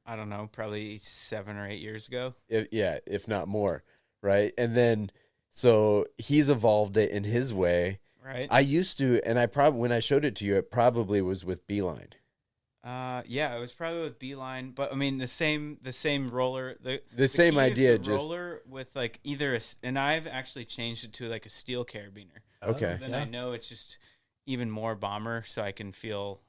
Speaker 4: I don't know, probably 7 or 8 years ago.
Speaker 1: If not more, right? And then, so he's evolved it in his way.
Speaker 4: Right.
Speaker 1: I used to, and when I showed it to you, it probably was with Beeline.
Speaker 4: Yeah, it was probably with Beeline, but I mean the same roller, the
Speaker 1: same idea,
Speaker 4: just roller with like either and I've actually changed it to like a steel carabiner.
Speaker 1: Okay.
Speaker 4: Then I know it's just even more bomber, so I can feel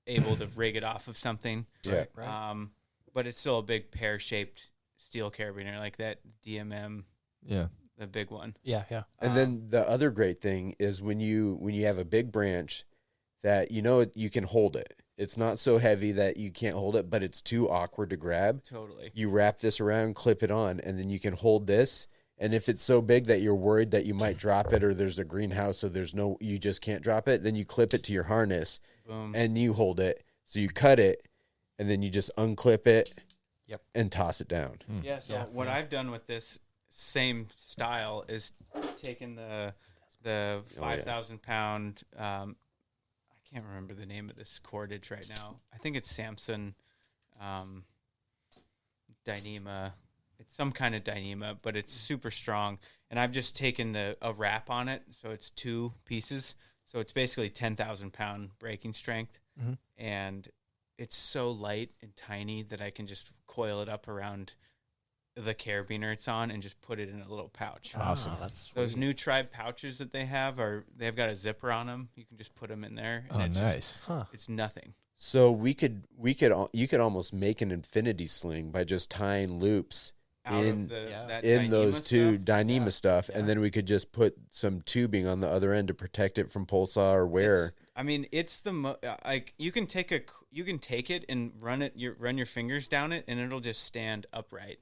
Speaker 4: able to rig it off of something.
Speaker 1: Yeah.
Speaker 5: Right.
Speaker 4: But it's still a big pear-shaped steel carabiner, like that DMM.
Speaker 3: Yeah.
Speaker 4: The big one.
Speaker 5: Yeah.
Speaker 1: And then the other great thing is when you have a big branch that you can hold it. It's not so heavy that you can't hold it, but it's too awkward to grab.
Speaker 4: Totally.
Speaker 1: You wrap this around, clip it on, and then you can hold this. And if it's so big that you're worried that you might drop it or there's a greenhouse, so you just can't drop it, then you clip it to your harness.
Speaker 4: Boom.
Speaker 1: And you hold it. So you cut it, and then you just unclip it and toss it down.
Speaker 4: Yeah, so what I've done with this same style is taking the 5,000 pound. I can't remember the name of this cordage right now. I think it's Samson Dyneema. It's some kind of Dyneema, but it's super strong. And I've just taken a wrap on it, so it's 2 pieces. So it's basically 10,000 pound breaking strength, and it's so light and tiny that I can just coil it up around the carabiner it's on and just put it in a little pouch.
Speaker 3: Awesome.
Speaker 5: That's
Speaker 4: Those new Tribe pouches that they've got a zipper on them. You can just put them in there. And
Speaker 3: Nice.
Speaker 4: It's nothing.
Speaker 1: So you could almost make an infinity sling by just tying loops
Speaker 4: Out
Speaker 1: in
Speaker 4: of that
Speaker 1: in those
Speaker 4: Dyneema
Speaker 1: two
Speaker 4: stuff.
Speaker 1: Dyneema stuff, and then we could just put some tubing on the other end to protect it from pole saw or wear.
Speaker 4: It's the like you can take it and run your fingers down it, and it'll just stand upright,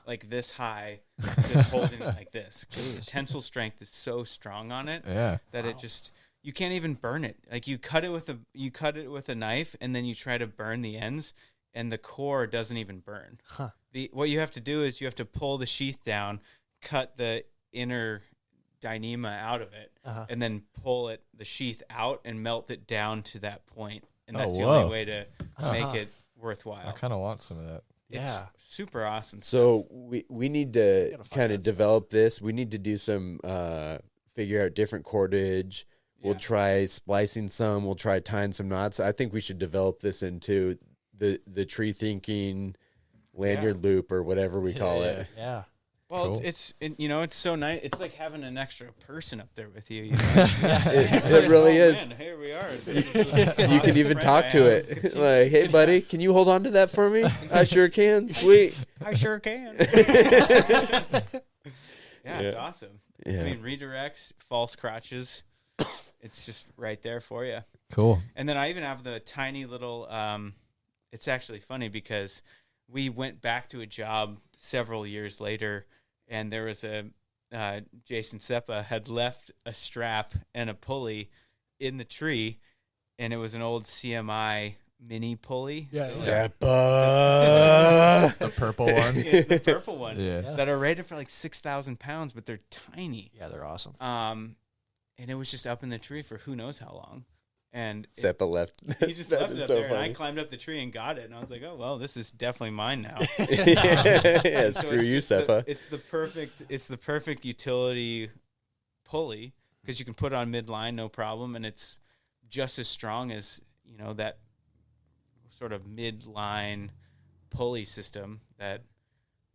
Speaker 4: like this high, just holding it like this. 'Cause the tensile strength is so strong on it that it just you can't even burn it. Like you cut it with a knife, and then you try to burn the ends, and the core doesn't even burn. What you have to do is you have to pull the sheath down, cut the inner Dyneema out of it, and then pull the sheath out and melt it down to that point. And that's the only way to make it worthwhile.
Speaker 3: I kind of want some of that.
Speaker 4: It's super awesome.
Speaker 1: So we need to kind of develop this. We need to do some figure out different cordage. We'll try splicing some. We'll try tying some knots. I think we should develop this into the tree thinking lanyard loop or whatever we call it.
Speaker 5: Yeah.
Speaker 4: Well,
Speaker 3: Cool.
Speaker 4: it's so nice. It's like having an extra person up there with you.
Speaker 1: It really is.
Speaker 4: Man, here we are.
Speaker 1: You can even talk to it. Like, hey, buddy, can you hold on to that for me? I sure can. Sweet.
Speaker 4: I sure can. It's awesome.
Speaker 1: Yeah.
Speaker 4: I mean, redirects, false crotches. It's just right there for you.
Speaker 3: Cool.
Speaker 4: And then I even have the tiny little. It's actually funny because we went back to a job several years later, and there was Jason Seppa had left a strap and a pulley in the tree, and it was an old CMI mini pulley.
Speaker 5: Yeah.
Speaker 1: Seppa.
Speaker 3: The purple one.
Speaker 4: The purple one.
Speaker 3: Yeah.
Speaker 4: That are rated for like 6,000 pounds, but they're tiny.
Speaker 5: Yeah, they're awesome.
Speaker 4: And it was just up in the tree for who knows how long. And
Speaker 1: Seppa left.
Speaker 4: he just left it up
Speaker 1: so
Speaker 4: there, and I
Speaker 1: funny.
Speaker 4: climbed up the tree and got it. And I was like, oh, well, this is definitely mine now.
Speaker 1: Yeah,
Speaker 4: So
Speaker 1: screw
Speaker 4: it's
Speaker 1: you,
Speaker 4: just
Speaker 1: Seppa.
Speaker 4: It's the perfect utility pulley because you can put it on midline, no problem. And it's just as strong as, that sort of midline pulley system that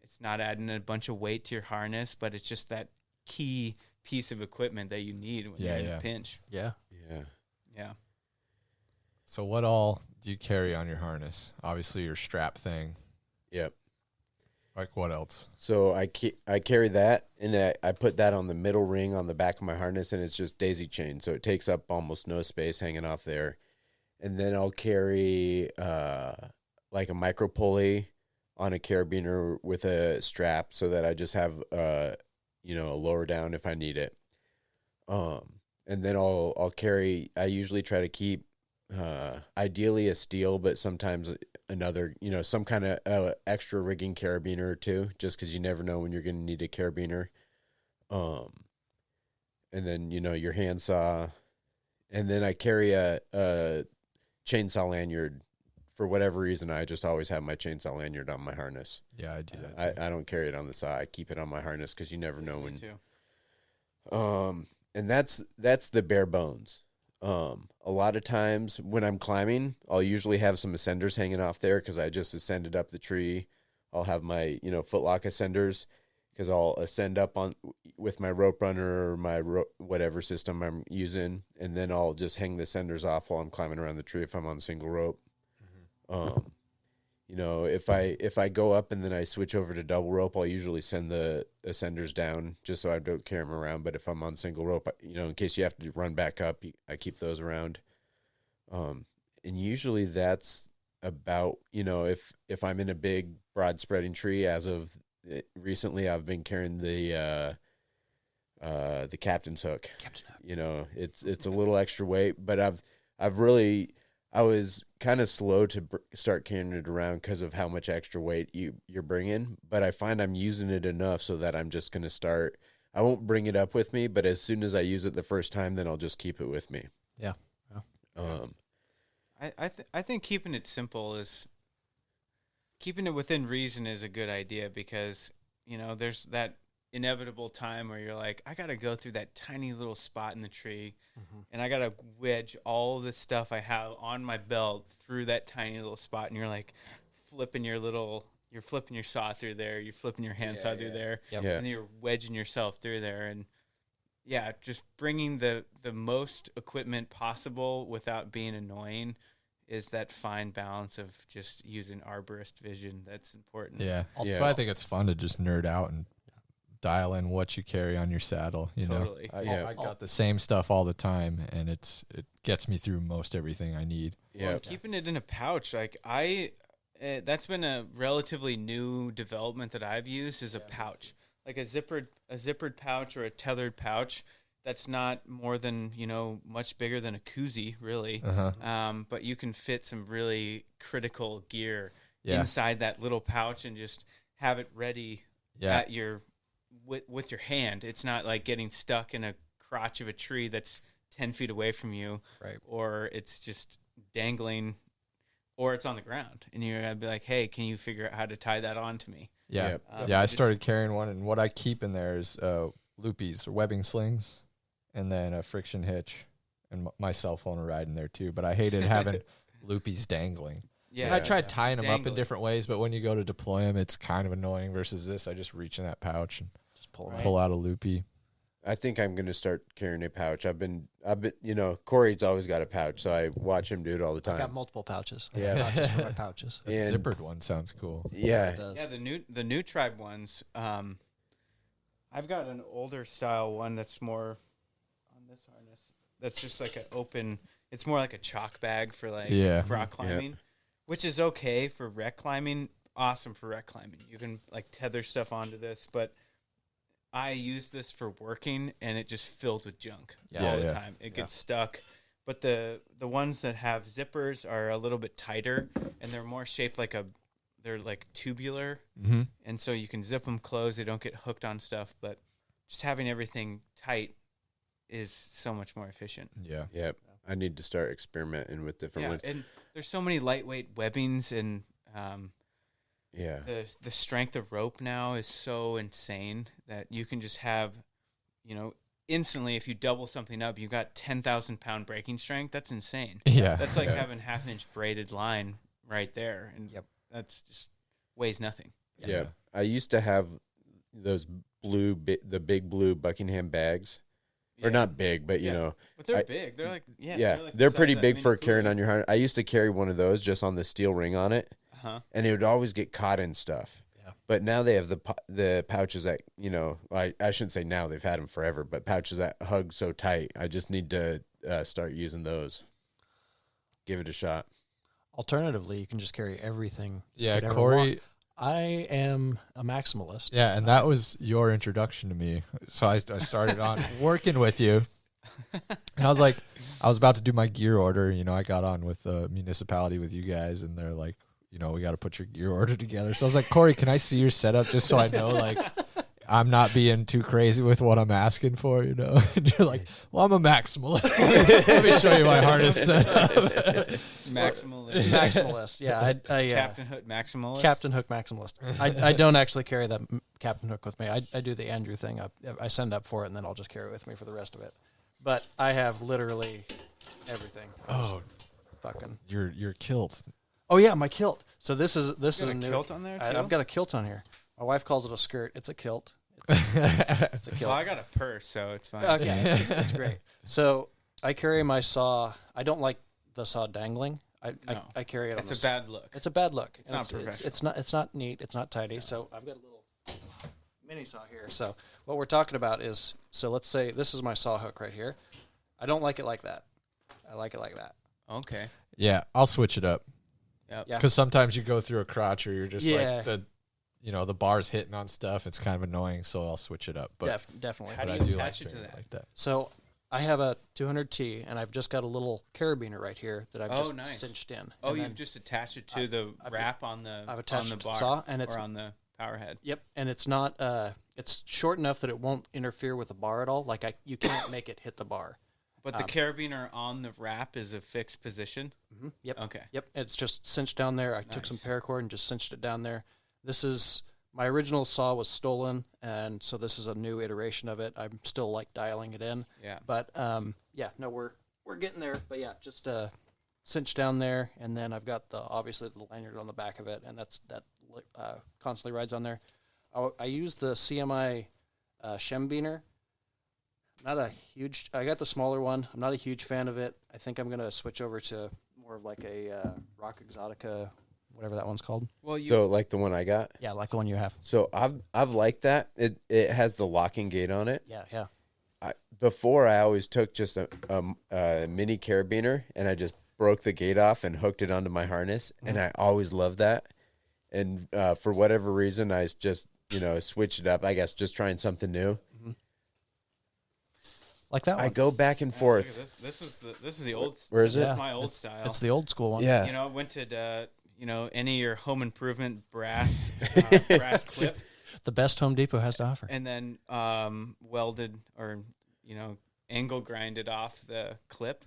Speaker 4: it's not adding a bunch of weight to your harness, but it's just that key piece of equipment that you need when you're in a pinch.
Speaker 5: Yeah.
Speaker 4: Yeah.
Speaker 3: So what all do you carry on your harness? Obviously your strap thing.
Speaker 1: Yep.
Speaker 3: Like what else?
Speaker 1: So I carry that, and I put that on the middle ring on the back of my harness, and it's just daisy chain, so it takes up almost no space hanging off there. And then I'll carry like a micro pulley on a carabiner with a strap, so that I just have a lower down if I need it. And then I'll carry. I usually try to keep ideally a steel, but sometimes another, some kind of extra rigging carabiner or two, just because you never know when you're going to need a carabiner. And then your handsaw, and then I carry a chainsaw lanyard. For whatever reason, I just always have my chainsaw lanyard on my harness.
Speaker 3: Yeah, I do that too.
Speaker 1: I don't carry it on the side. I keep it on my harness because you never know
Speaker 4: Me
Speaker 1: when.
Speaker 4: too.
Speaker 1: And that's the bare bones. A lot of times when I'm climbing, I'll usually have some ascenders hanging off there because I just ascended up the tree. I'll have my footlock ascenders because I'll ascend up on with my rope runner or my whatever system I'm using, and then I'll just hang the ascenders off while I'm climbing around the tree if I'm on single rope. If I go up and then I switch over to double rope, I'll usually send the ascenders down just so I don't carry them around. But if I'm on single rope, in case you have to run back up, I keep those around. And usually that's about, if I'm in a big broad spreading tree, as of recently, I've been carrying the captain's hook. It's a little extra weight, but I've really I was kind of slow to start carrying it around because of how much extra weight you're bringing, but I find I'm using it enough so that I'm just going to start. I won't bring it up with me, but as soon as I use it the first time, then I'll just keep it with me.
Speaker 5: Yeah.
Speaker 4: I think keeping it simple is keeping it within reason is a good idea because, you know, there's that inevitable time where you're like, I got to go through that tiny little spot in the tree and I got to wedge all the stuff I have on my belt through that tiny little spot. And you're like flipping your saw through there. You're flipping your hand saw through there.
Speaker 5: Yep.
Speaker 1: Yeah.
Speaker 4: And you're wedging yourself through there. And yeah, just bringing the most equipment possible without being annoying is that fine balance of just using arborist vision. That's important.
Speaker 3: Yeah.
Speaker 1: Yeah.
Speaker 3: So I think it's fun to just nerd out and dial in what you carry on your saddle. You
Speaker 4: Totally.
Speaker 3: know, I got the same stuff all the time, and it gets me through most everything I need.
Speaker 4: Well, and keeping it in a pouch, like that's been a relatively new development that I've used is a pouch, like a zippered pouch or a tethered pouch. That's not more than, you know, much bigger than a koozie, really. But you can fit some really critical gear inside that little pouch and just have it ready at your with your hand. It's not like getting stuck in a crotch of a tree that's 10 feet away from you,
Speaker 5: Right.
Speaker 4: or it's just dangling, or it's on the ground, and you're gonna be like, "Hey, can you figure out how to tie that on to me?"
Speaker 3: Yeah.
Speaker 4: Yeah.
Speaker 3: I started carrying one, and what I keep in there is loopies or webbing slings, and then a friction hitch, and my cell phone will ride in there too. But I hated having loopies dangling.
Speaker 4: Yeah,
Speaker 3: And I tried tying them up in
Speaker 4: Dangling.
Speaker 3: different ways, but when you go to deploy them, it's kind of annoying versus this. I just reach in that pouch and
Speaker 5: Just pull
Speaker 3: pull out a loopy.
Speaker 1: I think I'm going to start carrying a pouch. I've been, you know, Corey's always got a pouch, so I watch him do it all the
Speaker 5: I got
Speaker 1: time.
Speaker 5: multiple pouches.
Speaker 1: Yeah.
Speaker 5: Pouches for my pouches.
Speaker 3: That
Speaker 1: And-
Speaker 3: zippered one sounds cool.
Speaker 1: Yeah.
Speaker 5: It does.
Speaker 4: Yeah, the new tribe ones. I've got an older style one that's more on this harness. That's just like an open. It's more like a chalk bag for like rock climbing, which is okay for wreck climbing. Awesome for wreck climbing. You can like tether stuff onto this, but I use this for working, and it just filled with junk all the time. It gets stuck. But the ones that have zippers are a little bit tighter, and they're more shaped like they're like tubular, and so you can zip them closed. They don't get hooked on stuff, but just having everything tight is so much more efficient.
Speaker 3: Yeah.
Speaker 1: Yep. I need to start experimenting with different ones.
Speaker 4: And there's so many lightweight webbings, and
Speaker 1: Yeah.
Speaker 4: the strength of rope now is so insane that you can just have, you know, instantly if you double something up, you've got 10,000 pound breaking strength. That's insane.
Speaker 3: Yeah.
Speaker 4: That's like having 1/2 inch braided line right there, and that's just weighs nothing.
Speaker 1: Yeah. I used to have those the big blue Buckingham bags. Or not big, but you know.
Speaker 4: But they're big. They're like
Speaker 1: they're pretty big for carrying on your harness. I used to carry one of those just on the steel ring on it, and it would always get caught in stuff. Yeah. But now they have the pouches that, you know, I shouldn't say now, they've had them forever, but pouches that hug so tight. I just need to start using those. Give it a shot.
Speaker 5: Alternatively, you can just carry everything.
Speaker 3: Yeah,
Speaker 5: you could ever
Speaker 3: Corey.
Speaker 5: want. I am a maximalist.
Speaker 3: Yeah, and that was your introduction to me. So I started on working with you. And I was like, I was about to do my gear order. You know, I got on with the municipality with you guys, and they're like, you know, we got to put your gear order together. So I was like, Corey, can I see your setup just so I know, like, I'm not being too crazy with what I'm asking for, you know? And you're like, well, I'm a maximalist. Let me show you my harness setup.
Speaker 4: Maximalist.
Speaker 5: Maximalist. Yeah, I
Speaker 4: Captain Hook maximalist.
Speaker 5: Captain Hook maximalist. I don't actually carry that Captain Hook with me. I do the Andrew thing. I send up for it, and then I'll just carry it with me for the rest of it. But I have literally everything.
Speaker 3: Oh,
Speaker 5: fucking
Speaker 3: your kilt.
Speaker 5: Oh yeah, my kilt. So this is
Speaker 4: You
Speaker 5: a
Speaker 4: got a
Speaker 5: new
Speaker 4: kilt on there, too?
Speaker 5: I've got a kilt on here. My wife calls it a skirt. It's a kilt. It's a kilt.
Speaker 4: Well, I got a purse, so it's fine.
Speaker 5: Okay, it's great. So I carry my saw. I don't like the saw dangling. I carry it.
Speaker 4: It's a bad look.
Speaker 5: It's a bad look.
Speaker 4: It's not professional.
Speaker 5: It's not neat. It's not tidy. So I've got a little mini saw here. So what we're talking about is, so let's say this is my saw hook right here. I don't like it like that. I like it like that.
Speaker 4: Okay.
Speaker 3: Yeah, I'll switch it up.
Speaker 4: Yep.
Speaker 5: Yeah.
Speaker 3: Because sometimes you go through a crotch or you're just
Speaker 5: Yeah.
Speaker 3: like the bar's hitting on stuff. It's kind of annoying, so I'll switch it up. But
Speaker 5: Definitely.
Speaker 4: How do
Speaker 3: I
Speaker 4: you
Speaker 3: do
Speaker 4: attach
Speaker 3: like
Speaker 4: it to
Speaker 3: doing
Speaker 4: that?
Speaker 3: like that.
Speaker 5: So I have a 200T, and I've just got a little carabiner right here that I've just
Speaker 4: nice.
Speaker 5: cinched in.
Speaker 4: Oh,
Speaker 5: And
Speaker 4: you've
Speaker 5: then
Speaker 4: just attached it to the wrap on the
Speaker 5: I've attached
Speaker 4: on the
Speaker 5: it to
Speaker 4: bar
Speaker 5: the saw, and it's
Speaker 4: or on the power head.
Speaker 5: Yep, and it's not. It's short enough that it won't interfere with the bar at all. Like you can't make it hit the bar.
Speaker 4: But the carabiner on the wrap is a fixed position.
Speaker 5: Mm-hmm. Yep.
Speaker 4: Okay.
Speaker 5: Yep. It's just cinched down there. I took some paracord and just cinched it down there. This is my original saw was stolen, and so this is a new iteration of it. I'm still like dialing it in.
Speaker 4: Yeah.
Speaker 5: But yeah, no, we're getting there. But yeah, just cinch down there, and then I've got obviously the lanyard on the back of it, and that constantly rides on there. I use the CMI Shembiner. I got the smaller one. I'm not a huge fan of it. I think I'm gonna switch over to more of like a Rock Exotica, whatever that one's called.
Speaker 4: Well,
Speaker 1: So like the one I got.
Speaker 5: Yeah, like the one you have.
Speaker 1: So I've liked that. It has the locking gate on it.
Speaker 5: Yeah.
Speaker 1: Before I always took just a mini carabiner and I just broke the gate off and hooked it onto my harness, and I always loved that. And for whatever reason, I just switched it up. I guess just trying something new.
Speaker 5: Like that one.
Speaker 1: I go back and forth.
Speaker 4: This is the old.
Speaker 1: Where is
Speaker 4: this
Speaker 1: it?
Speaker 4: Is my old style.
Speaker 5: It's the old school one.
Speaker 1: Yeah.
Speaker 4: I went to any of your home improvement brass clip,
Speaker 5: The best Home Depot has to offer.
Speaker 4: and then welded or angle grinded off the clip.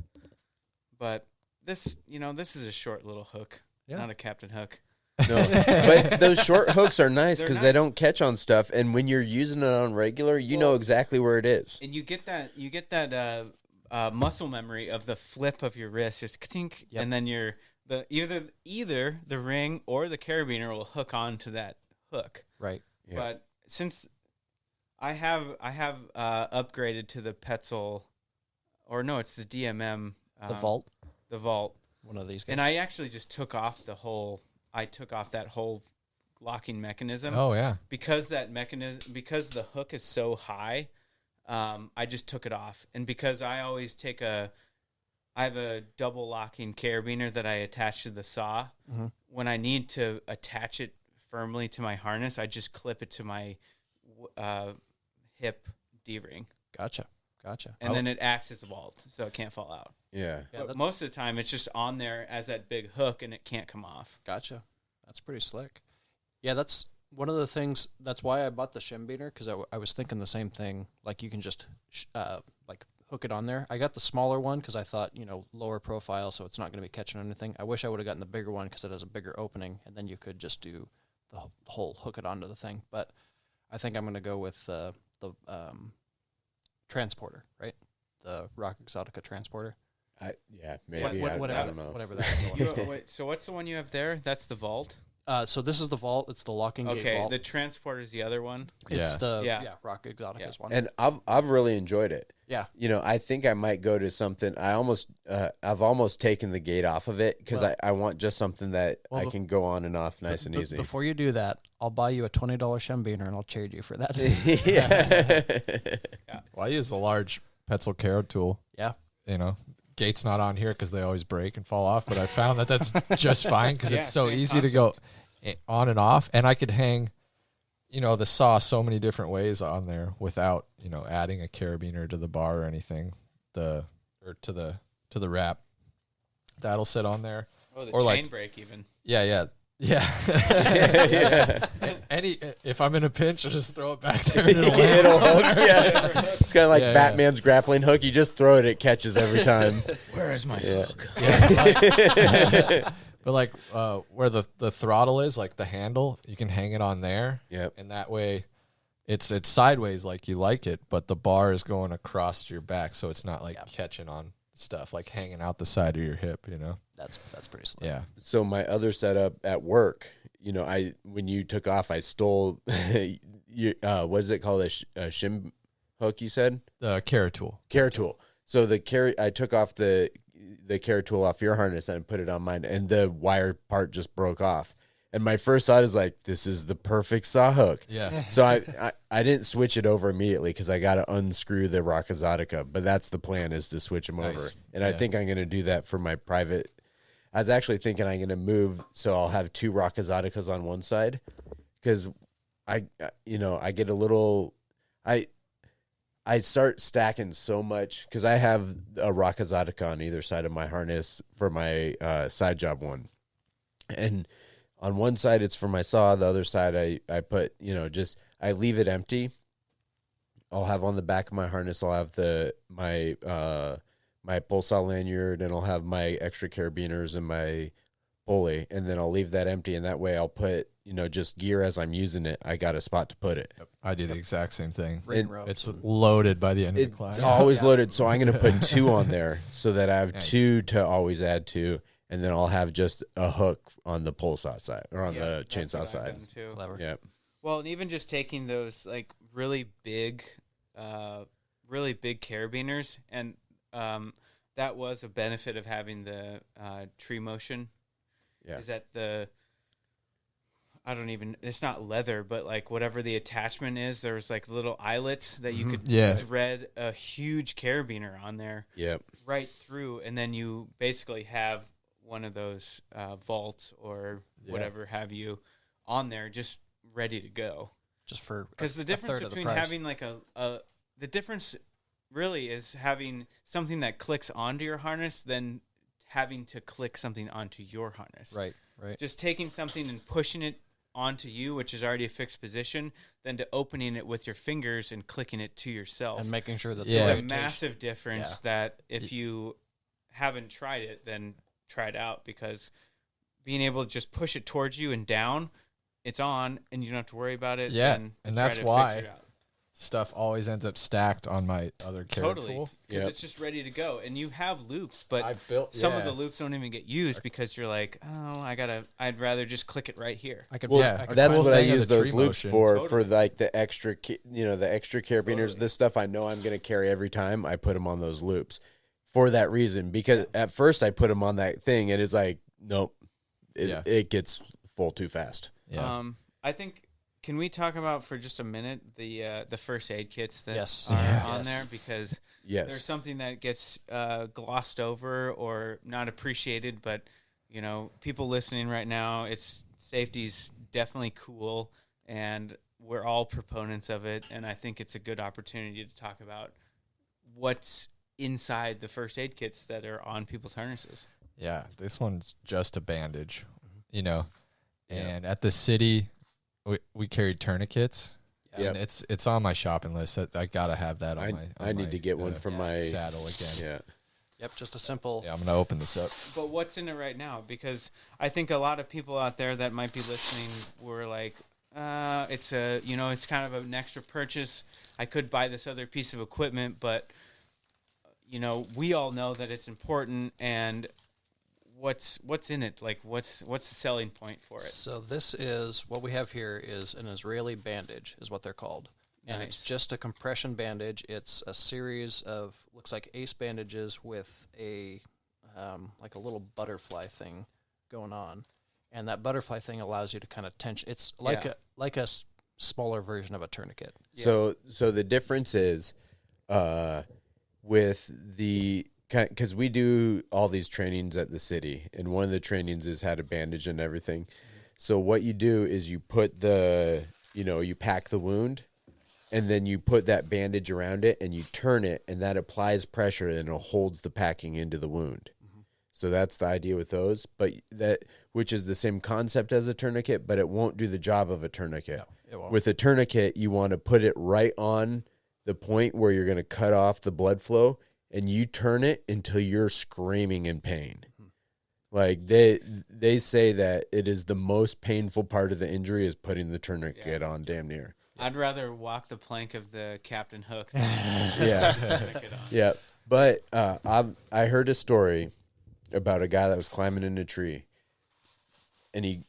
Speaker 4: But this is a short little hook, not a Captain Hook.
Speaker 1: No, but those short hooks are nice
Speaker 4: They're
Speaker 1: because
Speaker 4: nice.
Speaker 1: they don't catch on stuff. And when you're using it on regular, you know exactly where it is.
Speaker 4: And you get that muscle memory of the flip of your wrist, just ka-tink, and then either the ring or the carabiner will hook onto that hook.
Speaker 5: Right.
Speaker 1: Yeah.
Speaker 4: But since I have upgraded to the Petzl, or no, it's the DMM,
Speaker 5: The Vault.
Speaker 4: the Vault,
Speaker 5: One of these guys.
Speaker 4: and I actually just took off that whole locking mechanism.
Speaker 3: Oh yeah.
Speaker 4: Because because the hook is so high, I just took it off. And because I always I have a double locking carabiner that I attach to the saw.
Speaker 5: Mm-hmm.
Speaker 4: When I need to attach it firmly to my harness, I just clip it to my hip D-ring.
Speaker 5: Gotcha.
Speaker 4: And then it acts as a vault, so it can't fall out.
Speaker 1: Yeah.
Speaker 4: But most of the time, it's just on there as that big hook, and it can't come off.
Speaker 5: Gotcha. That's pretty slick. Yeah, that's one of the things. That's why I bought the Shembiner, because I was thinking the same thing. Like you can just like hook it on there. I got the smaller one because I thought lower profile, so it's not going to be catching anything. I wish I would have gotten the bigger one because it has a bigger opening, and then you could just do the whole hook it onto the thing. But I think I'm going to go with the transporter, right? The Rock Exotica transporter.
Speaker 1: Maybe. I don't know.
Speaker 5: Whatever that is.
Speaker 4: Wait, so what's the one you have there? That's the vault?
Speaker 5: So this is the vault. It's the locking gate
Speaker 4: Okay,
Speaker 5: vault.
Speaker 4: the transporter is the other one.
Speaker 5: It's the
Speaker 4: Yeah.
Speaker 5: Rock Exotica's one.
Speaker 1: And I've really enjoyed it.
Speaker 5: Yeah.
Speaker 1: I think I might go to something. I've almost taken the gate off of it because I want just something that I can go on and off nice and easy.
Speaker 5: Before you do that, I'll buy you a $20 Shembiner and I'll charge you for that.
Speaker 1: Yeah.
Speaker 3: Well, I use the large Petzl Caro tool.
Speaker 5: Yeah.
Speaker 3: Gate's not on here because they always break and fall off, but I found that's just fine because it's so
Speaker 4: same
Speaker 3: easy to go on and off, and I could hang, the saw so many different ways on there without, adding a carabiner to the bar or anything, to the wrap. That'll sit on there.
Speaker 4: Oh, the
Speaker 3: Or
Speaker 4: chain
Speaker 3: like-
Speaker 4: break even.
Speaker 3: Yeah. If I'm in a pinch, I'll just throw it back there and it'll land
Speaker 1: It'll hook,
Speaker 3: somewhere.
Speaker 1: yeah. It's kind of like
Speaker 3: Yeah,
Speaker 1: Batman's grappling hook. You just throw it, it catches every time.
Speaker 4: Where is my hook?
Speaker 3: But like where the throttle is, like the handle, you can hang it on there.
Speaker 1: Yep.
Speaker 3: And that way it's sideways like you like it, but the bar is going across your back, so it's not like catching on stuff, like hanging out the side of your hip,
Speaker 5: That's pretty slick.
Speaker 3: Yeah.
Speaker 1: So my other setup at work, when you took off, I stole, what is it called? A shim hook, you said?
Speaker 3: The Caro tool.
Speaker 1: Care tool. So I took off the care tool off your harness and put it on mine, and the wire part just broke off. And my first thought is like, this is the perfect saw hook.
Speaker 3: Yeah.
Speaker 1: So I didn't switch it over immediately because I got to unscrew the Rock Exotica, but that's the plan, is to switch them
Speaker 3: Nice.
Speaker 1: over. And I think I'm going to do that for my private. I was actually thinking I'm going to move so I'll have two Rock Exoticas on one side, because I get a little, I start stacking so much because I have a Rakazataka on either side of my harness for my side job one. And on one side, it's for my saw. The other side, I put, I leave it empty. I'll have on the back of my harness, I'll have my pole saw lanyard, and I'll have my extra carabiners and my pulley, and then I'll leave that empty, and that way I'll put, just gear as I'm using it. I got a spot to put it.
Speaker 3: Yep. I do the exact same thing.
Speaker 5: Ropes.
Speaker 3: It's loaded by the end of the class.
Speaker 1: It's always loaded, so I'm going to put 2 on there so that I have 2 to always add to, and then I'll have just a hook on the pole saw side or on the chainsaw side.
Speaker 5: Clever.
Speaker 1: Yep.
Speaker 4: Well, and even just taking those like really big carabiners, and that was a benefit of having the tree motion.
Speaker 1: Yeah.
Speaker 4: Is that it's not leather, but like whatever the attachment is, there was like little eyelets that you could thread a huge carabiner on there.
Speaker 1: Yep.
Speaker 4: Right through, and then you basically have one of those vaults or whatever have you on there just ready to go.
Speaker 5: Just for
Speaker 4: because the difference between having like the difference really is having something that clicks onto your harness than having to click something onto your harness.
Speaker 5: Right.
Speaker 4: Just taking something and pushing it onto you, which is already a fixed position, than to opening it with your fingers and clicking it to yourself.
Speaker 5: And making sure that
Speaker 4: there's a massive difference that if you haven't tried it, then try it out, because being able to just push it towards you and down, it's on, and you don't have to worry about it.
Speaker 3: Yeah, and that's why
Speaker 4: out.
Speaker 3: Stuff always ends up stacked on my other carry tool.
Speaker 4: Because it's just ready to go, and you have loops, but
Speaker 3: some
Speaker 4: of the loops don't even get used because you're like, I'd rather just click it right here.
Speaker 1: That's what I use those loops for like the extra, the extra carabiners. This stuff I know I'm going to carry every time. I put them on those loops for that reason, because at first I put them on that thing, and it's like, nope, it gets full too fast.
Speaker 3: Yeah.
Speaker 4: I think. Can we talk about for just a minute the first aid kits that are on there? Because there's something that gets glossed over or not appreciated, but people listening right now, safety's definitely cool, and we're all proponents of it, and I think it's a good opportunity to talk about what's inside the first aid kits that are on people's harnesses.
Speaker 3: Yeah, this one's just a bandage, and at the city. We carried tourniquets. And it's on my shopping list. I gotta have that on my.
Speaker 1: I need to get one for my
Speaker 3: saddle again.
Speaker 1: Yeah.
Speaker 5: Yep, just a simple.
Speaker 3: Yeah, I'm gonna open this up.
Speaker 4: But what's in it right now? Because I think a lot of people out there that might be listening were like, it's it's kind of an extra purchase. I could buy this other piece of equipment, but we all know that it's important, and what's in it? Like, what's the selling point for it?
Speaker 5: So this is what we have here is an Israeli bandage, is what they're called, and it's just a compression bandage. It's a series of looks like ace bandages with a like a little butterfly thing going on, and that butterfly thing allows you to kind of tension. It's like a smaller version of a tourniquet.
Speaker 1: Yeah. So the difference is with the. Because we do all these trainings at the city, and one of the trainings is how to bandage and everything. So what you do is you put you pack the wound, and then you put that bandage around it, and you turn it, and that applies pressure, and it holds the packing into the wound. Mm-hmm. So that's the idea with those, which is the same concept as a tourniquet, but it won't do the job of a tourniquet.
Speaker 5: No, it won't.
Speaker 1: With a tourniquet, you want to put it right on the point where you're going to cut off the blood flow, and you turn it until you're screaming in pain. Like they say that it is the most painful part of the injury is putting the tourniquet on, damn near.
Speaker 4: I'd rather walk the plank of the Captain Hook than
Speaker 1: tourniquet on. Yeah. But I heard a story about a guy that was climbing in a tree, and he,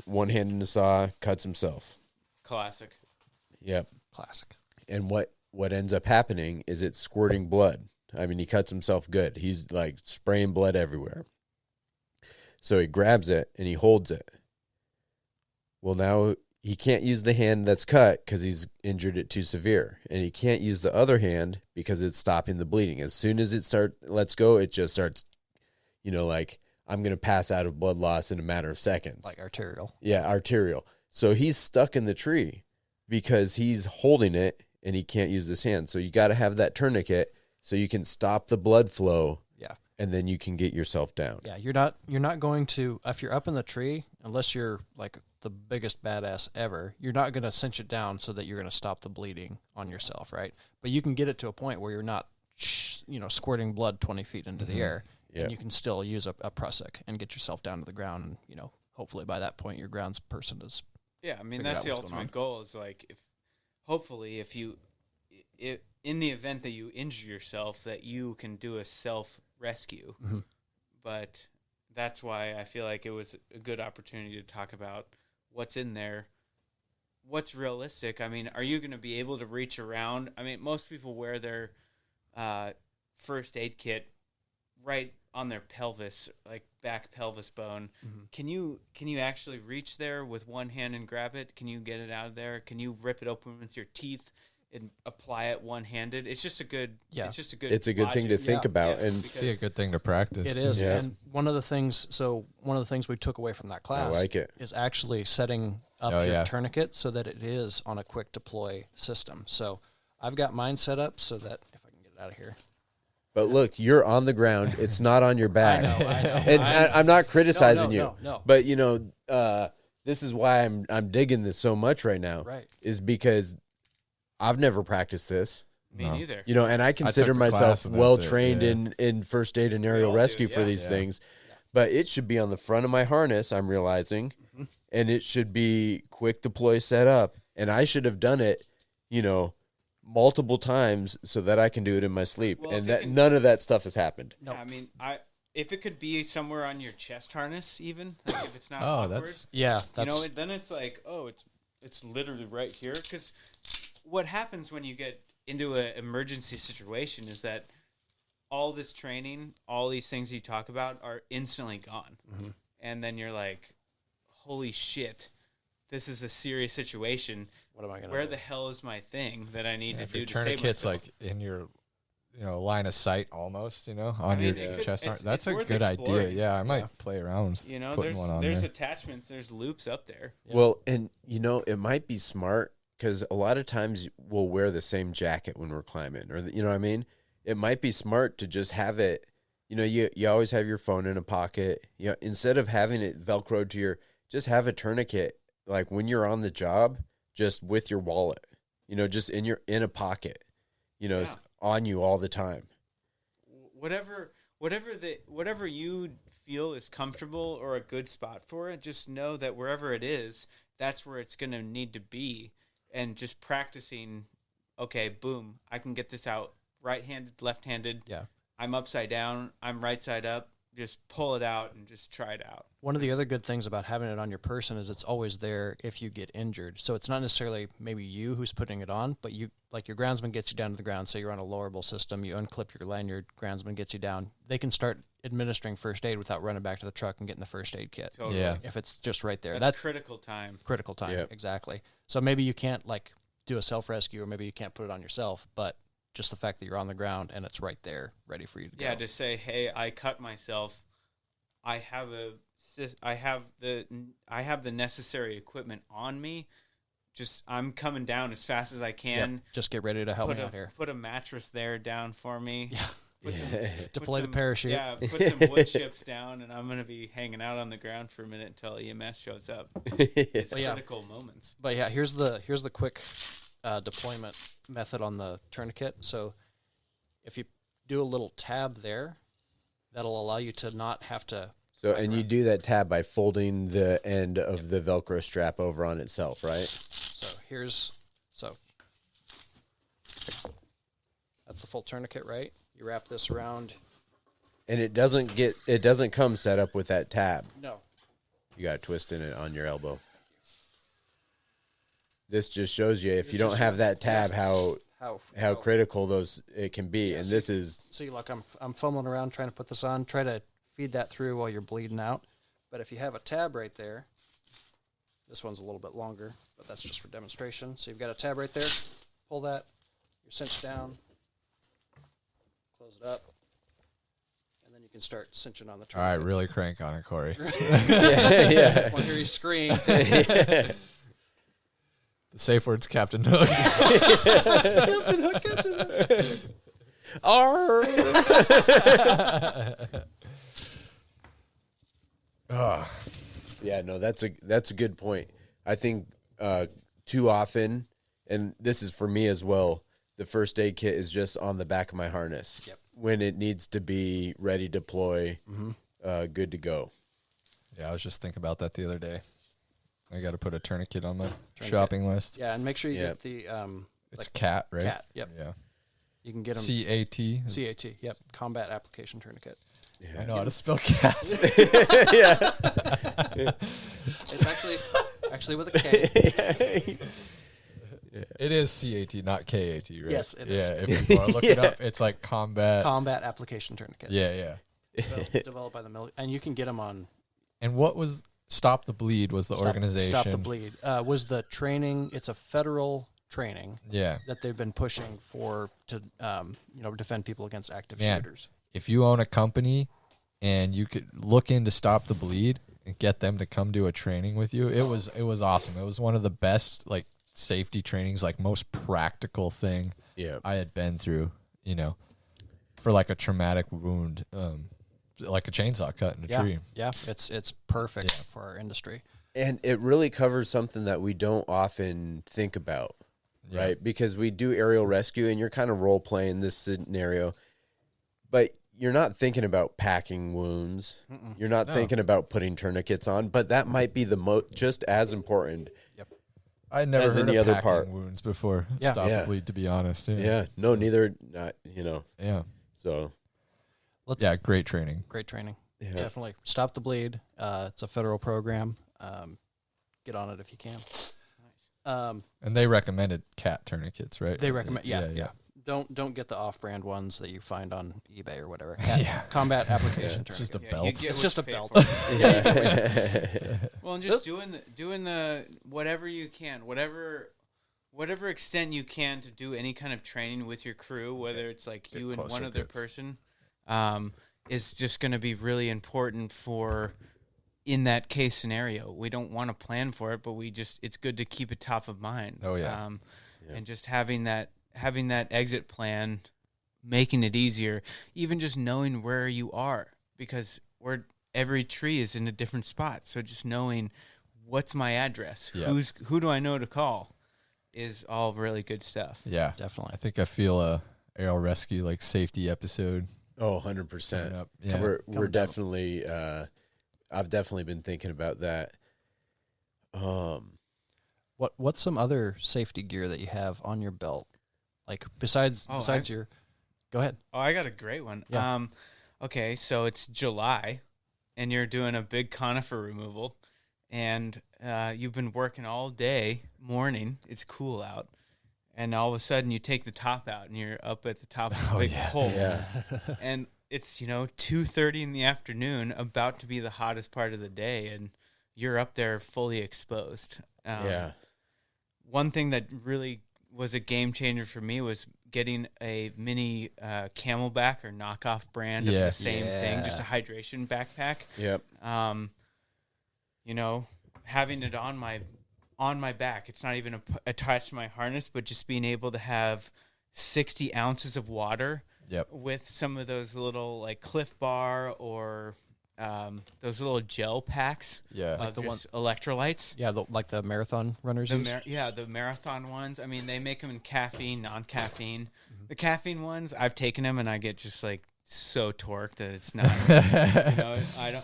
Speaker 1: one hand in the saw, cuts himself.
Speaker 4: Classic.
Speaker 1: Yep.
Speaker 5: Classic.
Speaker 1: And what ends up happening is it's squirting blood. I mean, he cuts himself good. He's like spraying blood everywhere. So he grabs it and he holds it. Well, now he can't use the hand that's cut because he's injured it too severe. And he can't use the other hand because it's stopping the bleeding. As soon as it lets go, it just starts, like I'm going to pass out of blood loss in a matter of seconds.
Speaker 5: Like arterial.
Speaker 1: Yeah, arterial. So he's stuck in the tree because he's holding it and he can't use his hand. So you got to have that tourniquet so you can stop the blood flow.
Speaker 5: Yeah.
Speaker 1: And then you can get yourself down.
Speaker 5: Yeah, you're not going to, if you're up in the tree, unless you're like the biggest badass ever, you're not going to cinch it down so that you're going to stop the bleeding on yourself, right? But you can get it to a point where you're not, squirting blood 20 feet into the air, and you can still use a prusik and get yourself down to the ground. And, hopefully by that point your grounds person is.
Speaker 4: Yeah, I mean, that's the ultimate goal is like, if in the event that you injure yourself, that you can do a self-rescue.
Speaker 5: Mm-hmm.
Speaker 4: But that's why I feel like it was a good opportunity to talk about what's in there, what's realistic. I mean, are you going to be able to reach around? I mean, most people wear their first aid kit right on their pelvis, like back pelvis bone.
Speaker 5: Mm-hmm.
Speaker 4: Can you actually reach there with one hand and grab it? Can you get it out of there? Can you rip it open with your teeth and apply it one-handed? It's just a good.
Speaker 5: Yeah.
Speaker 1: It's a good thing to think about, and
Speaker 3: It'd be a good thing to practice.
Speaker 5: It is.
Speaker 1: Yeah.
Speaker 5: And one of the things we took away from that class
Speaker 1: I like it.
Speaker 5: is actually setting up your tourniquet so that it is on a quick deploy system. So I've got mine set up so that if I can get it out of here.
Speaker 1: But look, you're on the ground. It's not on your back.
Speaker 5: I know.
Speaker 1: And I'm not criticizing you.
Speaker 5: No.
Speaker 1: But this is why I'm digging this so much right now.
Speaker 5: Right.
Speaker 1: Is because I've never practiced this.
Speaker 4: Me neither.
Speaker 1: And I consider
Speaker 3: the
Speaker 1: myself
Speaker 3: class and that's
Speaker 1: well
Speaker 3: it,
Speaker 1: trained
Speaker 3: yeah.
Speaker 1: in first aid and aerial
Speaker 4: all do,
Speaker 1: rescue for
Speaker 4: yeah.
Speaker 1: these
Speaker 3: Yeah.
Speaker 1: things. But it should be on the front of my harness, I'm realizing, and it should be quick deploy set up. And I should have done it, multiple times so that I can do it in my sleep.
Speaker 4: Well,
Speaker 1: and
Speaker 4: if it can-
Speaker 1: none of that stuff has happened.
Speaker 5: No.
Speaker 4: I mean, if it could be somewhere on your chest harness, even like if it's not
Speaker 3: Oh,
Speaker 4: awkward,
Speaker 3: that's
Speaker 4: then it's like, it's literally right here. Because what happens when you get into an emergency situation is that all this training, all these things you talk about are instantly gone.
Speaker 5: Mm-hmm.
Speaker 4: And then you're like, holy shit, this is a serious situation.
Speaker 5: What am I going to
Speaker 4: Where
Speaker 5: do?
Speaker 4: the hell is my thing that I need to
Speaker 3: if
Speaker 4: do
Speaker 3: your
Speaker 4: to save
Speaker 3: tourniquet's
Speaker 4: myself?
Speaker 3: like in your line of sight almost, on
Speaker 4: mean,
Speaker 3: your
Speaker 4: it could-
Speaker 3: chest.
Speaker 4: it's-
Speaker 3: That's
Speaker 4: it's
Speaker 3: a
Speaker 4: worth
Speaker 3: good idea.
Speaker 4: exploring.
Speaker 3: Yeah, I might play around with putting one on
Speaker 4: there's
Speaker 3: there.
Speaker 4: attachments, there's loops up there.
Speaker 5: Yeah.
Speaker 1: Well, and it might be smart because a lot of times we'll wear the same jacket when we're climbing, or you know what I mean. It might be smart to just have it. You always have your phone in a pocket. Instead of having it velcroed to just have a tourniquet like when you're on the job, just with your wallet. Just in a pocket. On you all the time.
Speaker 4: Whatever you feel is comfortable or a good spot for it, just know that wherever it is, that's where it's going to need to be. And just practicing, okay, boom, I can get this out right-handed, left-handed.
Speaker 5: Yeah.
Speaker 4: I'm upside down, I'm right side up. Just pull it out and just try it out.
Speaker 5: One of the other good things about having it on your person is it's always there if you get injured. So it's not necessarily maybe you who's putting it on, but your groundsman gets you down to the ground. Say you're on a lowerable system, you unclip your lanyard, groundsman gets you down. They can start administering first aid without running back to the truck and getting the first aid kit.
Speaker 4: Totally.
Speaker 3: Yeah.
Speaker 5: If it's just right there.
Speaker 4: That's critical time.
Speaker 5: Critical time,
Speaker 1: Yep.
Speaker 5: exactly. So maybe you can't do a self-rescue, or maybe you can't put it on yourself, but just the fact that you're on the ground and it's right there ready for you to go.
Speaker 4: Yeah, to say, hey, I cut myself. I have the necessary equiment on me. Just I'm coming down as fast as I can.
Speaker 5: Yep. Just get ready to help me out here.
Speaker 4: Put a mattress there down for me.
Speaker 5: Yeah.
Speaker 4: Put
Speaker 5: Deploy the
Speaker 4: some-
Speaker 5: parachute.
Speaker 4: Yeah, put some wood chips down, and I'm gonna be hanging out on the ground for a minute until EMS shows up. It's
Speaker 5: Well, yeah.
Speaker 4: critical moments.
Speaker 5: But yeah, here's the quick deployment method on the tourniquet. So if you do a little tab there, that'll allow you to not have to.
Speaker 1: So, and you do that tab by folding the end of the Velcro strap over on itself, right?
Speaker 5: So that's the full tourniquet, right? You wrap this around.
Speaker 1: And it doesn't come set up with that tab.
Speaker 5: No.
Speaker 1: You got to twist in it on your elbow. This just shows you if you don't have that tab how critical it can be.
Speaker 5: Yeah,
Speaker 1: and
Speaker 5: see-
Speaker 1: this is
Speaker 5: See, like I'm fumbling around trying to put this on. Try to feed that through while you're bleeding out. But if you have a tab right there, this one's a little bit longer, but that's just for demonstration. So you've got a tab right there. Pull that. You're cinched down. Close it up. And then you can start cinching on the
Speaker 3: All right,
Speaker 5: tourniquet.
Speaker 3: really crank on it, Corey.
Speaker 1: yeah.
Speaker 5: I want to hear you scream.
Speaker 3: The safe word's Captain Hook.
Speaker 5: Captain Hook, Captain Hook.
Speaker 1: Arr!
Speaker 3: Oh,
Speaker 1: Yeah, no, that's a good point. I think too often, and this is for me as well, the first aid kit is just on the back of my harness.
Speaker 5: Yep.
Speaker 1: When it needs to be ready to deploy, good to go.
Speaker 3: yeah, I was just thinking about that the other day. I got to put a tourniquet on my shopping list.
Speaker 5: Yeah, and make sure you
Speaker 1: Yep.
Speaker 5: get the
Speaker 3: It's CAT, right?
Speaker 5: CAT. Yep.
Speaker 3: Yeah.
Speaker 5: You can get them.
Speaker 3: CAT.
Speaker 5: CAT. Yep. Combat Application Tourniquet.
Speaker 3: I know how to spell CAT.
Speaker 1: Yeah.
Speaker 5: It's actually with a K.
Speaker 3: It is CAT, not KAT, right?
Speaker 5: Yes, it is.
Speaker 3: Yeah, if you want to look it up, it's like combat.
Speaker 5: Combat Application Tourniquet.
Speaker 3: Yeah.
Speaker 5: Developed by the military, and you can get them on.
Speaker 3: And what was Stop the Bleed was the organization.
Speaker 5: Stop the Bleed was the training. It's a federal training
Speaker 3: Yeah.
Speaker 5: that they've been pushing to defend people against active
Speaker 3: Man.
Speaker 5: shooters.
Speaker 3: If you own a company and you could look into Stop the Bleed and get them to come do a training with you, it was awesome. It was one of the best like safety trainings, like most practical thing
Speaker 1: Yeah.
Speaker 3: I had been through, for like a traumatic wound, like a chainsaw cut in a tree.
Speaker 5: Yeah, it's perfect for our industry.
Speaker 1: And it really covers something that we don't often think about, right? Because we do aerial rescue and you're kind of role playing this scenario, but you're not thinking about packing wounds. You're not thinking about putting tourniquets on, but that might be just as important.
Speaker 3: I had never
Speaker 1: As
Speaker 3: heard
Speaker 1: in the
Speaker 3: of
Speaker 1: other
Speaker 3: packing
Speaker 1: part.
Speaker 3: wounds before.
Speaker 5: Yeah.
Speaker 3: Stop
Speaker 1: Yeah.
Speaker 3: the Bleed, to be honest.
Speaker 1: Yeah. No, neither,
Speaker 3: Yeah.
Speaker 1: so.
Speaker 3: Great training.
Speaker 5: Great training.
Speaker 1: Yeah.
Speaker 5: Definitely. Stop the Bleed. It's a federal program. Get on it if you can.
Speaker 3: And they recommended CAT tourniquets, right?
Speaker 5: They recommend. Yeah. Don't get the off-brand ones that you find on eBay or whatever.
Speaker 3: Yeah.
Speaker 5: Combat Application
Speaker 3: It's just a
Speaker 5: Tourniquet.
Speaker 3: belt.
Speaker 5: It's just a belt.
Speaker 4: Well, and just doing the whatever you can, whatever extent you can to do any kind of training with your crew, whether it's like
Speaker 3: Get
Speaker 4: you and
Speaker 3: closer,
Speaker 4: one other
Speaker 3: Gritz.
Speaker 4: person, is just going to be really important for in that case scenario. We don't want to plan for it, but it's good to keep it top of mind.
Speaker 3: Oh, yeah.
Speaker 4: And just having that exit plan, making it easier, even just knowing where you are, because every tree is in a different spot. So just knowing what's my address, who do I know to call, is all really good stuff.
Speaker 3: Yeah.
Speaker 5: Definitely.
Speaker 3: I think I feel a aerial rescue like safety episode.
Speaker 1: Oh, 100%.
Speaker 3: coming up. Yeah.
Speaker 1: We're definitely, I've definitely been thinking about that.
Speaker 5: What's some other safety gear that you have on your belt? Like besides your, go ahead.
Speaker 4: Oh, I got a great one.
Speaker 5: Yeah.
Speaker 4: Okay, so it's July, and you're doing a big conifer removal, and you've been working all day, morning, it's cool out, and all of a sudden you take the top out, and you're up at the top of the big pole, and it's 2:30 in the afternoon, about to be the hottest part of the day, and you're up there fully exposed. One thing that really was a game changer for me was getting a mini Camelback or knockoff brand of the same thing, just a hydration backpack.
Speaker 1: Yep.
Speaker 4: Having it on my back, it's not even attached to my harness, but just being able to have 60 ounces of water with some of those little like Cliff Bar or those little gel packs of
Speaker 5: the
Speaker 4: just electrolytes.
Speaker 5: Yeah, like the marathon runners.
Speaker 4: The marathon ones. I mean, they make them in caffeine, non-caffeine. Mm-hmm. The caffeine ones, I've taken them and I get just like so torqued that it's not.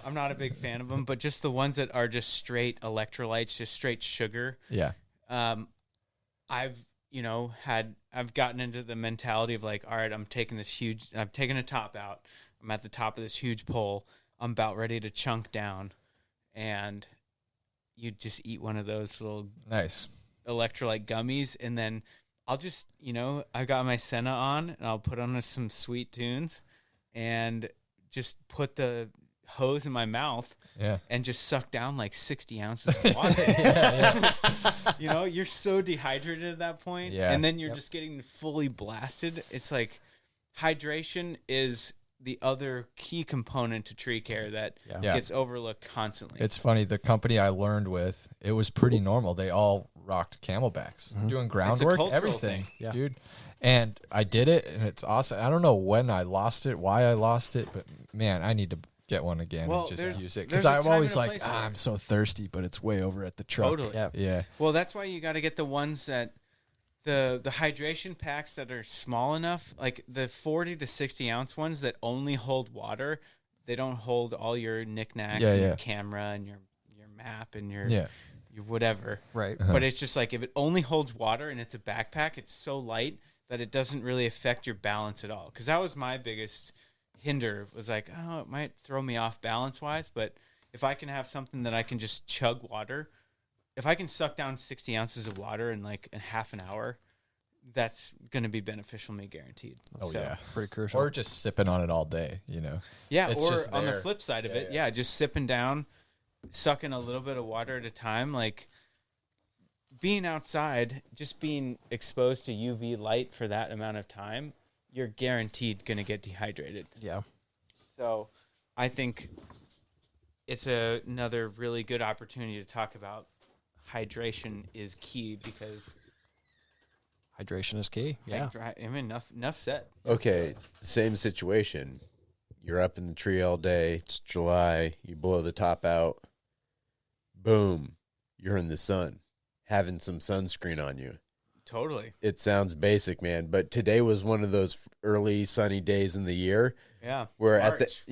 Speaker 4: I'm not a big fan of them. But just the ones that are just straight electrolytes, just straight sugar.
Speaker 3: Yeah.
Speaker 4: I've gotten into the mentality of like, all right, I'm taking a top out. I'm at the top of this huge pole. I'm about ready to chunk down, and you just eat one of those little
Speaker 3: Nice
Speaker 4: electrolyte gummies, and then I'll just, I got my Senna on, and I'll put on some sweet tunes, and just put the hose in my mouth, and just suck down like 60 ounces of water. You're so dehydrated at that point, and then you're just getting fully blasted. It's like hydration is the other key component to tree care that gets overlooked constantly.
Speaker 3: It's funny. The company I learned with, it was pretty normal. They all rocked camelbacks,
Speaker 5: Mhm.
Speaker 3: doing groundwork,
Speaker 4: cultural
Speaker 3: everything,
Speaker 4: thing.
Speaker 5: Yeah.
Speaker 3: dude. And I did it, and it's awesome. I don't know when I lost it, why I lost it, but man, I need to get one again
Speaker 4: Well,
Speaker 3: and just
Speaker 4: there-
Speaker 3: use it
Speaker 4: there's
Speaker 3: because
Speaker 4: a
Speaker 3: I'm
Speaker 4: time
Speaker 3: always
Speaker 4: and a
Speaker 3: like,
Speaker 4: place for it.
Speaker 3: I'm so thirsty, but it's way over at the truck.
Speaker 4: Totally.
Speaker 5: Yeah.
Speaker 3: Yeah.
Speaker 4: Well, that's why you got to get the ones that the hydration packs that are small enough, like the 40 to 60 ounce ones that only hold water. They don't hold all your knickknacks
Speaker 3: Yeah,
Speaker 4: and
Speaker 3: yeah.
Speaker 4: your camera and your map and your
Speaker 3: Yeah.
Speaker 4: whatever.
Speaker 5: Right.
Speaker 3: Uh-huh.
Speaker 4: But it's just like if it only holds water and it's a backpack, it's so light that it doesn't really affect your balance at all. Because that was my biggest hinder. Was like, oh, it might throw me off balance wise. But if I can have something that I can just chug water, if I can suck down 60 ounces of water in like a half an hour, that's going to be beneficial to me, guaranteed.
Speaker 3: Oh,
Speaker 4: So,
Speaker 3: yeah.
Speaker 5: Pretty crucial.
Speaker 3: Or just sipping on it all day,
Speaker 4: Yeah,
Speaker 3: It's
Speaker 4: or
Speaker 3: just
Speaker 4: on the
Speaker 3: there.
Speaker 4: flip side of
Speaker 3: Yeah,
Speaker 4: it,
Speaker 3: yeah.
Speaker 4: just sipping down, sucking a little bit of water at a time. Like being outside, just being exposed to UV light for that amount of time, you're guaranteed going to get dehydrated.
Speaker 5: Yeah.
Speaker 4: So I think it's another really good opportunity to talk about hydration is key because
Speaker 5: Hydration is key. Yeah.
Speaker 4: I mean, enough said.
Speaker 1: Okay, same situation. You're up in the tree all day. It's July. You blow the top out. Boom. You're in the sun, having some sunscreen on you.
Speaker 4: Totally.
Speaker 1: It sounds basic, man, but today was one of those early sunny days in the year
Speaker 4: Yeah.
Speaker 1: where
Speaker 4: March.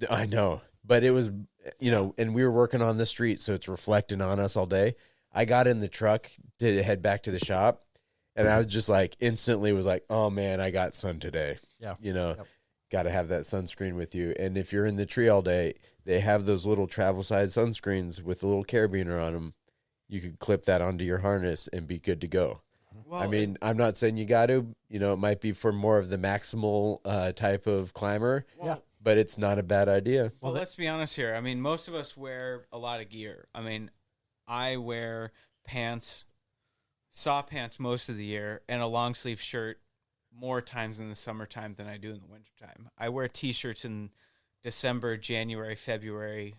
Speaker 1: I know, but it was, and we were working on the street, so it's reflecting on us all day. I got in the truck to head back to the shop, and I was just like, instantly was like, oh man, I got sun today.
Speaker 5: Yeah.
Speaker 1: Yep. Got to have that sunscreen with you. And if you're in the tree all day, they have those little travel size sunscreens with a little carabiner on them. You could clip that onto your harness and be good to go.
Speaker 4: Well,
Speaker 1: I mean, I'm not saying you got to, it might be for more of the maximal type of climber, but it's not a bad idea.
Speaker 4: Well, let's be honest here. I mean, most of us wear a lot of gear. I mean, I wear pants, saw pants most of the year, and a long sleeve shirt more times in the summertime than I do in the wintertime. I wear T-shirts in December, January, February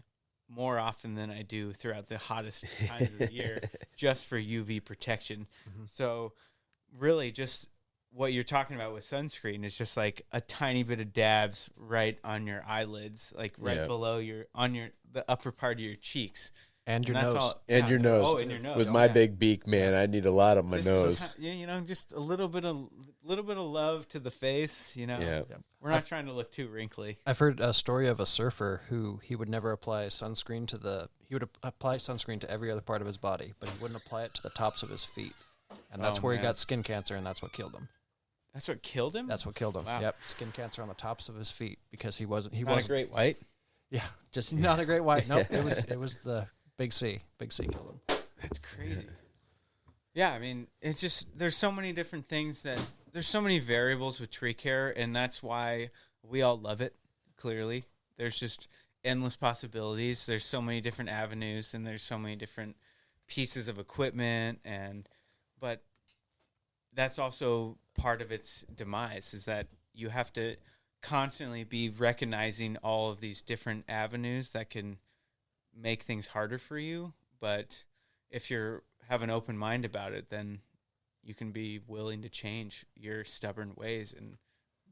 Speaker 4: more often than I do throughout the hottest times of the year just for UV protection.
Speaker 5: Mm-hmm.
Speaker 4: So really just what you're talking about with sunscreen is just like a tiny bit of dabs right on your eyelids, like right below the upper part of your cheeks.
Speaker 5: And your
Speaker 4: that's
Speaker 5: nose.
Speaker 4: all-
Speaker 1: And your nose.
Speaker 4: Oh, and your nose.
Speaker 1: With my
Speaker 4: yeah.
Speaker 1: big beak, man, I need a lot on my nose.
Speaker 4: Just a little bit of love to the face,
Speaker 1: Yeah.
Speaker 4: We're not trying to look too wrinkly.
Speaker 5: I've heard a story of a surfer who he would never apply sunscreen he would apply sunscreen to every other part of his body, but he wouldn't apply it to the tops of his feet. And that's where he got skin cancer, and that's what killed him.
Speaker 4: That's what killed him?
Speaker 5: That's what killed him.
Speaker 4: Wow.
Speaker 5: Yep, skin cancer on the tops of his feet because he wasn't
Speaker 4: Not a great white.
Speaker 5: Yeah, just not a great white. Nope, it was the Big C. Big C killed him.
Speaker 4: That's crazy. Yeah, I mean, it's just there's so many different things there's so many variables with tree care, and that's why we all love it. Clearly, there's just endless possibilities. There's so many different avenues, and there's so many different pieces of equipment, but that's also part of its demise is that you have to constantly be recognizing all of these different avenues that can make things harder for you. But if you have an open mind about it, then you can be willing to change your stubborn ways and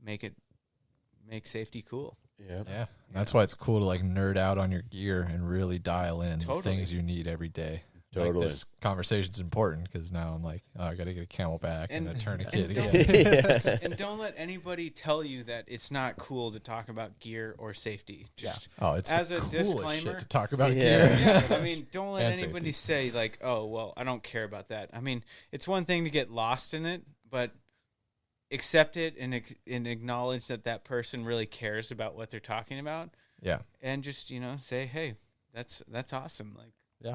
Speaker 4: make safety cool.
Speaker 3: Yeah. That's why it's cool to like nerd out on your gear and really dial in the
Speaker 4: Totally.
Speaker 3: things you need every day.
Speaker 1: Totally.
Speaker 3: Like this conversation's important because now I'm like, I got to get a camelback and a tourniquet
Speaker 4: don't,
Speaker 3: again.
Speaker 4: and don't let anybody tell you that it's not cool to talk about gear or safety. Just
Speaker 3: Oh, it's
Speaker 4: as
Speaker 3: the
Speaker 4: a
Speaker 3: coolest
Speaker 4: disclaimer.
Speaker 3: shit to talk about
Speaker 1: Yeah.
Speaker 3: gear.
Speaker 4: Yeah, I mean, don't let
Speaker 3: And
Speaker 4: anybody
Speaker 3: safety.
Speaker 4: say like, "Oh, well, I don't care about that." I mean, it's one thing to get lost in it, but accept it and acknowledge that person really cares about what they're talking about,
Speaker 3: Yeah.
Speaker 4: and just say, "Hey, that's awesome." Like,
Speaker 5: Yeah.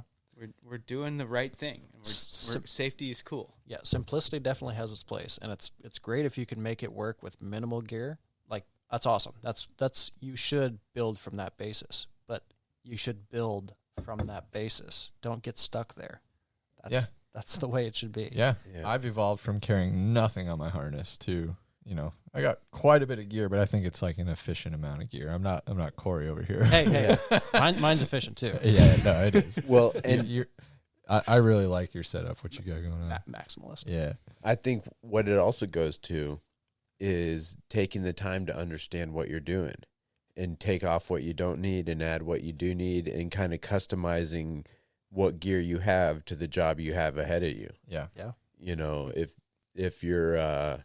Speaker 4: we're doing the right thing. And safety is cool.
Speaker 5: Yeah, simplicity definitely has its place, and it's great if you can make it work with minimal gear. Like that's awesome. That's you should build from that basis, but you should build from that basis. Don't get stuck there. That's the way it should be.
Speaker 3: Yeah.
Speaker 1: Yeah.
Speaker 3: I've evolved from carrying nothing on my harness to, I got quite a bit of gear, but I think it's like an efficient amount of gear. I'm not Corey over here.
Speaker 5: Hey, mine's efficient too.
Speaker 3: Yeah, no, it is.
Speaker 1: Well,
Speaker 3: And
Speaker 1: and
Speaker 3: I really like your setup, what you got going on.
Speaker 5: Maximalist.
Speaker 3: Yeah.
Speaker 1: I think what it also goes to is taking the time to understand what you're doing and take off what you don't need and add what you do need, and kind of customizing what gear you have to the job you have ahead of you.
Speaker 3: Yeah.
Speaker 5: Yeah.
Speaker 1: You know, if you're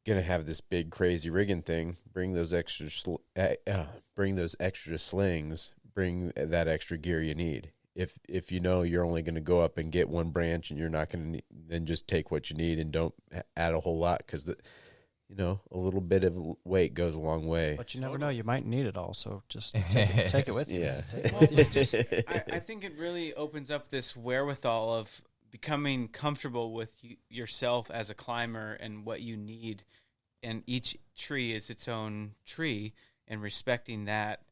Speaker 1: gonna have this big crazy rigging thing, bring those extra slings, bring that extra gear you need. If you know you're only going to go up and get one branch and you're not going to, then just take what you need and don't add a whole lot, because a little bit of weight goes a long way.
Speaker 5: But you never know, you might need it all, so just take it with you.
Speaker 1: Yeah.
Speaker 5: Take it
Speaker 4: Well,
Speaker 5: with you.
Speaker 4: I think it really opens up this wherewithal of becoming comfortable with yourself as a climber and what you need. And each tree is its own tree, and respecting that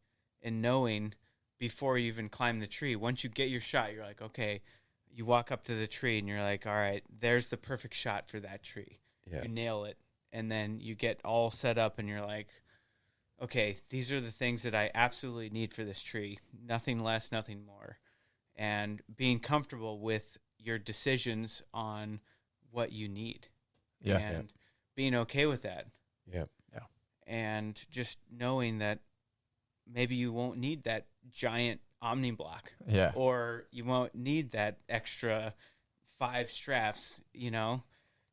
Speaker 4: and knowing before you even climb the tree. Once you get your shot, you're like, okay, you walk up to the tree and you're like, all right, there's the perfect shot for that tree.
Speaker 1: Yeah.
Speaker 4: You nail it. And then you get all set up and you're like, okay, these are the things that I absolutely need for this tree. Nothing less, nothing more. And being comfortable with your decisions on what you need.
Speaker 3: Yeah.
Speaker 4: And being okay with that.
Speaker 1: Yeah.
Speaker 4: And just knowing that maybe you won't need that giant Omni block.
Speaker 3: Yeah.
Speaker 4: Or you won't need that extra 5 straps,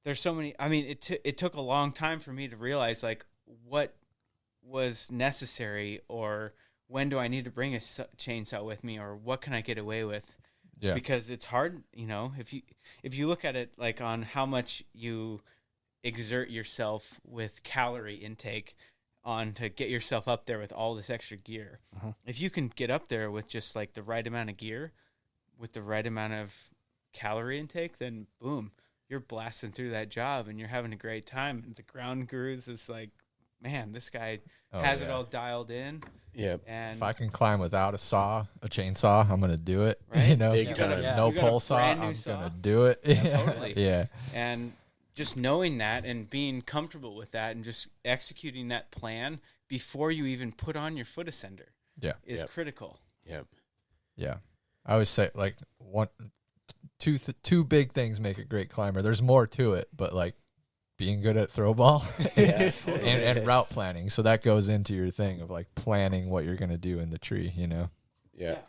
Speaker 4: There's so many. I mean, it took a long time for me to realize, like, what was necessary, or when do I need to bring a chainsaw with me, or what can I get away with?
Speaker 3: Yeah.
Speaker 4: Because it's hard, if you look at it like on how much you exert yourself with calorie intake on to get yourself up there with all this extra gear.
Speaker 5: Uh-huh.
Speaker 4: If you can get up there with just like the right amount of gear with the right amount of calorie intake, then boom, you're blasting through that job and you're having a great time. And the ground gurus is like, man, this guy has it all dialed in.
Speaker 1: Yeah.
Speaker 4: And
Speaker 3: If I can climb without a chainsaw, I'm going to do it.
Speaker 4: Right?
Speaker 1: Big time.
Speaker 3: No
Speaker 4: You got a
Speaker 3: pole saw,
Speaker 4: brand new
Speaker 3: I'm
Speaker 4: saw?
Speaker 3: going to do it.
Speaker 4: Totally.
Speaker 3: Yeah.
Speaker 4: And just knowing that and being comfortable with that and just executing that plan before you even put on your foot ascender is critical.
Speaker 1: Yep.
Speaker 3: Yeah. I always say, like, two big things make a great climber. There's more to it, but like being good at throw ball and route planning. So that goes into your thing of like planning what you're going to do in the tree,
Speaker 1: Yeah.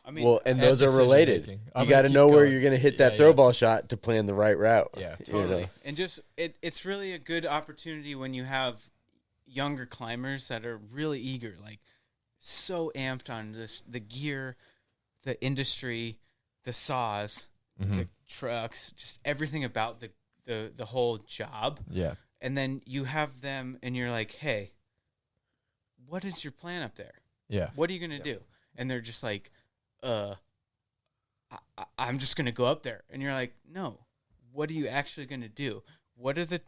Speaker 4: I mean,
Speaker 1: well, and those are
Speaker 3: decision
Speaker 1: related.
Speaker 3: making.
Speaker 1: You
Speaker 3: I'm
Speaker 1: got
Speaker 3: gonna
Speaker 1: to
Speaker 3: keep
Speaker 1: know where
Speaker 3: going.
Speaker 1: you're going to hit that
Speaker 3: Yeah,
Speaker 1: throw
Speaker 3: yeah.
Speaker 1: ball shot to plan the right route.
Speaker 3: Yeah.
Speaker 4: Totally. And just it's really a good opportunity when you have younger climbers that are really eager, like so amped on the gear, the industry, the saws, the trucks, just everything about the whole job.
Speaker 3: Yeah.
Speaker 4: And then you have them and you're like, hey, what is your plan up there?
Speaker 3: Yeah.
Speaker 4: What are you going to do? And they're just like, I'm just going to go up there. And you're like, no, what are you actually going to do? What are the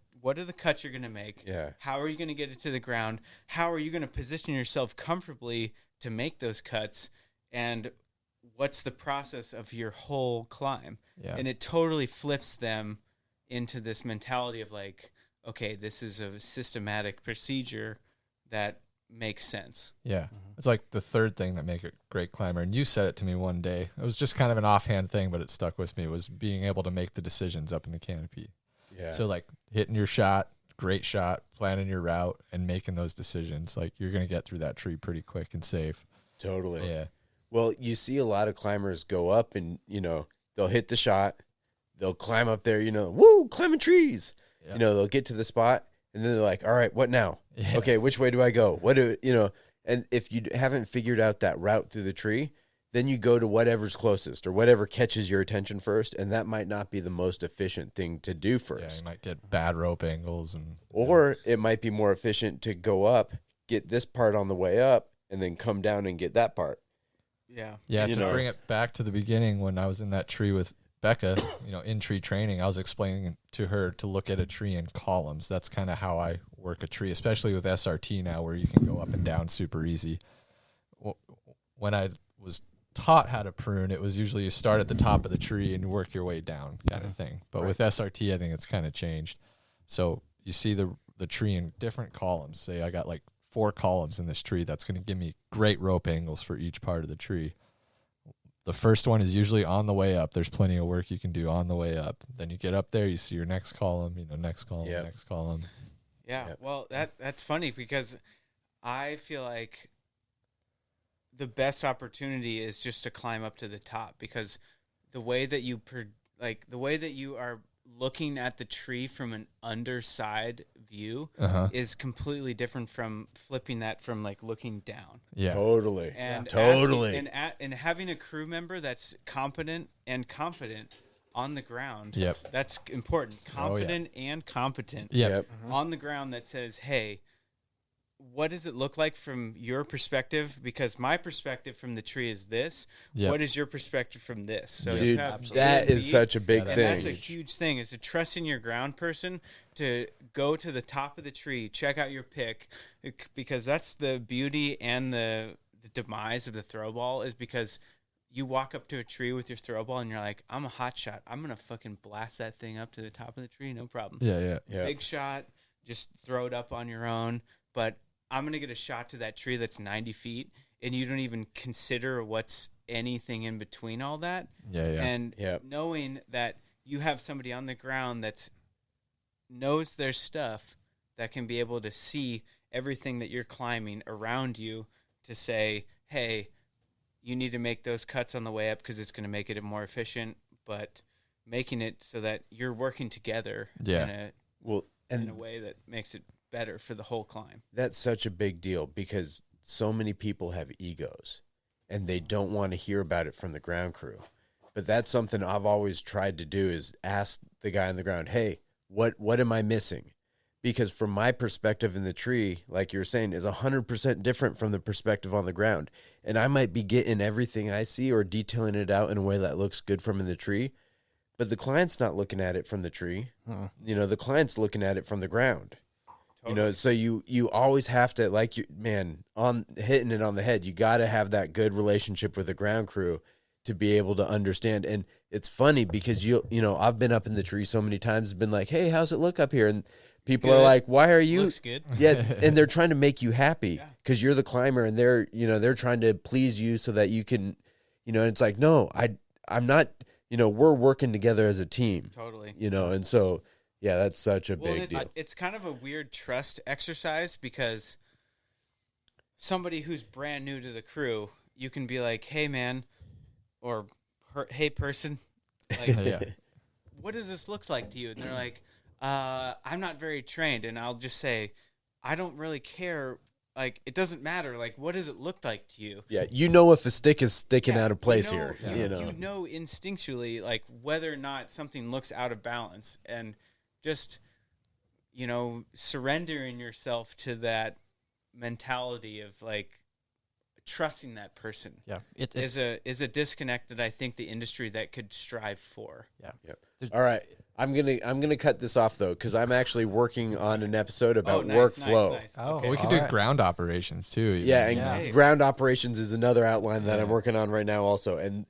Speaker 4: cuts you're going to make?
Speaker 1: Yeah.
Speaker 4: How are you going to get it to the ground? How are you going to position yourself comfortably to make those cuts? And what's the process of your whole climb?
Speaker 3: Yeah.
Speaker 4: And it totally flips them into this mentality of like, okay, this is a systematic procedure that makes sense.
Speaker 3: Yeah. It's like the third thing that make a great climber. And you said it to me one day. It was just kind of an offhand thing, but it stuck with me, was being able to make the decisions up in the canopy.
Speaker 1: Yeah.
Speaker 3: So like hitting your shot, great shot, planning your route, and making those decisions. Like you're going to get through that tree pretty quick and safe.
Speaker 1: Totally.
Speaker 3: Yeah.
Speaker 1: Well, you see a lot of climbers go up and, they'll hit the shot. They'll climb up there, woo, climbing trees.
Speaker 3: Yeah.
Speaker 1: They'll get to the spot and then they're like, all right, what now?
Speaker 3: Yeah.
Speaker 1: Okay, which way do I go? And if you haven't figured out that route through the tree, then you go to whatever's closest or whatever catches your attention first. And that might not be the most efficient thing to do
Speaker 3: Yeah,
Speaker 1: first.
Speaker 3: you might get bad rope angles
Speaker 1: Or it might be more efficient to go up, get this part on the way up, and then come down and get that part.
Speaker 4: Yeah.
Speaker 3: Yeah,
Speaker 1: You
Speaker 3: to
Speaker 1: know.
Speaker 3: bring it back to the beginning when I was in that tree with Becca, in tree training, I was explaining to her to look at a tree in columns. That's kind of how I work a tree, especially with SRT now where you can go up and down super easy. When I was taught how to prune, it was usually you start at the top of the tree and work your way down kind of thing. But with SRT, I think it's kind of changed. So you see the tree in different columns. Say I got like 4 columns in this tree. That's going to give me great rope angles for each part of the tree. The first one is usually on the way up. There's plenty of work you can do on the way up. Then you get up there, you see your next column, next column, next column.
Speaker 4: Yeah, well, that's funny because I feel like the best opportunity is just to climb up to the top, because the way that you are looking at the tree from an underside view is completely different from flipping that from like looking down.
Speaker 3: Yeah,
Speaker 1: totally.
Speaker 4: And
Speaker 1: totally.
Speaker 4: And having a crew member that's competent and confident on the ground.
Speaker 3: Yep.
Speaker 4: That's important. Confident and competent.
Speaker 3: Yep.
Speaker 4: On the ground that says, hey, what does it look like from your perspective? Because my perspective from the tree is this.
Speaker 3: Yep.
Speaker 4: What is your perspective from this? So
Speaker 1: Dude,
Speaker 4: you have
Speaker 1: that is such a big
Speaker 4: and
Speaker 1: thing.
Speaker 4: that's a huge thing, is to trust in your ground person to go to the top of the tree, check out your pick, because that's the beauty and the demise of the throw ball, is because you walk up to a tree with your throw ball and you're like, I'm a hot shot. I'm going to fucking blast that thing up to the top of the tree. No problem.
Speaker 3: Yeah.
Speaker 4: Big shot, just throw it up on your own. But I'm going to get a shot to that tree that's 90 feet, and you don't even consider what's anything in between all that. And knowing that you have somebody on the ground that knows their stuff, that can be able to see everything that you're climbing around you, to say, hey, you need to make those cuts on the way up because it's going to make it more efficient, but making it so that you're working together in a way that makes it better for the whole climb.
Speaker 1: That's such a big deal, because so many people have egos and they don't want to hear about it from the ground crew. But that's something I've always tried to do, is ask the guy on the ground, hey, what am I missing? Because from my perspective in the tree, like you're saying, is 100% different from the perspective on the ground. And I might be getting everything I see or detailing it out in a way that looks good from in the tree, but the client's not looking at it from the tree. The client's looking at it from the ground. Totally. So you always have to, like, on hitting it on the head, you got to have that good relationship with the ground crew to be able to understand. And it's funny because I've been up in the tree so many times, been like, hey, how's it look up here? And people are like, why are you?
Speaker 4: Looks good.
Speaker 1: Yeah, and they're trying to make you happy because you're the climber, and they're trying to please you so that you can, and it's like, no, I'm not, we're working together as a team.
Speaker 4: Totally.
Speaker 1: And so, yeah, that's such a big deal.
Speaker 4: It's kind of a weird trust exercise, because somebody who's brand new to the crew, you can be like, hey, man, or hey, person, like, what does this look like to you? And they're like, I'm not very trained. And I'll just say, I don't really care. Like, it doesn't matter. Like, what does it look like to you?
Speaker 1: Yeah, if a stick is sticking out of place here.
Speaker 4: You know instinctually, like, whether or not something looks out of balance. And just, surrendering yourself to that mentality of, like, trusting that person.
Speaker 5: Yeah,
Speaker 4: is a disconnect that I think the industry that could strive for.
Speaker 5: Yeah.
Speaker 1: Yep. All right, I'm gonna cut this off though, because I'm actually working on an episode about workflow.
Speaker 4: Nice.
Speaker 3: Oh,
Speaker 4: okay.
Speaker 3: we could do ground operations too. Even.
Speaker 1: Yeah, and ground operations is another outline that I'm working on right now also, and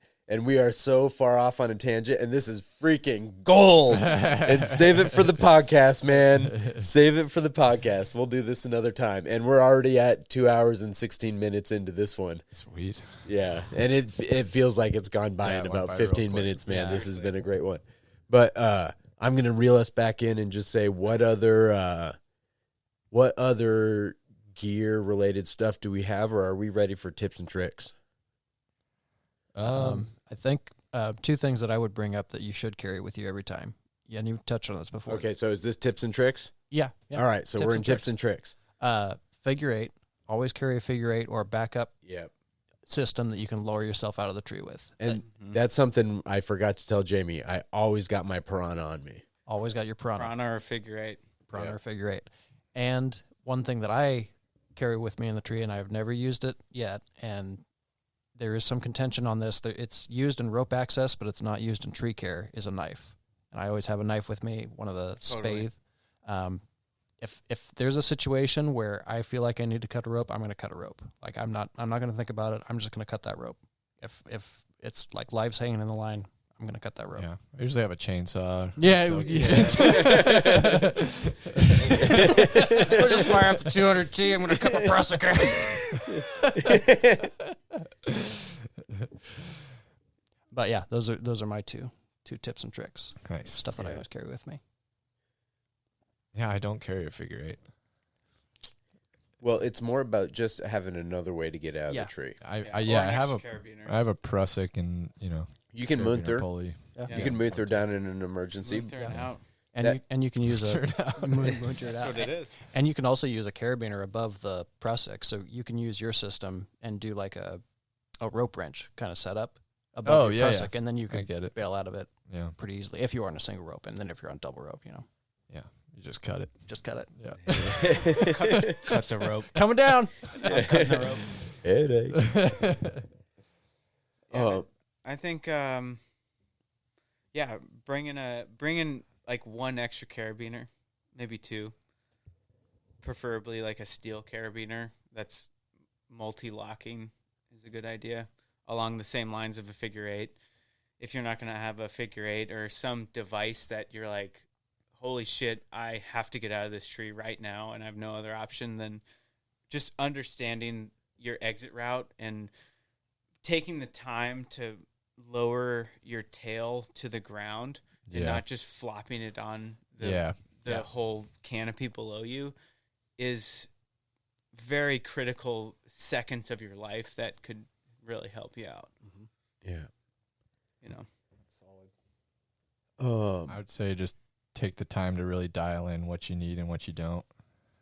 Speaker 1: we are so far off on a tangent, and this is freaking gold. And save it for the podcast, man. Save it for the podcast. We'll do this another time. And we're already at 2 hours and 16 minutes into this one.
Speaker 3: Sweet.
Speaker 1: Yeah, and it feels like it's gone by in about 15 minutes, man. This has been a great one. But I'm going to reel us back in and just say, what other gear-related stuff do we have, or are we ready for tips and tricks?
Speaker 5: I think two things that I would bring up that you should carry with you every time. Yeah, and you've touched on this before.
Speaker 1: Okay, so is this tips and tricks?
Speaker 5: Yeah.
Speaker 1: All right, so we're in tips and tricks.
Speaker 5: Figure eight. Always carry a figure eight or a backup system that you can lower yourself out of the tree with.
Speaker 1: And that's something I forgot to tell Jamie. I always got my piranha on me.
Speaker 5: Always got your piranha.
Speaker 4: Piranha or figure eight.
Speaker 5: Piranha or figure eight. And one thing that I carry with me in the tree, and I've never used it yet, and there is some contention on this. It's used in rope access, but it's not used in tree care, is a knife. And I always have a knife with me, one of the spathe. If there's a situation where I feel like I need to cut a rope, I'm going to cut a rope. Like, I'm not going to think about it. I'm just going to cut that rope. If it's like lives hanging in the line, I'm going to cut that rope.
Speaker 3: Yeah, I usually have a chainsaw.
Speaker 5: Yeah. I'll just fire up the 200T. I'm going to cut my brassica. But yeah, those are my two tips and tricks.
Speaker 3: Nice.
Speaker 5: Stuff that I
Speaker 1: Yeah.
Speaker 5: always carry with me.
Speaker 3: Yeah, I don't carry a figure eight.
Speaker 1: Well, it's more about just having another way to get out of
Speaker 5: Yeah.
Speaker 1: the tree.
Speaker 3: I
Speaker 4: Or
Speaker 3: have
Speaker 4: an
Speaker 3: a
Speaker 4: extra carabiner.
Speaker 3: I have a Prusik and
Speaker 1: You can
Speaker 3: carabiner
Speaker 1: Munther.
Speaker 3: pulley.
Speaker 5: Yeah.
Speaker 1: You can Munther down in an emergency.
Speaker 4: Move turn
Speaker 5: Yeah.
Speaker 4: out.
Speaker 5: And
Speaker 1: That-
Speaker 5: you can use a
Speaker 4: That's what it is.
Speaker 5: And you can also use a carabiner above the Prusik, so you can use your system and do like a rope wrench kind of setup above your Prusik, and then you
Speaker 3: I
Speaker 5: can
Speaker 3: get it.
Speaker 5: bail out of it
Speaker 3: Yeah,
Speaker 5: pretty easily if you are on a single rope, and then if you're on double rope,
Speaker 3: you just cut it.
Speaker 5: just cut it.
Speaker 3: Yeah.
Speaker 4: Cut the rope.
Speaker 5: Coming down.
Speaker 4: Yeah, cutting the rope.
Speaker 1: Headache.
Speaker 4: Yeah, I think, bringing like one extra carabiner, maybe two, preferably like a steel carabiner that's multi-locking is a good idea, along the same lines of a figure eight. If you're not going to have a figure eight or some device that you're like, holy shit, I have to get out of this tree right now and I have no other option, then just understanding your exit route and taking the time to lower your tail to the ground and not just flopping it on the whole canopy below you is very critical seconds of your life that could really help you out.
Speaker 1: Yeah.
Speaker 4: You know,
Speaker 3: I would say just take the time to really dial in what you need and what you don't.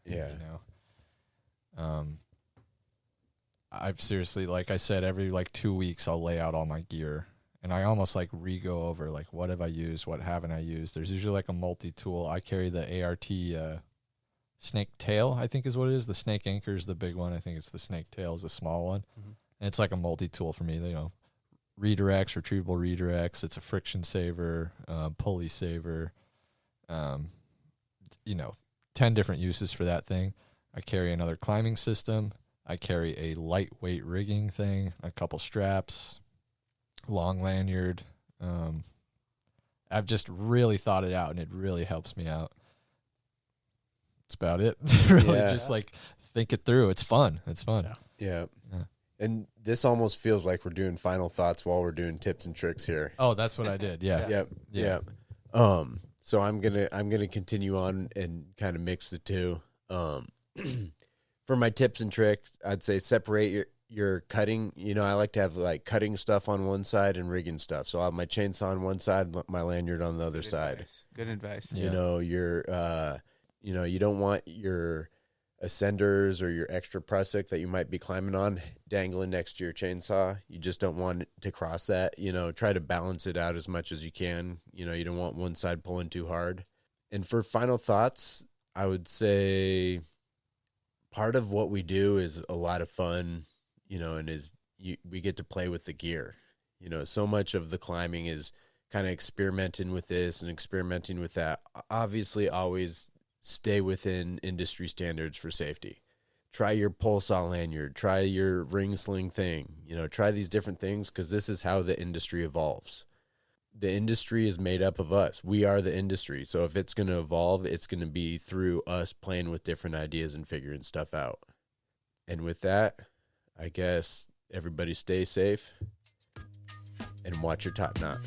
Speaker 1: Yeah.
Speaker 3: You know, I've seriously, like I said, every like 2 weeks I'll lay out all my gear, and I almost like re-go over like what have I used, what haven't I used. There's usually like a multi-tool. I carry the ART snake tail, I think is what it is. The snake anchor is the big one. I think it's the snake tail is the small one, and it's like a multi-tool for me. You know, redirects, retrievable redirects. It's a friction saver, pulley saver. 10 different uses for that thing. I carry another climbing system. I carry a lightweight rigging thing, a couple straps, long lanyard. I've just really thought it out, and it really helps me out. That's about it. Really, just like think it through. It's fun.
Speaker 1: Yeah. And this almost feels like we're doing final thoughts while we're doing tips and tricks here.
Speaker 3: Oh, that's what I did. Yeah.
Speaker 1: Yep. So I'm gonna continue on and kind of mix the two. For my tips and tricks, I'd say separate your cutting. You know, I like to have like cutting stuff on one side and rigging stuff. So I'll have my chainsaw on one side, my lanyard on the other side.
Speaker 4: Good advice.
Speaker 1: You know, you don't want your ascenders or your extra prusik that you might be climbing on dangling next to your chainsaw. You just don't want it to cross that. You know, try to balance it out as much as you can. You know, you don't want one side pulling too hard. And for final thoughts, I would say part of what we do is a lot of fun, you know, and we get to play with the gear. You know, so much of the climbing is kind of experimenting with this and experimenting with that. Obviously, always stay within industry standards for safety. Try your pole saw lanyard, try your ring sling thing, you know, try these different things because this is how the industry evolves. The industry is made up of us. We are the industry. So if it's going to evolve, it's going to be through us playing with different ideas and figuring stuff out. And with that, I guess everybody stay safe and watch your top knot.